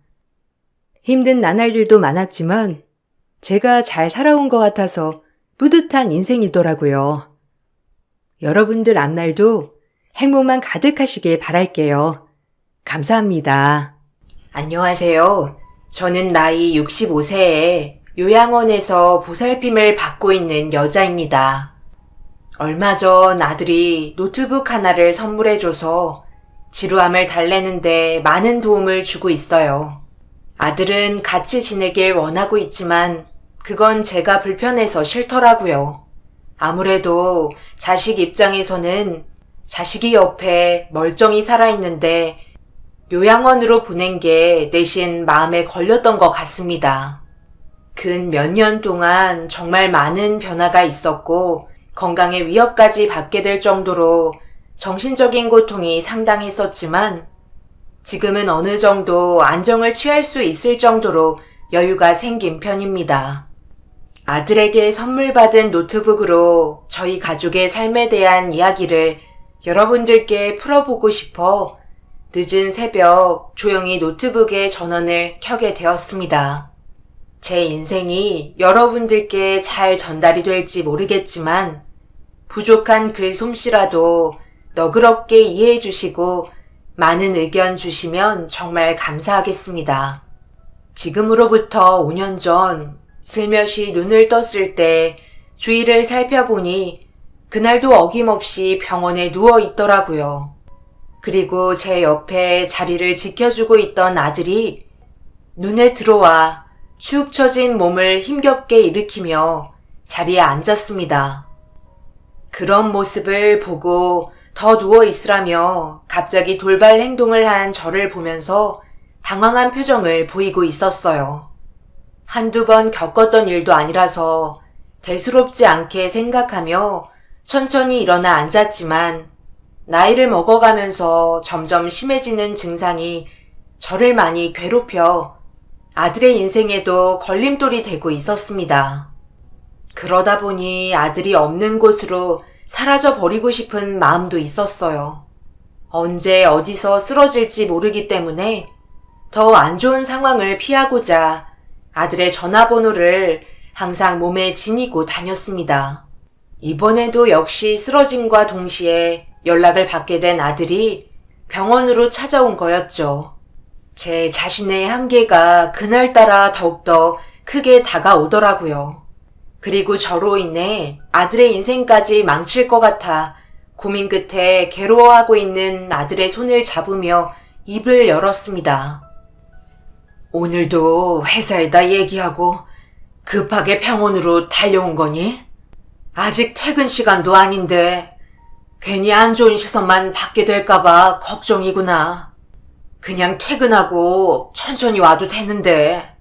힘든 나날들도 많았지만 제가 잘 살아온 것 같아서 뿌듯한 인생이더라고요. 여러분들 앞날도 행복만 가득하시길 바랄게요. 감사합니다. 안녕하세요. 저는 나이 65세에 요양원에서 보살핌을 받고 있는 여자입니다. 얼마 전 아들이 노트북 하나를 선물해줘서 지루함을 달래는데 많은 도움을 주고 있어요. 아들은 같이 지내길 원하고 있지만 그건 제가 불편해서 싫더라고요. 아무래도 자식 입장에서는 자식이 옆에 멀쩡히 살아있는데 요양원으로 보낸 게 대신 마음에 걸렸던 것 같습니다. 근 몇 년 동안 정말 많은 변화가 있었고 건강에 위협까지 받게 될 정도로 정신적인 고통이 상당했었지만 지금은 어느 정도 안정을 취할 수 있을 정도로 여유가 생긴 편입니다. 아들에게 선물 받은 노트북으로 저희 가족의 삶에 대한 이야기를 여러분들께 풀어보고 싶어 늦은 새벽 조용히 노트북에 전원을 켜게 되었습니다. 제 인생이 여러분들께 잘 전달이 될지 모르겠지만 부족한 글 솜씨라도 너그럽게 이해해 주시고 많은 의견 주시면 정말 감사하겠습니다. 지금으로부터 5년 전 슬며시 눈을 떴을 때 주위를 살펴보니 그날도 어김없이 병원에 누워 있더라고요. 그리고 제 옆에 자리를 지켜주고 있던 아들이 눈에 들어와 축 처진 몸을 힘겹게 일으키며 자리에 앉았습니다. 그런 모습을 보고 더 누워 있으라며 갑자기 돌발 행동을 한 저를 보면서 당황한 표정을 보이고 있었어요. 한두 번 겪었던 일도 아니라서 대수롭지 않게 생각하며 천천히 일어나 앉았지만 나이를 먹어가면서 점점 심해지는 증상이 저를 많이 괴롭혀 아들의 인생에도 걸림돌이 되고 있었습니다. 그러다 보니 아들이 없는 곳으로 사라져 버리고 싶은 마음도 있었어요. 언제 어디서 쓰러질지 모르기 때문에 더 안 좋은 상황을 피하고자 아들의 전화번호를 항상 몸에 지니고 다녔습니다. 이번에도 역시 쓰러짐과 동시에 연락을 받게 된 아들이 병원으로 찾아온 거였죠. 제 자신의 한계가 그날따라 더욱더 크게 다가오더라고요. 그리고 저로 인해 아들의 인생까지 망칠 것 같아 고민 끝에 괴로워하고 있는 아들의 손을 잡으며 입을 열었습니다. 오늘도 회사에다 얘기하고 급하게 병원으로 달려온 거니? 아직 퇴근 시간도 아닌데 괜히 안 좋은 시선만 받게 될까봐 걱정이구나. 그냥 퇴근하고 천천히 와도 되는데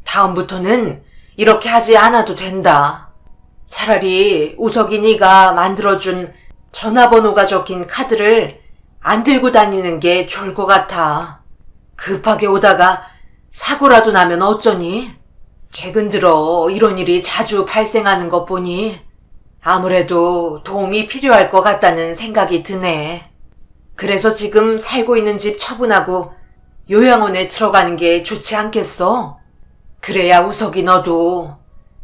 다음부터는 이렇게 하지 않아도 된다. 차라리 우석이 네가 만들어준 전화번호가 적힌 카드를 안 들고 다니는 게 좋을 것 같아. 급하게 오다가 사고라도 나면 어쩌니? 최근 들어 이런 일이 자주 발생하는 것 보니 아무래도 도움이 필요할 것 같다는 생각이 드네. 그래서 지금 살고 있는 집 처분하고 요양원에 들어가는 게 좋지 않겠어? 그래야 우석이 너도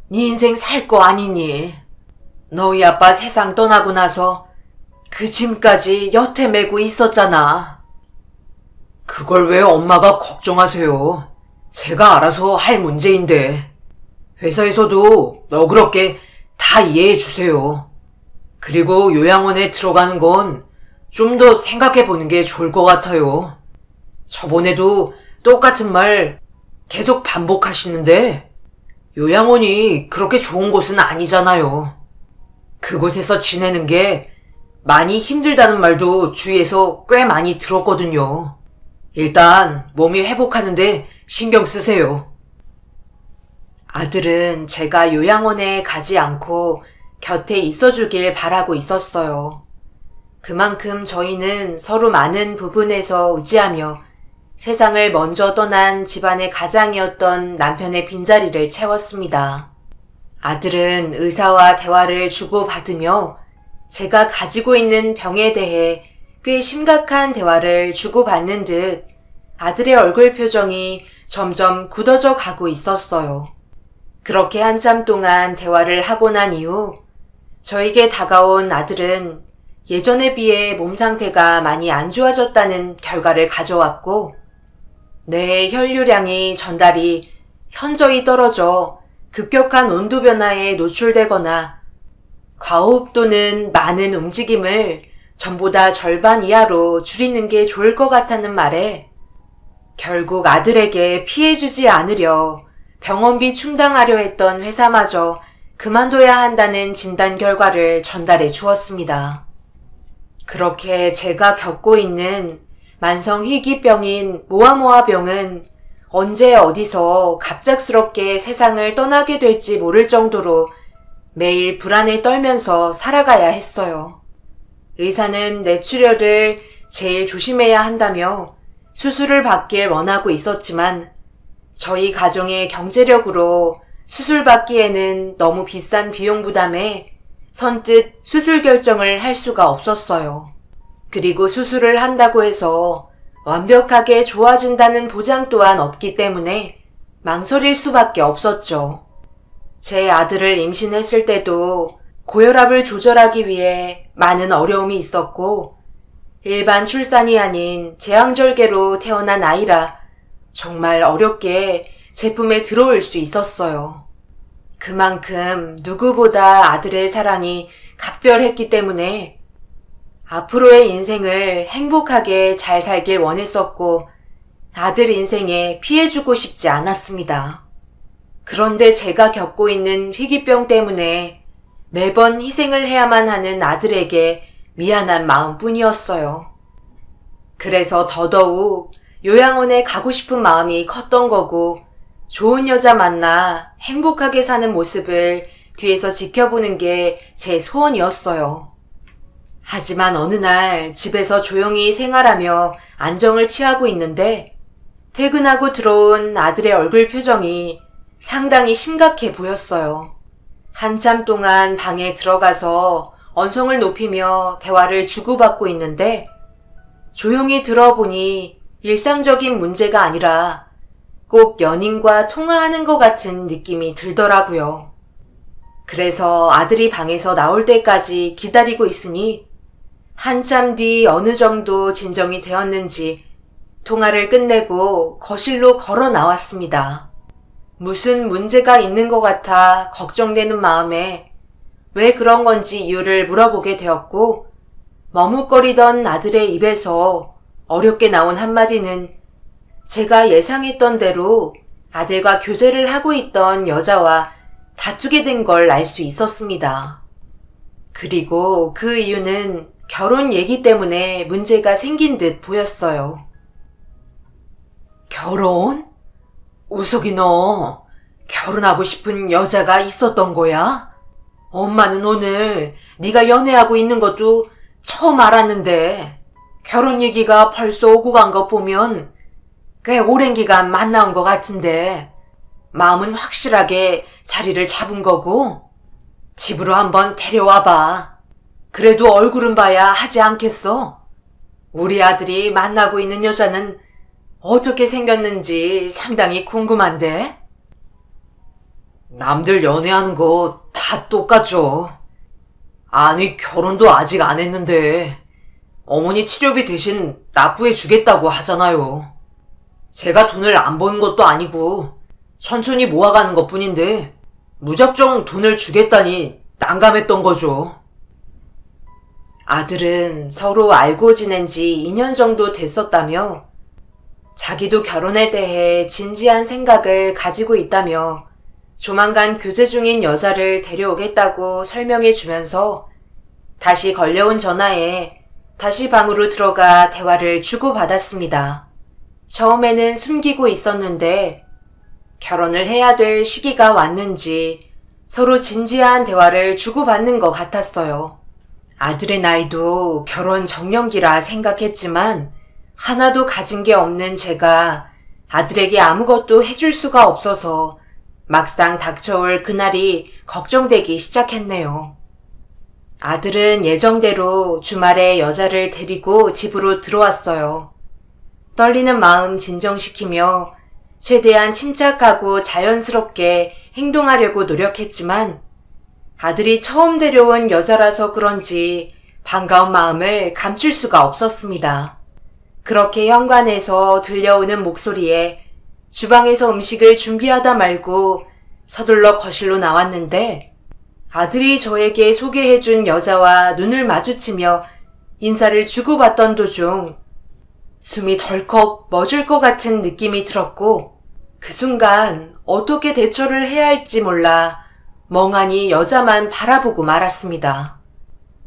네 인생 살 거 아니니? 너희 아빠 세상 떠나고 나서 그 짐까지 여태 메고 있었잖아. 그걸 왜 엄마가 걱정하세요? 제가 알아서 할 문제인데. 회사에서도 너그럽게 다 이해해 주세요. 그리고 요양원에 들어가는 건 좀 더 생각해 보는 게 좋을 것 같아요. 저번에도 똑같은 말 계속 반복하시는데 요양원이 그렇게 좋은 곳은 아니잖아요. 그곳에서 지내는 게 많이 힘들다는 말도 주위에서 꽤 많이 들었거든요. 일단 몸이 회복하는데 신경 쓰세요. 아들은 제가 요양원에 가지 않고 곁에 있어주길 바라고 있었어요. 그만큼 저희는 서로 많은 부분에서 의지하며 세상을 먼저 떠난 집안의 가장이었던 남편의 빈자리를 채웠습니다. 아들은 의사와 대화를 주고받으며 제가 가지고 있는 병에 대해 꽤 심각한 대화를 주고받는 듯 아들의 얼굴 표정이 점점 굳어져 가고 있었어요. 그렇게 한참 동안 대화를 하고 난 이후 저에게 다가온 아들은 예전에 비해 몸 상태가 많이 안 좋아졌다는 결과를 가져왔고 뇌의 혈류량이 현저히 떨어져 급격한 온도 변화에 노출되거나 과호흡 또는 많은 움직임을 전보다 절반 이하로 줄이는 게 좋을 것 같다는 말에 결국 아들에게 피해주지 않으려 병원비 충당하려 했던 회사마저 그만둬야 한다는 진단 결과를 전달해 주었습니다. 그렇게 제가 겪고 있는 만성 희귀병인 모아모아병은 언제 어디서 갑작스럽게 세상을 떠나게 될지 모를 정도로 매일 불안에 떨면서 살아가야 했어요. 의사는 뇌출혈을 제일 조심해야 한다며 수술을 받길 원하고 있었지만 저희 가정의 경제력으로 수술 받기에는 너무 비싼 비용 부담에 선뜻 수술 결정을 할 수가 없었어요. 그리고 수술을 한다고 해서 완벽하게 좋아진다는 보장 또한 없기 때문에 망설일 수밖에 없었죠. 제 아들을 임신했을 때도 고혈압을 조절하기 위해 많은 어려움이 있었고 일반 출산이 아닌 제왕절개로 태어난 아이라 정말 어렵게 제품에 들어올 수 있었어요. 그만큼 누구보다 아들의 사랑이 각별했기 때문에 앞으로의 인생을 행복하게 잘 살길 원했었고 아들 인생에 피해주고 싶지 않았습니다. 그런데 제가 겪고 있는 희귀병 때문에 매번 희생을 해야만 하는 아들에게 미안한 마음뿐이었어요. 그래서 더더욱 요양원에 가고 싶은 마음이 컸던 거고 좋은 여자 만나 행복하게 사는 모습을 뒤에서 지켜보는 게 제 소원이었어요. 하지만 어느 날 집에서 조용히 생활하며 안정을 취하고 있는데 퇴근하고 들어온 아들의 얼굴 표정이 상당히 심각해 보였어요. 한참 동안 방에 들어가서 언성을 높이며 대화를 주고받고 있는데 조용히 들어보니 일상적인 문제가 아니라 꼭 연인과 통화하는 것 같은 느낌이 들더라고요. 그래서 아들이 방에서 나올 때까지 기다리고 있으니 한참 뒤 어느 정도 진정이 되었는지 통화를 끝내고 거실로 걸어 나왔습니다. 무슨 문제가 있는 것 같아 걱정되는 마음에 왜 그런 건지 이유를 물어보게 되었고 머뭇거리던 아들의 입에서 어렵게 나온 한마디는 제가 예상했던 대로 아들과 교제를 하고 있던 여자와 다투게 된 걸 알 수 있었습니다. 그리고 그 이유는 결혼 얘기 때문에 문제가 생긴 듯 보였어요. 결혼? 우석이 너 결혼하고 싶은 여자가 있었던 거야? 엄마는 오늘 네가 연애하고 있는 것도 처음 알았는데 결혼 얘기가 벌써 오고 간 거 보면 꽤 오랜 기간 만나온 것 같은데 마음은 확실하게 자리를 잡은 거고 집으로 한번 데려와봐. 그래도 얼굴은 봐야 하지 않겠어? 우리 아들이 만나고 있는 여자는 어떻게 생겼는지 상당히 궁금한데? 남들 연애하는 거 다 똑같죠. 아니 결혼도 아직 안 했는데 어머니 치료비 대신 납부해 주겠다고 하잖아요. 제가 돈을 안 버는 것도 아니고 천천히 모아가는 것 뿐인데 무작정 돈을 주겠다니 난감했던 거죠. 아들은 서로 알고 지낸 지 2년 정도 됐었다며 자기도 결혼에 대해 진지한 생각을 가지고 있다며 조만간 교제 중인 여자를 데려오겠다고 설명해 주면서 다시 걸려온 전화에 다시 방으로 들어가 대화를 주고받았습니다. 처음에는 숨기고 있었는데 결혼을 해야 될 시기가 왔는지 서로 진지한 대화를 주고받는 것 같았어요. 아들의 나이도 결혼 정년기라 생각했지만 하나도 가진 게 없는 제가 아들에게 아무것도 해줄 수가 없어서 막상 닥쳐올 그날이 걱정되기 시작했네요. 아들은 예정대로 주말에 여자를 데리고 집으로 들어왔어요. 떨리는 마음 진정시키며 최대한 침착하고 자연스럽게 행동하려고 노력했지만 아들이 처음 데려온 여자라서 그런지 반가운 마음을 감출 수가 없었습니다. 그렇게 현관에서 들려오는 목소리에 주방에서 음식을 준비하다 말고 서둘러 거실로 나왔는데 아들이 저에게 소개해준 여자와 눈을 마주치며 인사를 주고받던 도중 숨이 덜컥 멎을 것 같은 느낌이 들었고 그 순간 어떻게 대처를 해야 할지 몰라 멍하니 여자만 바라보고 말았습니다.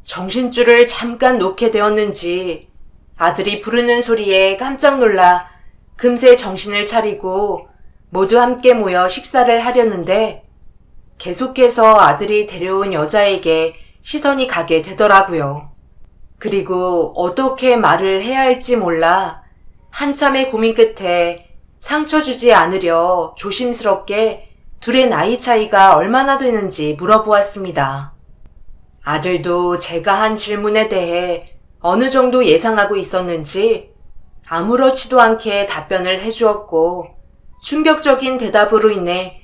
정신줄을 잠깐 놓게 되었는지 아들이 부르는 소리에 깜짝 놀라 금세 정신을 차리고 모두 함께 모여 식사를 하려는데 계속해서 아들이 데려온 여자에게 시선이 가게 되더라고요. 그리고 어떻게 말을 해야 할지 몰라 한참의 고민 끝에 상처 주지 않으려 조심스럽게 둘의 나이 차이가 얼마나 되는지 물어보았습니다. 아들도 제가 한 질문에 대해 어느 정도 예상하고 있었는지 아무렇지도 않게 답변을 해주었고 충격적인 대답으로 인해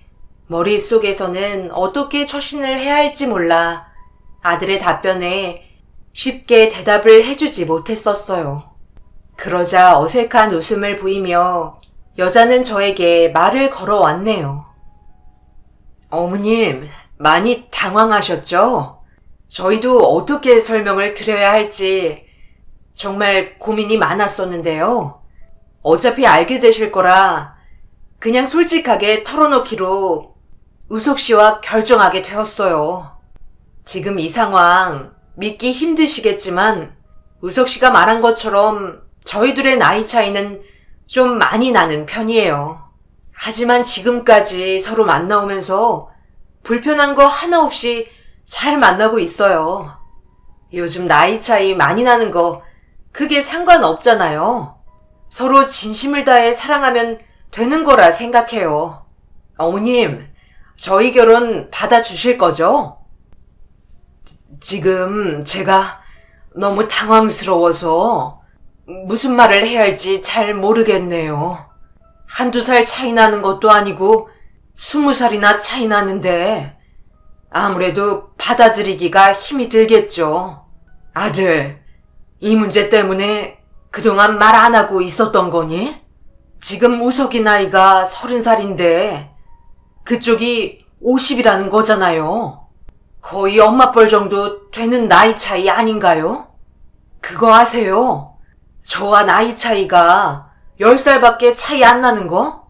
머릿속에서는 어떻게 처신을 해야 할지 몰라 아들의 답변에 쉽게 대답을 해주지 못했었어요. 그러자 어색한 웃음을 보이며 여자는 저에게 말을 걸어왔네요. 어머님, 많이 당황하셨죠? 저희도 어떻게 설명을 드려야 할지 정말 고민이 많았었는데요. 어차피 알게 되실 거라 그냥 솔직하게 털어놓기로 우석 씨와 결정하게 되었어요. 지금 이 상황 믿기 힘드시겠지만 우석 씨가 말한 것처럼 저희들의 나이 차이는 좀 많이 나는 편이에요. 하지만 지금까지 서로 만나오면서 불편한 거 하나 없이 잘 만나고 있어요. 요즘 나이 차이 많이 나는 거 크게 상관없잖아요. 서로 진심을 다해 사랑하면 되는 거라 생각해요. 어머님, 저희 결혼 받아주실 거죠? 지금 제가 너무 당황스러워서 무슨 말을 해야 할지 잘 모르겠네요. 한두 살 차이 나는 것도 아니고 20살이나 차이 나는데 아무래도 받아들이기가 힘이 들겠죠. 아들, 이 문제 때문에 그동안 말 안 하고 있었던 거니? 지금 우석이 나이가 30살인데 그쪽이 50이라는 거잖아요. 거의 엄마뻘 정도 되는 나이 차이 아닌가요? 그거 아세요? 저와 나이 차이가 10살밖에 차이 안 나는 거?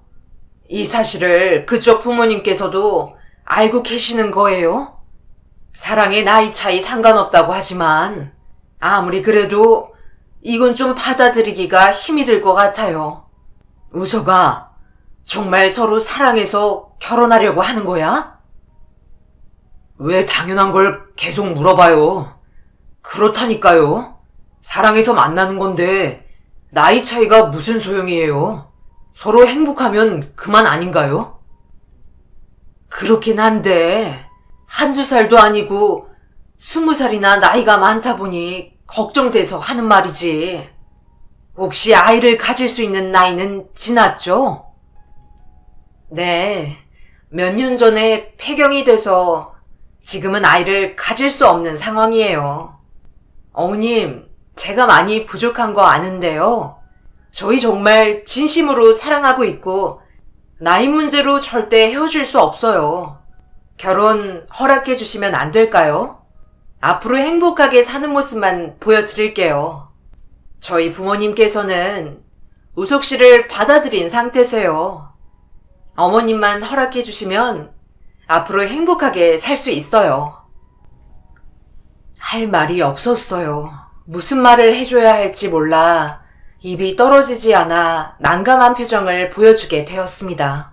이 사실을 그쪽 부모님께서도 알고 계시는 거예요? 사랑의 나이 차이 상관없다고 하지만 아무리 그래도 이건 좀 받아들이기가 힘이 들 것 같아요. 우석아, 정말 서로 사랑해서 결혼하려고 하는 거야? 왜 당연한 걸 계속 물어봐요. 그렇다니까요. 사랑해서 만나는 건데 나이 차이가 무슨 소용이에요. 서로 행복하면 그만 아닌가요? 그렇긴 한데 한두 살도 아니고 20살이나 나이가 많다 보니 걱정돼서 하는 말이지. 혹시 아이를 가질 수 있는 나이는 지났죠? 네, 몇 년 전에 폐경이 돼서 지금은 아이를 가질 수 없는 상황이에요. 어머님, 제가 많이 부족한 거 아는데요. 저희 정말 진심으로 사랑하고 있고 나이 문제로 절대 헤어질 수 없어요. 결혼 허락해 주시면 안 될까요? 앞으로 행복하게 사는 모습만 보여드릴게요. 저희 부모님께서는 우석 씨를 받아들인 상태세요. 어머님만 허락해 주시면 앞으로 행복하게 살 수 있어요. 할 말이 없었어요. 무슨 말을 해줘야 할지 몰라 입이 떨어지지 않아 난감한 표정을 보여주게 되었습니다.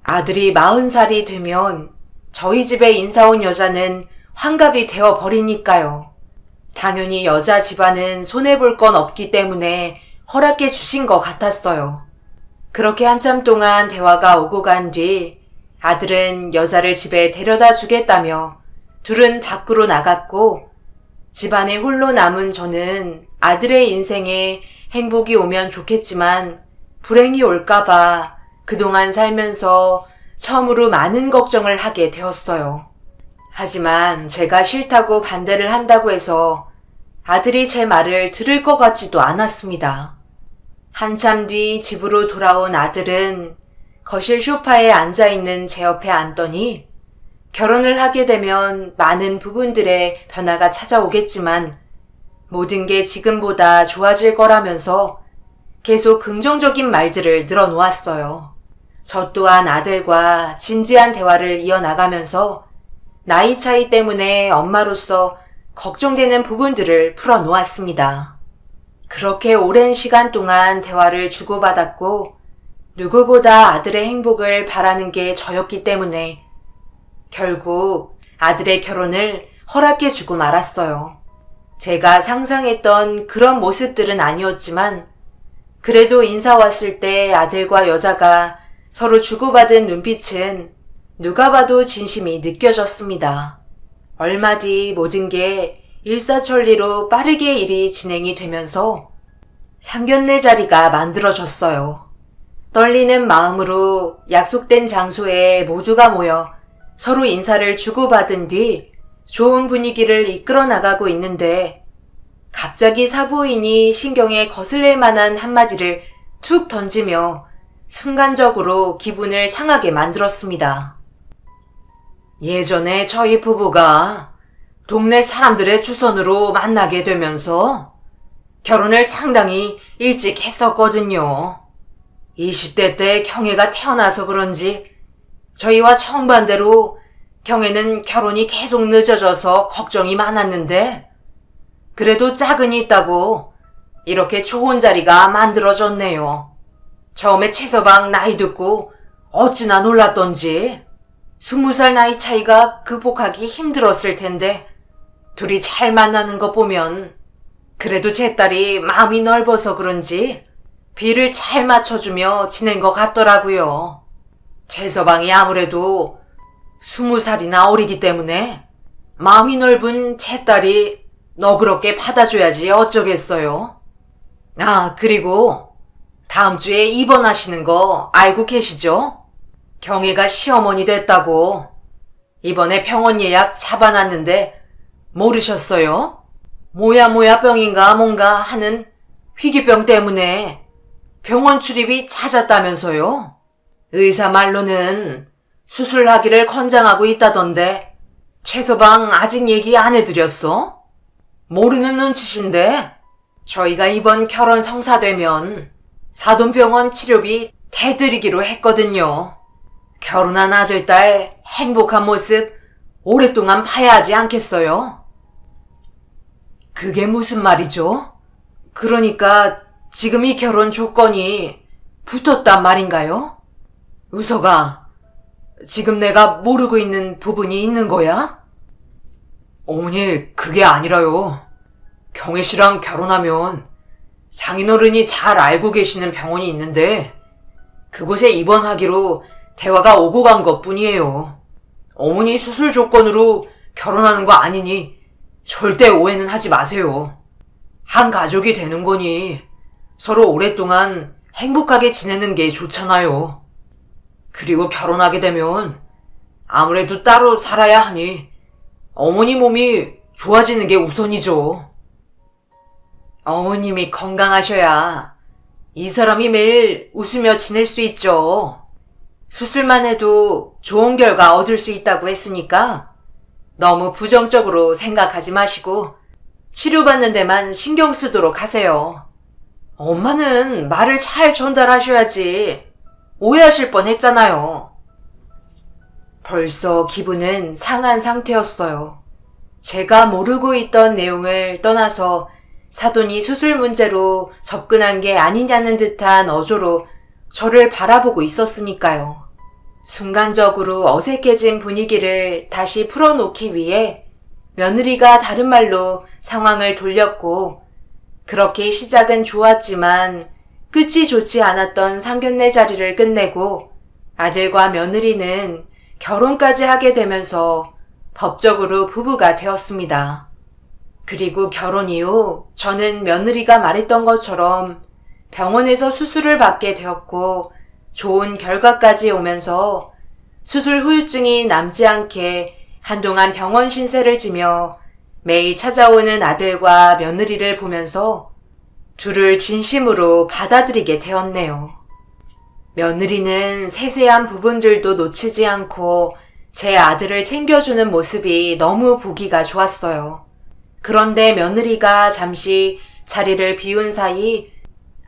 아들이 40살이 되면 저희 집에 인사 온 여자는 환갑이 되어 버리니까요. 당연히 여자 집안은 손해볼 건 없기 때문에 허락해 주신 것 같았어요. 그렇게 한참 동안 대화가 오고 간 뒤 아들은 여자를 집에 데려다 주겠다며 둘은 밖으로 나갔고 집안에 홀로 남은 저는 아들의 인생에 행복이 오면 좋겠지만 불행이 올까봐 그동안 살면서 처음으로 많은 걱정을 하게 되었어요. 하지만 제가 싫다고 반대를 한다고 해서 아들이 제 말을 들을 것 같지도 않았습니다. 한참 뒤 집으로 돌아온 아들은 거실 소파에 앉아있는 제 옆에 앉더니 결혼을 하게 되면 많은 부분들의 변화가 찾아오겠지만 모든 게 지금보다 좋아질 거라면서 계속 긍정적인 말들을 늘어놓았어요. 저 또한 아들과 진지한 대화를 이어나가면서 나이 차이 때문에 엄마로서 걱정되는 부분들을 풀어놓았습니다. 그렇게 오랜 시간 동안 대화를 주고받았고 누구보다 아들의 행복을 바라는 게 저였기 때문에 결국 아들의 결혼을 허락해주고 말았어요. 제가 상상했던 그런 모습들은 아니었지만 그래도 인사 왔을 때 아들과 여자가 서로 주고받은 눈빛은 누가 봐도 진심이 느껴졌습니다. 얼마 뒤 모든 게 일사천리로 빠르게 일이 진행이 되면서 상견례 자리가 만들어졌어요. 떨리는 마음으로 약속된 장소에 모두가 모여 서로 인사를 주고받은 뒤 좋은 분위기를 이끌어 나가고 있는데 갑자기 사부인이 신경에 거슬릴 만한 한마디를 툭 던지며 순간적으로 기분을 상하게 만들었습니다. 예전에 저희 부부가 동네 사람들의 추선으로 만나게 되면서 결혼을 상당히 일찍 했었거든요. 20대 때 경애가 태어나서 그런지 저희와 정반대로 경애는 결혼이 계속 늦어져서 걱정이 많았는데 그래도 짝은 있다고 이렇게 좋은 자리가 만들어졌네요. 처음에 최서방 나이 듣고 어찌나 놀랐던지 20살 나이 차이가 극복하기 힘들었을 텐데 둘이 잘 만나는 거 보면 그래도 제 딸이 마음이 넓어서 그런지 비를 잘 맞춰주며 지낸 것 같더라고요. 최서방이 아무래도 20살이나 어리기 때문에 마음이 넓은 제 딸이 너그럽게 받아줘야지 어쩌겠어요. 아, 그리고 다음 주에 입원하시는 거 알고 계시죠? 경애가 시어머니 됐다고. 이번에 병원 예약 잡아놨는데 모르셨어요? 뭐야 병인가 뭔가 하는 희귀병 때문에 병원 출입이 잦았다면서요? 의사 말로는 수술하기를 권장하고 있다던데 최서방 아직 얘기 안 해드렸어? 모르는 눈치신데 저희가 이번 결혼 성사되면 사돈병원 치료비 대드리기로 했거든요. 결혼한 아들, 딸 행복한 모습 오랫동안 봐야 하지 않겠어요? 그게 무슨 말이죠? 그러니까 지금 이 결혼 조건이 붙었단 말인가요? 우서가, 지금 내가 모르고 있는 부분이 있는 거야? 어머니, 그게 아니라요. 경혜 씨랑 결혼하면 장인어른이 잘 알고 계시는 병원이 있는데 그곳에 입원하기로 대화가 오고 간 것뿐이에요. 어머니 수술 조건으로 결혼하는 거 아니니 절대 오해는 하지 마세요. 한 가족이 되는 거니 서로 오랫동안 행복하게 지내는 게 좋잖아요. 그리고 결혼하게 되면 아무래도 따로 살아야 하니 어머니 몸이 좋아지는 게 우선이죠. 어머님이 건강하셔야 이 사람이 매일 웃으며 지낼 수 있죠. 수술만 해도 좋은 결과 얻을 수 있다고 했으니까 너무 부정적으로 생각하지 마시고 치료받는 데만 신경 쓰도록 하세요. 엄마는 말을 잘 전달하셔야지. 오해하실 뻔했잖아요. 벌써 기분은 상한 상태였어요. 제가 모르고 있던 내용을 떠나서 사돈이 수술 문제로 접근한 게 아니냐는 듯한 어조로 저를 바라보고 있었으니까요. 순간적으로 어색해진 분위기를 다시 풀어놓기 위해 며느리가 다른 말로 상황을 돌렸고 그렇게 시작은 좋았지만 끝이 좋지 않았던 상견례 자리를 끝내고 아들과 며느리는 결혼까지 하게 되면서 법적으로 부부가 되었습니다. 그리고 결혼 이후 저는 며느리가 말했던 것처럼 병원에서 수술을 받게 되었고 좋은 결과까지 오면서 수술 후유증이 남지 않게 한동안 병원 신세를 지며 매일 찾아오는 아들과 며느리를 보면서 둘을 진심으로 받아들이게 되었네요. 며느리는 세세한 부분들도 놓치지 않고 제 아들을 챙겨주는 모습이 너무 보기가 좋았어요. 그런데 며느리가 잠시 자리를 비운 사이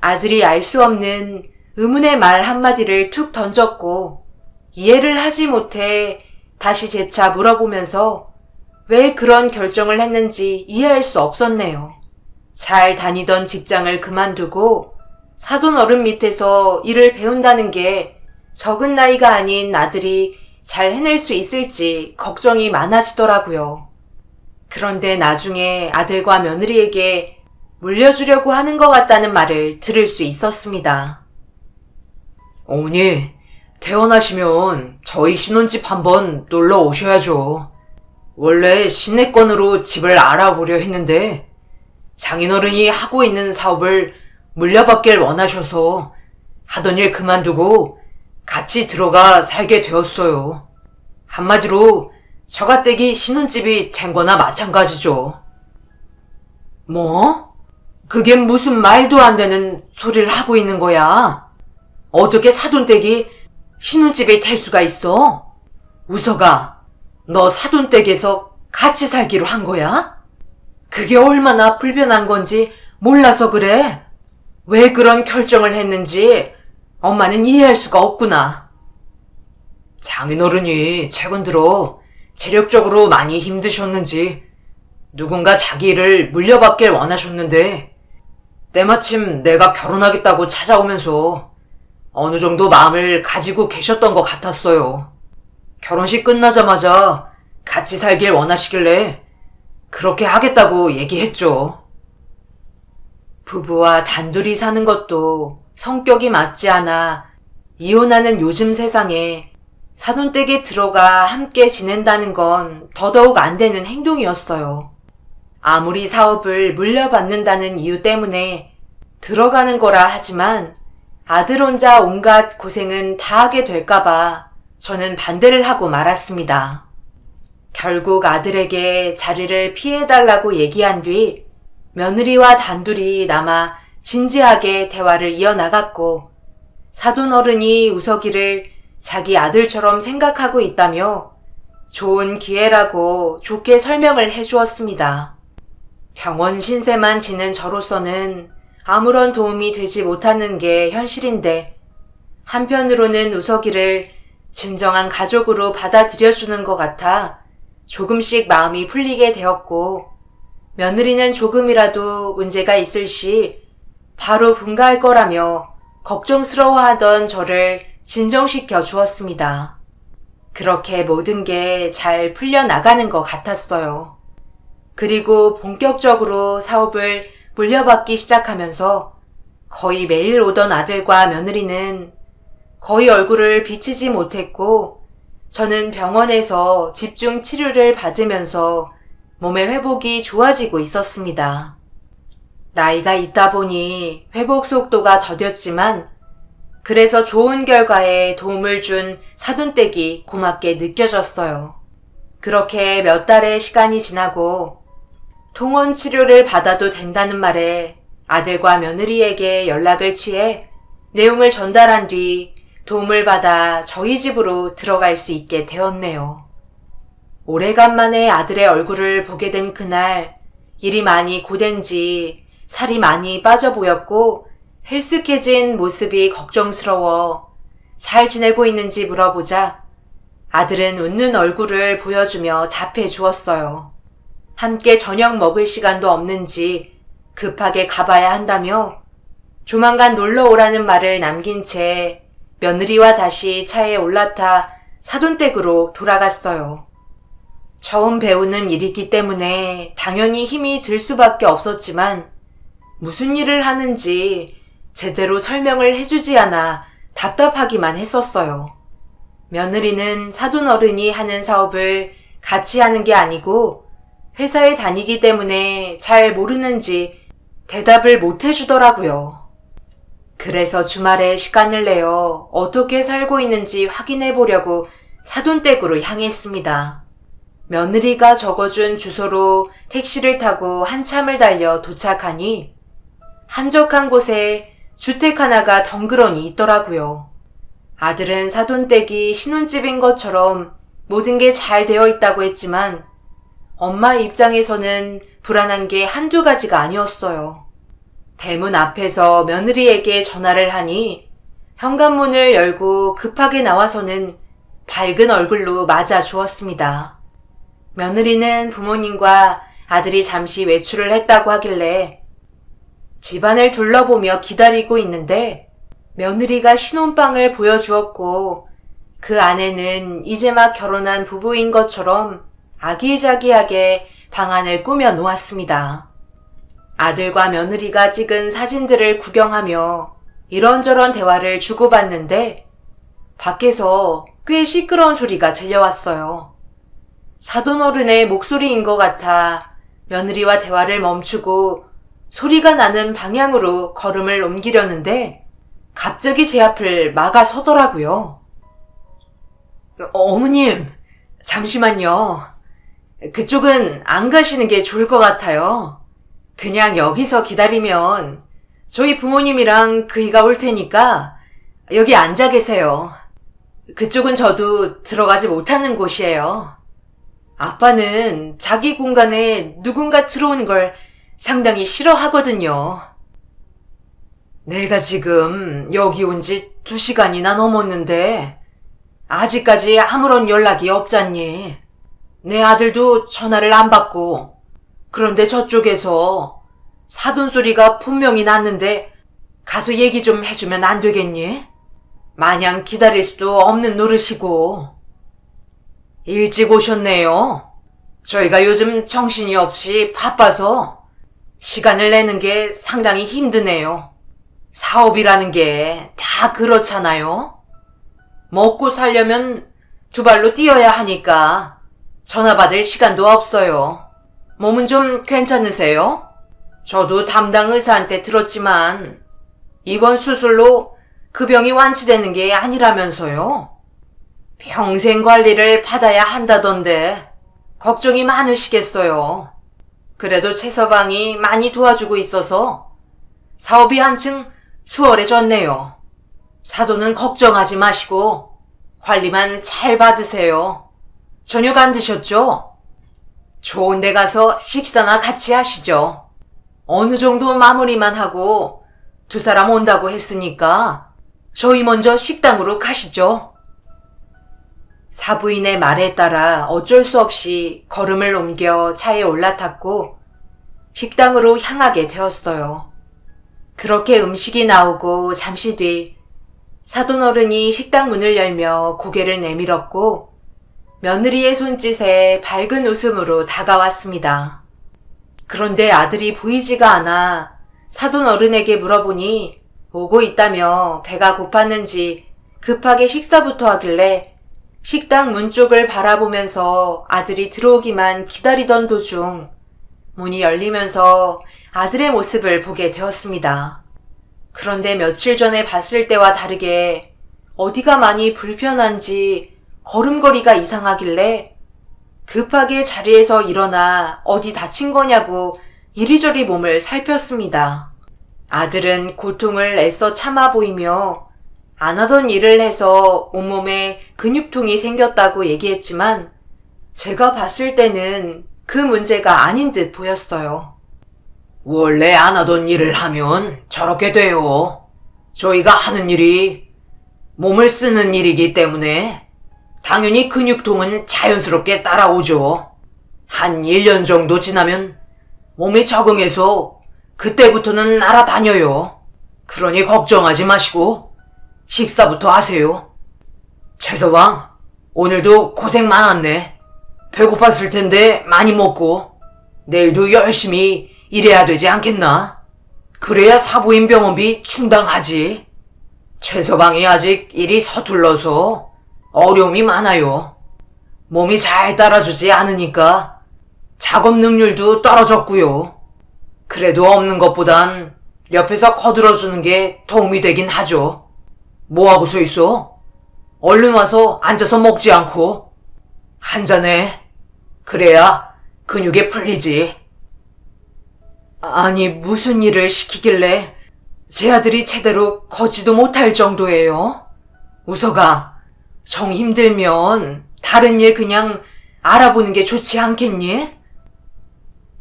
아들이 알 수 없는 의문의 말 한마디를 툭 던졌고 이해를 하지 못해 다시 재차 물어보면서 왜 그런 결정을 했는지 이해할 수 없었네요. 잘 다니던 직장을 그만두고 사돈 어른 밑에서 일을 배운다는 게 적은 나이가 아닌 아들이 잘 해낼 수 있을지 걱정이 많아지더라고요. 그런데 나중에 아들과 며느리에게 물려주려고 하는 것 같다는 말을 들을 수 있었습니다. 어머니, 퇴원하시면 저희 신혼집 한번 놀러 오셔야죠. 원래 시내권으로 집을 알아보려 했는데 장인어른이 하고 있는 사업을 물려받길 원하셔서 하던 일 그만두고 같이 들어가 살게 되었어요. 한마디로 처가댁이 신혼집이 된 거나 마찬가지죠. 뭐? 그게 무슨 말도 안 되는 소리를 하고 있는 거야? 어떻게 사돈댁이 신혼집이 될 수가 있어? 우석아, 너 사돈댁에서 같이 살기로 한 거야? 그게 얼마나 불편한 건지 몰라서 그래. 왜 그런 결정을 했는지 엄마는 이해할 수가 없구나. 장인어른이 최근 들어 체력적으로 많이 힘드셨는지 누군가 자기 일을 물려받길 원하셨는데 때마침 내가 결혼하겠다고 찾아오면서 어느 정도 마음을 가지고 계셨던 것 같았어요. 결혼식 끝나자마자 같이 살길 원하시길래 그렇게 하겠다고 얘기했죠. 부부와 단둘이 사는 것도 성격이 맞지 않아 이혼하는 요즘 세상에 사돈댁에 들어가 함께 지낸다는 건 더더욱 안 되는 행동이었어요. 아무리 사업을 물려받는다는 이유 때문에 들어가는 거라 하지만 아들 혼자 온갖 고생은 다 하게 될까봐 저는 반대를 하고 말았습니다. 결국 아들에게 자리를 피해달라고 얘기한 뒤 며느리와 단둘이 남아 진지하게 대화를 이어나갔고 사돈 어른이 우석이를 자기 아들처럼 생각하고 있다며 좋은 기회라고 좋게 설명을 해주었습니다. 병원 신세만 지는 저로서는 아무런 도움이 되지 못하는 게 현실인데 한편으로는 우석이를 진정한 가족으로 받아들여주는 것 같아 조금씩 마음이 풀리게 되었고 며느리는 조금이라도 문제가 있을 시 바로 분가할 거라며 걱정스러워하던 저를 진정시켜 주었습니다. 그렇게 모든 게 잘 풀려나가는 것 같았어요. 그리고 본격적으로 사업을 물려받기 시작하면서 거의 매일 오던 아들과 며느리는 거의 얼굴을 비치지 못했고 저는 병원에서 집중 치료를 받으면서 몸의 회복이 좋아지고 있었습니다. 나이가 있다 보니 회복 속도가 더뎠지만 그래서 좋은 결과에 도움을 준 사돈댁이 고맙게 느껴졌어요. 그렇게 몇 달의 시간이 지나고 통원 치료를 받아도 된다는 말에 아들과 며느리에게 연락을 취해 내용을 전달한 뒤 도움을 받아 저희 집으로 들어갈 수 있게 되었네요. 오래간만에 아들의 얼굴을 보게 된 그날 일이 많이 고된지 살이 많이 빠져 보였고 헬쓱해진 모습이 걱정스러워 잘 지내고 있는지 물어보자 아들은 웃는 얼굴을 보여주며 답해 주었어요. 함께 저녁 먹을 시간도 없는지 급하게 가봐야 한다며 조만간 놀러 오라는 말을 남긴 채 며느리와 다시 차에 올라타 사돈댁으로 돌아갔어요. 처음 배우는 일이기 때문에 당연히 힘이 들 수밖에 없었지만 무슨 일을 하는지 제대로 설명을 해주지 않아 답답하기만 했었어요. 며느리는 사돈 어른이 하는 사업을 같이 하는 게 아니고 회사에 다니기 때문에 잘 모르는지 대답을 못 해주더라고요. 그래서 주말에 시간을 내어 어떻게 살고 있는지 확인해 보려고 사돈댁으로 향했습니다. 며느리가 적어준 주소로 택시를 타고 한참을 달려 도착하니 한적한 곳에 주택 하나가 덩그러니 있더라고요. 아들은 사돈댁이 신혼집인 것처럼 모든 게 잘 되어 있다고 했지만 엄마의 입장에서는 불안한 게 한두 가지가 아니었어요. 대문 앞에서 며느리에게 전화를 하니 현관문을 열고 급하게 나와서는 밝은 얼굴로 맞아 주었습니다. 며느리는 부모님과 아들이 잠시 외출을 했다고 하길래 집안을 둘러보며 기다리고 있는데 며느리가 신혼방을 보여주었고 그 안에는 이제 막 결혼한 부부인 것처럼 아기자기하게 방안을 꾸며 놓았습니다. 아들과 며느리가 찍은 사진들을 구경하며 이런저런 대화를 주고받는데 밖에서 꽤 시끄러운 소리가 들려왔어요. 사돈어른의 목소리인 것 같아 며느리와 대화를 멈추고 소리가 나는 방향으로 걸음을 옮기려는데 갑자기 제 앞을 막아서더라고요. 어머님, 잠시만요. 그쪽은 안 가시는 게 좋을 것 같아요. 그냥 여기서 기다리면 저희 부모님이랑 그이가 올 테니까 여기 앉아 계세요. 그쪽은 저도 들어가지 못하는 곳이에요. 아빠는 자기 공간에 누군가 들어오는 걸 상당히 싫어하거든요. 내가 지금 여기 온 지 2시간이나 넘었는데 아직까지 아무런 연락이 없잖니. 내 아들도 전화를 안 받고 그런데 저쪽에서 사돈 소리가 분명히 났는데 가서 얘기 좀 해주면 안 되겠니? 마냥 기다릴 수도 없는 노릇이고. 일찍 오셨네요. 저희가 요즘 정신이 없이 바빠서 시간을 내는 게 상당히 힘드네요. 사업이라는 게 다 그렇잖아요. 먹고 살려면 2발로 뛰어야 하니까 전화 받을 시간도 없어요. 몸은 좀 괜찮으세요? 저도 담당 의사한테 들었지만 이번 수술로 그 병이 완치되는 게 아니라면서요. 평생 관리를 받아야 한다던데 걱정이 많으시겠어요. 그래도 최서방이 많이 도와주고 있어서 사업이 한층 수월해졌네요. 사돈은 걱정하지 마시고 관리만 잘 받으세요. 저녁 안 드셨죠? 좋은 데 가서 식사나 같이 하시죠. 어느 정도 마무리만 하고 2사람 온다고 했으니까 저희 먼저 식당으로 가시죠. 사부인의 말에 따라 어쩔 수 없이 걸음을 옮겨 차에 올라탔고 식당으로 향하게 되었어요. 그렇게 음식이 나오고 잠시 뒤 사돈어른이 식당 문을 열며 고개를 내밀었고 며느리의 손짓에 밝은 웃음으로 다가왔습니다. 그런데 아들이 보이지가 않아 사돈어른에게 물어보니 오고 있다며 배가 고팠는지 급하게 식사부터 하길래 식당 문 쪽을 바라보면서 아들이 들어오기만 기다리던 도중 문이 열리면서 아들의 모습을 보게 되었습니다. 그런데 며칠 전에 봤을 때와 다르게 어디가 많이 불편한지 걸음걸이가 이상하길래 급하게 자리에서 일어나 어디 다친 거냐고 이리저리 몸을 살폈습니다. 아들은 고통을 애써 참아 보이며 안 하던 일을 해서 온몸에 근육통이 생겼다고 얘기했지만 제가 봤을 때는 그 문제가 아닌 듯 보였어요. 원래 안 하던 일을 하면 저렇게 돼요. 저희가 하는 일이 몸을 쓰는 일이기 때문에 당연히 근육통은 자연스럽게 따라오죠. 한 1년 정도 지나면 몸이 적응해서 그때부터는 날아다녀요. 그러니 걱정하지 마시고 식사부터 하세요. 최서방, 오늘도 고생 많았네. 배고팠을 텐데 많이 먹고 내일도 열심히 일해야 되지 않겠나? 그래야 사부인 병원비 충당하지. 최서방이 아직 일이 서툴러서 어려움이 많아요. 몸이 잘 따라주지 않으니까 작업 능률도 떨어졌고요. 그래도 없는 것보단 옆에서 거들어주는 게 도움이 되긴 하죠. 뭐하고 서 있어? 얼른 와서 앉아서 먹지 않고 한잔해. 그래야 근육에 풀리지. 아니, 무슨 일을 시키길래 제 아들이 제대로 걷지도 못할 정도예요? 우서가, 정 힘들면 다른 일 그냥 알아보는 게 좋지 않겠니?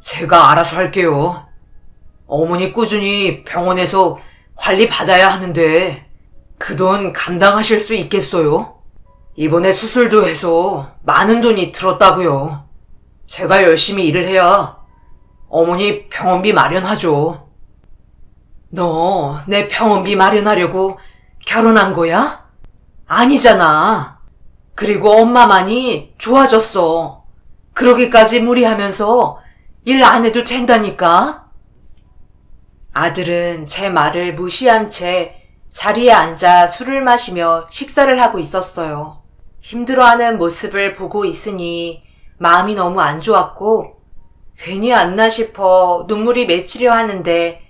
제가 알아서 할게요. 어머니 꾸준히 병원에서 관리 받아야 하는데 그 돈 감당하실 수 있겠어요? 이번에 수술도 해서 많은 돈이 들었다고요. 제가 열심히 일을 해야 어머니 병원비 마련하죠. 너 내 병원비 마련하려고 결혼한 거야? 아니잖아. 그리고 엄마만이 좋아졌어. 그러기까지 무리하면서 일 안 해도 된다니까? 아들은 제 말을 무시한 채 자리에 앉아 술을 마시며 식사를 하고 있었어요. 힘들어하는 모습을 보고 있으니 마음이 너무 안 좋았고 괜히 왔나 싶어 눈물이 맺히려 하는데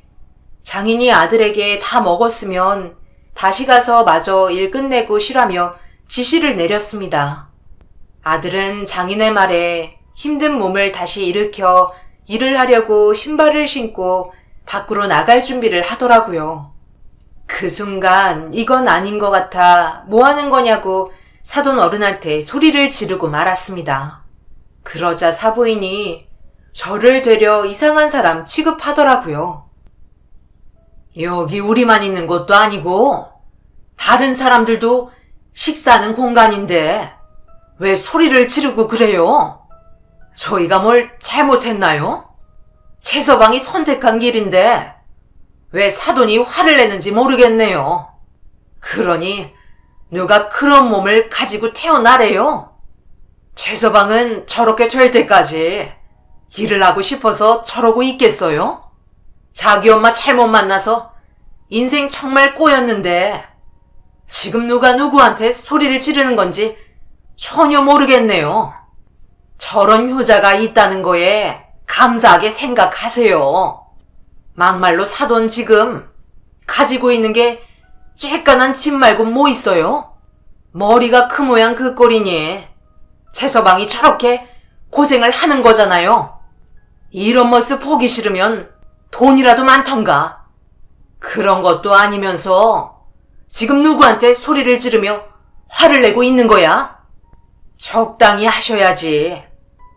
장인이 아들에게 다 먹었으면 다시 가서 마저 일 끝내고 쉬라며 지시를 내렸습니다. 아들은 장인의 말에 힘든 몸을 다시 일으켜 일을 하려고 신발을 신고 밖으로 나갈 준비를 하더라고요. 그 순간 이건 아닌 것 같아 뭐 하는 거냐고 사돈 어른한테 소리를 지르고 말았습니다. 그러자 사부인이 저를 되려 이상한 사람 취급하더라고요. 여기 우리만 있는 것도 아니고 다른 사람들도 식사하는 공간인데 왜 소리를 지르고 그래요? 저희가 뭘 잘못했나요? 최서방이 선택한 길인데 왜 사돈이 화를 내는지 모르겠네요. 그러니 누가 그런 몸을 가지고 태어나래요? 최서방은 저렇게 될 때까지 일을 하고 싶어서 저러고 있겠어요? 자기 엄마 잘못 만나서 인생 정말 꼬였는데 지금 누가 누구한테 소리를 지르는 건지 전혀 모르겠네요. 저런 효자가 있다는 거에 감사하게 생각하세요. 막말로 사돈 지금 가지고 있는 게 쬐깐한 집 말고 뭐 있어요? 머리가 그 모양 그 꼴이니 최서방이 저렇게 고생을 하는 거잖아요. 이런 모습 보기 싫으면 돈이라도 많던가. 그런 것도 아니면서 지금 누구한테 소리를 지르며 화를 내고 있는 거야? 적당히 하셔야지.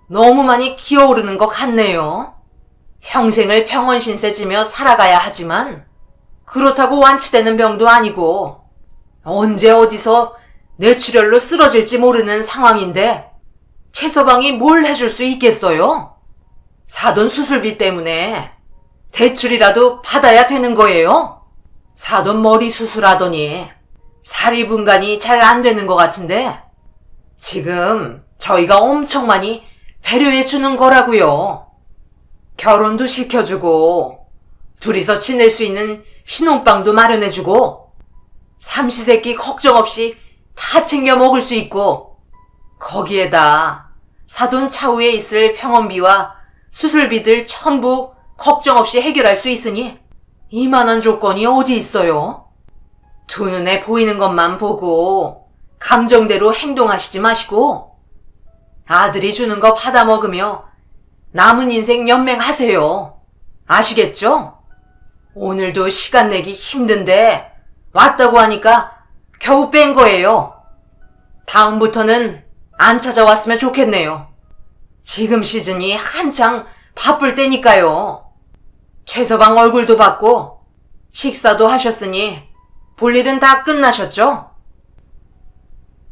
너무 많이 기어오르는 것 같네요. 평생을 병원 신세 지며 살아가야 하지만 그렇다고 완치되는 병도 아니고 언제 어디서 뇌출혈로 쓰러질지 모르는 상황인데 최서방이 뭘 해줄 수 있겠어요? 사돈 수술비 때문에 대출이라도 받아야 되는 거예요? 사돈 머리 수술하더니 사리분간이 잘 안 되는 것 같은데 지금 저희가 엄청 많이 배려해 주는 거라고요. 결혼도 시켜주고 둘이서 지낼 수 있는 신혼방도 마련해주고 삼시세끼 걱정 없이 다 챙겨 먹을 수 있고 거기에다 사돈 차후에 있을 병원비와 수술비들 전부 걱정 없이 해결할 수 있으니 이만한 조건이 어디 있어요? 두 눈에 보이는 것만 보고 감정대로 행동하시지 마시고 아들이 주는 거 받아먹으며 남은 인생 연맹하세요. 아시겠죠? 오늘도 시간 내기 힘든데 왔다고 하니까 겨우 뺀 거예요. 다음부터는 안 찾아왔으면 좋겠네요. 지금 시즌이 한창 바쁠 때니까요. 최서방 얼굴도 봤고 식사도 하셨으니 볼 일은 다 끝나셨죠?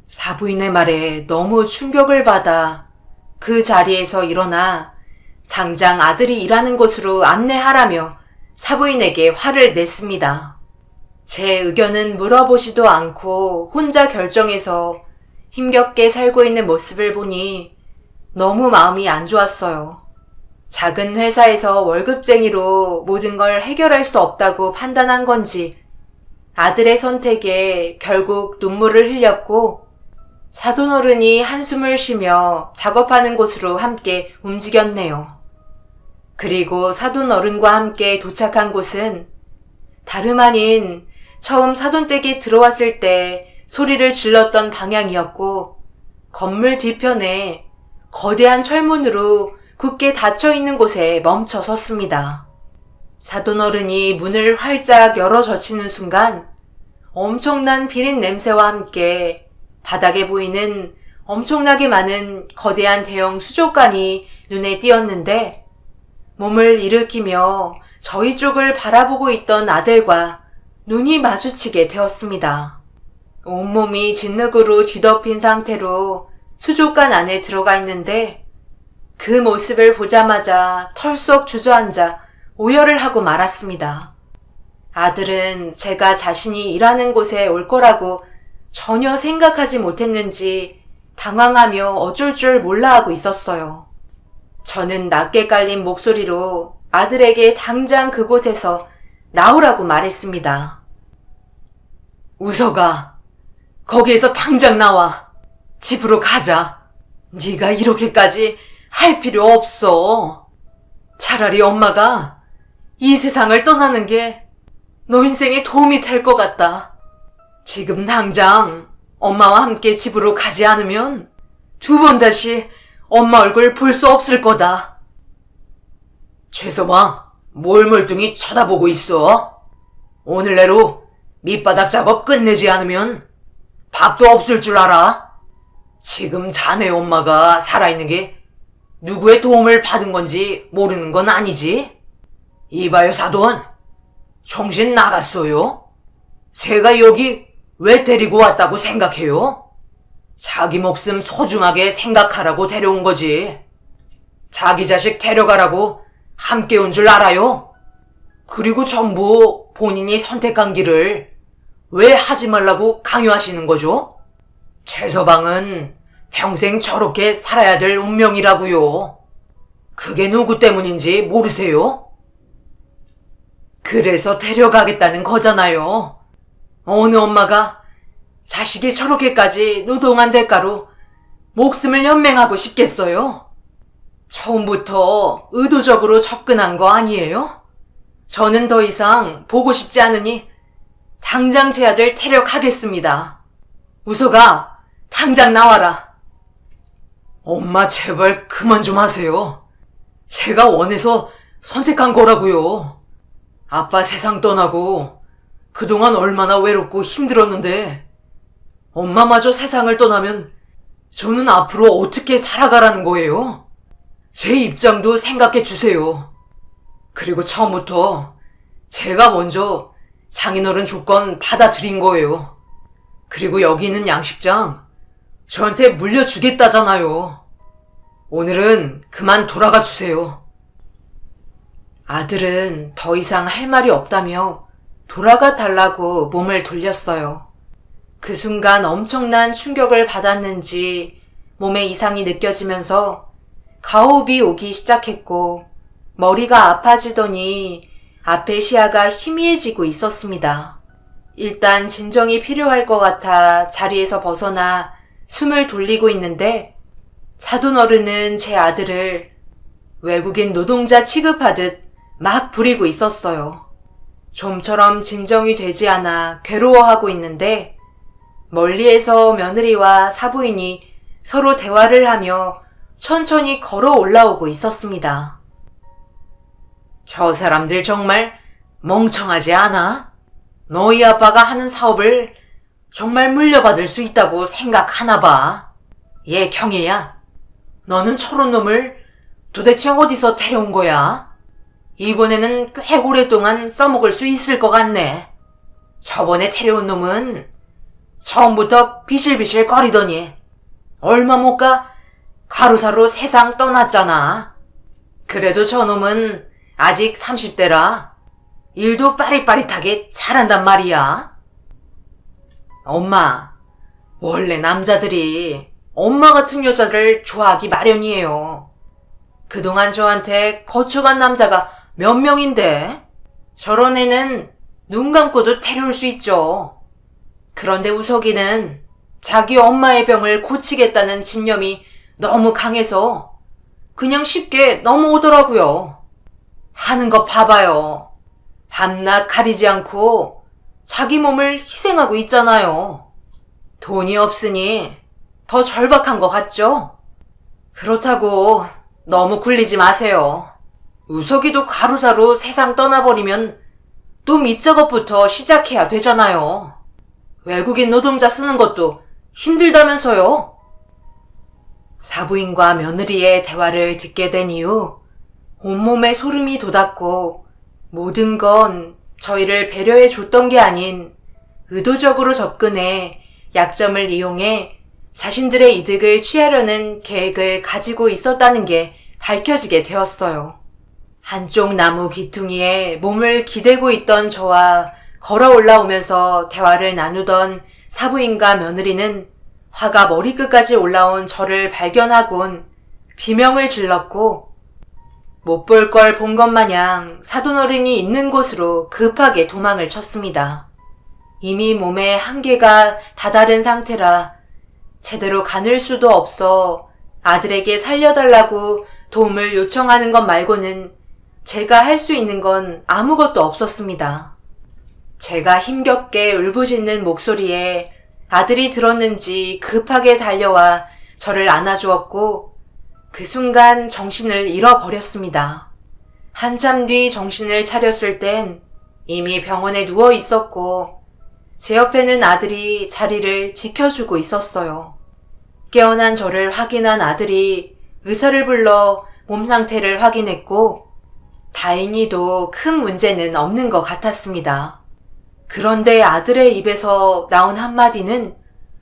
사부인의 말에 너무 충격을 받아 그 자리에서 일어나 당장 아들이 일하는 곳으로 안내하라며 사부인에게 화를 냈습니다. 제 의견은 물어보지도 않고 혼자 결정해서 힘겹게 살고 있는 모습을 보니 너무 마음이 안 좋았어요. 작은 회사에서 월급쟁이로 모든 걸 해결할 수 없다고 판단한 건지 아들의 선택에 결국 눈물을 흘렸고 사돈어른이 한숨을 쉬며 작업하는 곳으로 함께 움직였네요. 그리고 사돈어른과 함께 도착한 곳은 다름 아닌 처음 사돈댁에 들어왔을 때 소리를 질렀던 방향이었고 건물 뒤편에 거대한 철문으로 굳게 닫혀있는 곳에 멈춰 섰습니다. 사돈어른이 문을 활짝 열어 젖히는 순간 엄청난 비린 냄새와 함께 바닥에 보이는 엄청나게 많은 거대한 대형 수족관이 눈에 띄었는데 몸을 일으키며 저희 쪽을 바라보고 있던 아들과 눈이 마주치게 되었습니다. 온몸이 진흙으로 뒤덮인 상태로 수족관 안에 들어가 있는데 그 모습을 보자마자 털썩 주저앉아 오열을 하고 말았습니다. 아들은 제가 자신이 일하는 곳에 올 거라고 전혀 생각하지 못했는지 당황하며 어쩔 줄 몰라 하고 있었어요. 저는 낮게 깔린 목소리로 아들에게 당장 그곳에서 나오라고 말했습니다. 우석아, 거기에서 당장 나와. 집으로 가자. 네가 이렇게까지 할 필요 없어. 차라리 엄마가 이 세상을 떠나는 게 너 인생에 도움이 될 것 같다. 지금 당장 엄마와 함께 집으로 가지 않으면 두 번 다시 엄마 얼굴 볼 수 없을 거다. 최서방, 뭘 멀뚱히 쳐다보고 있어? 오늘 내로 밑바닥 작업 끝내지 않으면 밥도 없을 줄 알아? 지금 자네 엄마가 살아있는 게 누구의 도움을 받은 건지 모르는 건 아니지? 이봐요, 사돈. 정신 나갔어요? 제가 여기 왜 데리고 왔다고 생각해요? 자기 목숨 소중하게 생각하라고 데려온 거지. 자기 자식 데려가라고 함께 온 줄 알아요? 그리고 전부 본인이 선택한 길을 왜 하지 말라고 강요하시는 거죠? 최서방은 평생 저렇게 살아야 될 운명이라고요. 그게 누구 때문인지 모르세요? 그래서 데려가겠다는 거잖아요. 어느 엄마가 자식이 저렇게까지 노동한 대가로 목숨을 연맹하고 싶겠어요? 처음부터 의도적으로 접근한 거 아니에요? 저는 더 이상 보고 싶지 않으니 당장 제 아들 데려가겠습니다. 우석아, 당장 나와라. 엄마 제발 그만 좀 하세요. 제가 원해서 선택한 거라고요. 아빠 세상 떠나고 그동안 얼마나 외롭고 힘들었는데 엄마마저 세상을 떠나면 저는 앞으로 어떻게 살아가라는 거예요? 제 입장도 생각해 주세요. 그리고 처음부터 제가 먼저 장인어른 조건 받아들인 거예요. 그리고 여기 있는 양식장 저한테 물려주겠다잖아요. 오늘은 그만 돌아가 주세요. 아들은 더 이상 할 말이 없다며 돌아가 달라고 몸을 돌렸어요. 그 순간 엄청난 충격을 받았는지 몸에 이상이 느껴지면서 가호흡이 오기 시작했고 머리가 아파지더니 앞에 시야가 희미해지고 있었습니다. 일단 진정이 필요할 것 같아 자리에서 벗어나 숨을 돌리고 있는데 사돈 어른은 제 아들을 외국인 노동자 취급하듯 막 부리고 있었어요. 좀처럼 진정이 되지 않아 괴로워하고 있는데 멀리에서 며느리와 사부인이 서로 대화를 하며 천천히 걸어 올라오고 있었습니다. 저 사람들 정말 멍청하지 않아? 너희 아빠가 하는 사업을 정말 물려받을 수 있다고 생각하나 봐. 얘 경혜야, 너는 저런 놈을 도대체 어디서 데려온 거야? 이번에는 꽤 오랫동안 써먹을 수 있을 것 같네. 저번에 데려온 놈은 처음부터 비실비실 거리더니 얼마 못 가 가로사로 세상 떠났잖아. 그래도 저놈은 아직 30대라 일도 빠릿빠릿하게 잘한단 말이야. 엄마, 원래 남자들이 엄마 같은 여자를 좋아하기 마련이에요. 그동안 저한테 거쳐간 남자가 몇 명인데 저런 애는 눈 감고도 데려올 수 있죠. 그런데 우석이는 자기 엄마의 병을 고치겠다는 진념이 너무 강해서 그냥 쉽게 넘어오더라고요. 하는 거 봐봐요. 밤낮 가리지 않고 자기 몸을 희생하고 있잖아요. 돈이 없으니 더 절박한 것 같죠? 그렇다고 너무 굴리지 마세요. 우석이도 가로사로 세상 떠나버리면 또 밑작업부터 시작해야 되잖아요. 외국인 노동자 쓰는 것도 힘들다면서요. 사부인과 며느리의 대화를 듣게 된 이후 온몸에 소름이 돋았고 모든 건 저희를 배려해 줬던 게 아닌 의도적으로 접근해 약점을 이용해 자신들의 이득을 취하려는 계획을 가지고 있었다는 게 밝혀지게 되었어요. 한쪽 나무 귀퉁이에 몸을 기대고 있던 저와 걸어 올라오면서 대화를 나누던 사부인과 며느리는 화가 머리끝까지 올라온 저를 발견하곤 비명을 질렀고 못 볼 걸 본 것 마냥 사돈어른이 있는 곳으로 급하게 도망을 쳤습니다. 이미 몸에 한계가 다다른 상태라 제대로 가눌 수도 없어 아들에게 살려달라고 도움을 요청하는 것 말고는 제가 할 수 있는 건 아무것도 없었습니다. 제가 힘겹게 울부짖는 목소리에 아들이 들었는지 급하게 달려와 저를 안아주었고 그 순간 정신을 잃어버렸습니다. 한참 뒤 정신을 차렸을 땐 이미 병원에 누워 있었고 제 옆에는 아들이 자리를 지켜주고 있었어요. 깨어난 저를 확인한 아들이 의사를 불러 몸 상태를 확인했고 다행히도 큰 문제는 없는 것 같았습니다. 그런데 아들의 입에서 나온 한마디는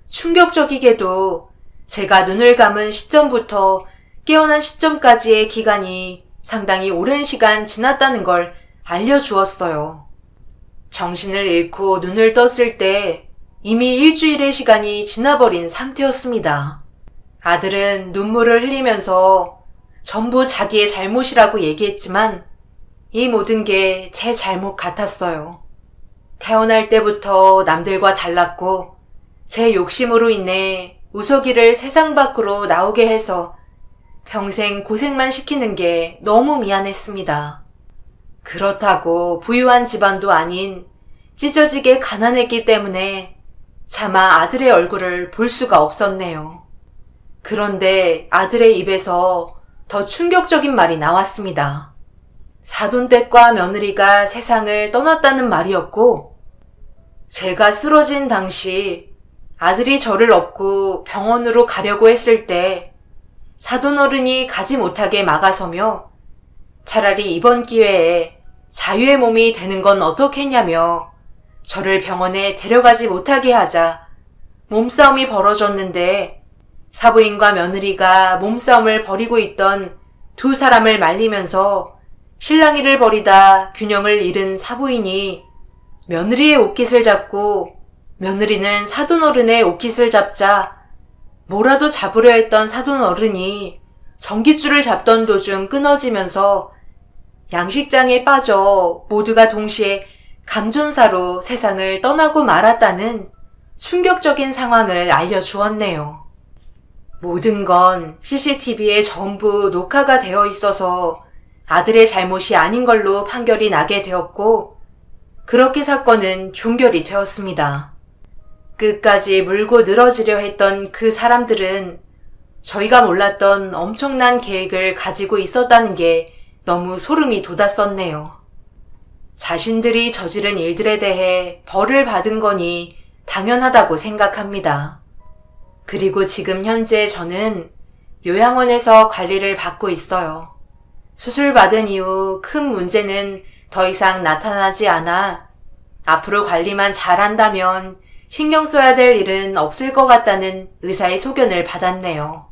충격적이게도 제가 눈을 감은 시점부터 깨어난 시점까지의 기간이 상당히 오랜 시간 지났다는 걸 알려주었어요. 정신을 잃고 눈을 떴을 때 이미 일주일의 시간이 지나버린 상태였습니다. 아들은 눈물을 흘리면서 전부 자기의 잘못이라고 얘기했지만 이 모든 게 제 잘못 같았어요. 태어날 때부터 남들과 달랐고 제 욕심으로 인해 우석이를 세상 밖으로 나오게 해서 평생 고생만 시키는 게 너무 미안했습니다. 그렇다고 부유한 집안도 아닌 찢어지게 가난했기 때문에 차마 아들의 얼굴을 볼 수가 없었네요. 그런데 아들의 입에서 더 충격적인 말이 나왔습니다. 사돈댁과 며느리가 세상을 떠났다는 말이었고 제가 쓰러진 당시 아들이 저를 업고 병원으로 가려고 했을 때 사돈어른이 가지 못하게 막아서며 차라리 이번 기회에 자유의 몸이 되는 건 어떻겠냐며 저를 병원에 데려가지 못하게 하자 몸싸움이 벌어졌는데 사부인과 며느리가 몸싸움을 벌이고 있던 두 사람을 말리면서 실랑이를 벌이다 균형을 잃은 사부인이 며느리의 옷깃을 잡고 며느리는 사돈어른의 옷깃을 잡자 뭐라도 잡으려 했던 사돈어른이 전깃줄을 잡던 도중 끊어지면서 양식장에 빠져 모두가 동시에 감전사로 세상을 떠나고 말았다는 충격적인 상황을 알려주었네요. 모든 건 CCTV에 전부 녹화가 되어 있어서 아들의 잘못이 아닌 걸로 판결이 나게 되었고 그렇게 사건은 종결이 되었습니다. 끝까지 물고 늘어지려 했던 그 사람들은 저희가 몰랐던 엄청난 계획을 가지고 있었다는 게 너무 소름이 돋았었네요. 자신들이 저지른 일들에 대해 벌을 받은 거니 당연하다고 생각합니다. 그리고 지금 현재 저는 요양원에서 관리를 받고 있어요. 수술받은 이후 큰 문제는 더 이상 나타나지 않아 앞으로 관리만 잘한다면 신경 써야 될 일은 없을 것 같다는 의사의 소견을 받았네요.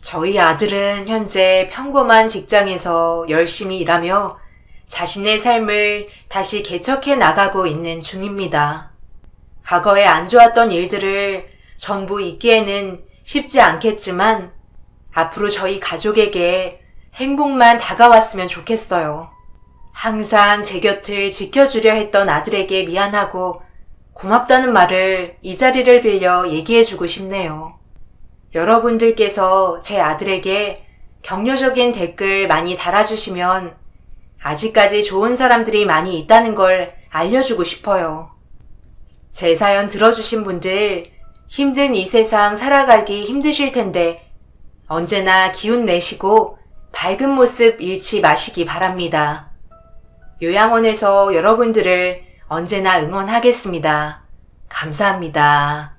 저희 아들은 현재 평범한 직장에서 열심히 일하며 자신의 삶을 다시 개척해 나가고 있는 중입니다. 과거에 안 좋았던 일들을 전부 잊기에는 쉽지 않겠지만 앞으로 저희 가족에게 행복만 다가왔으면 좋겠어요. 항상 제 곁을 지켜주려 했던 아들에게 미안하고 고맙다는 말을 이 자리를 빌려 얘기해주고 싶네요. 여러분들께서 제 아들에게 격려적인 댓글 많이 달아주시면 아직까지 좋은 사람들이 많이 있다는 걸 알려주고 싶어요. 제 사연 들어주신 분들 힘든 이 세상 살아가기 힘드실 텐데 언제나 기운 내시고 밝은 모습 잃지 마시기 바랍니다. 요양원에서 여러분들을 언제나 응원하겠습니다. 감사합니다.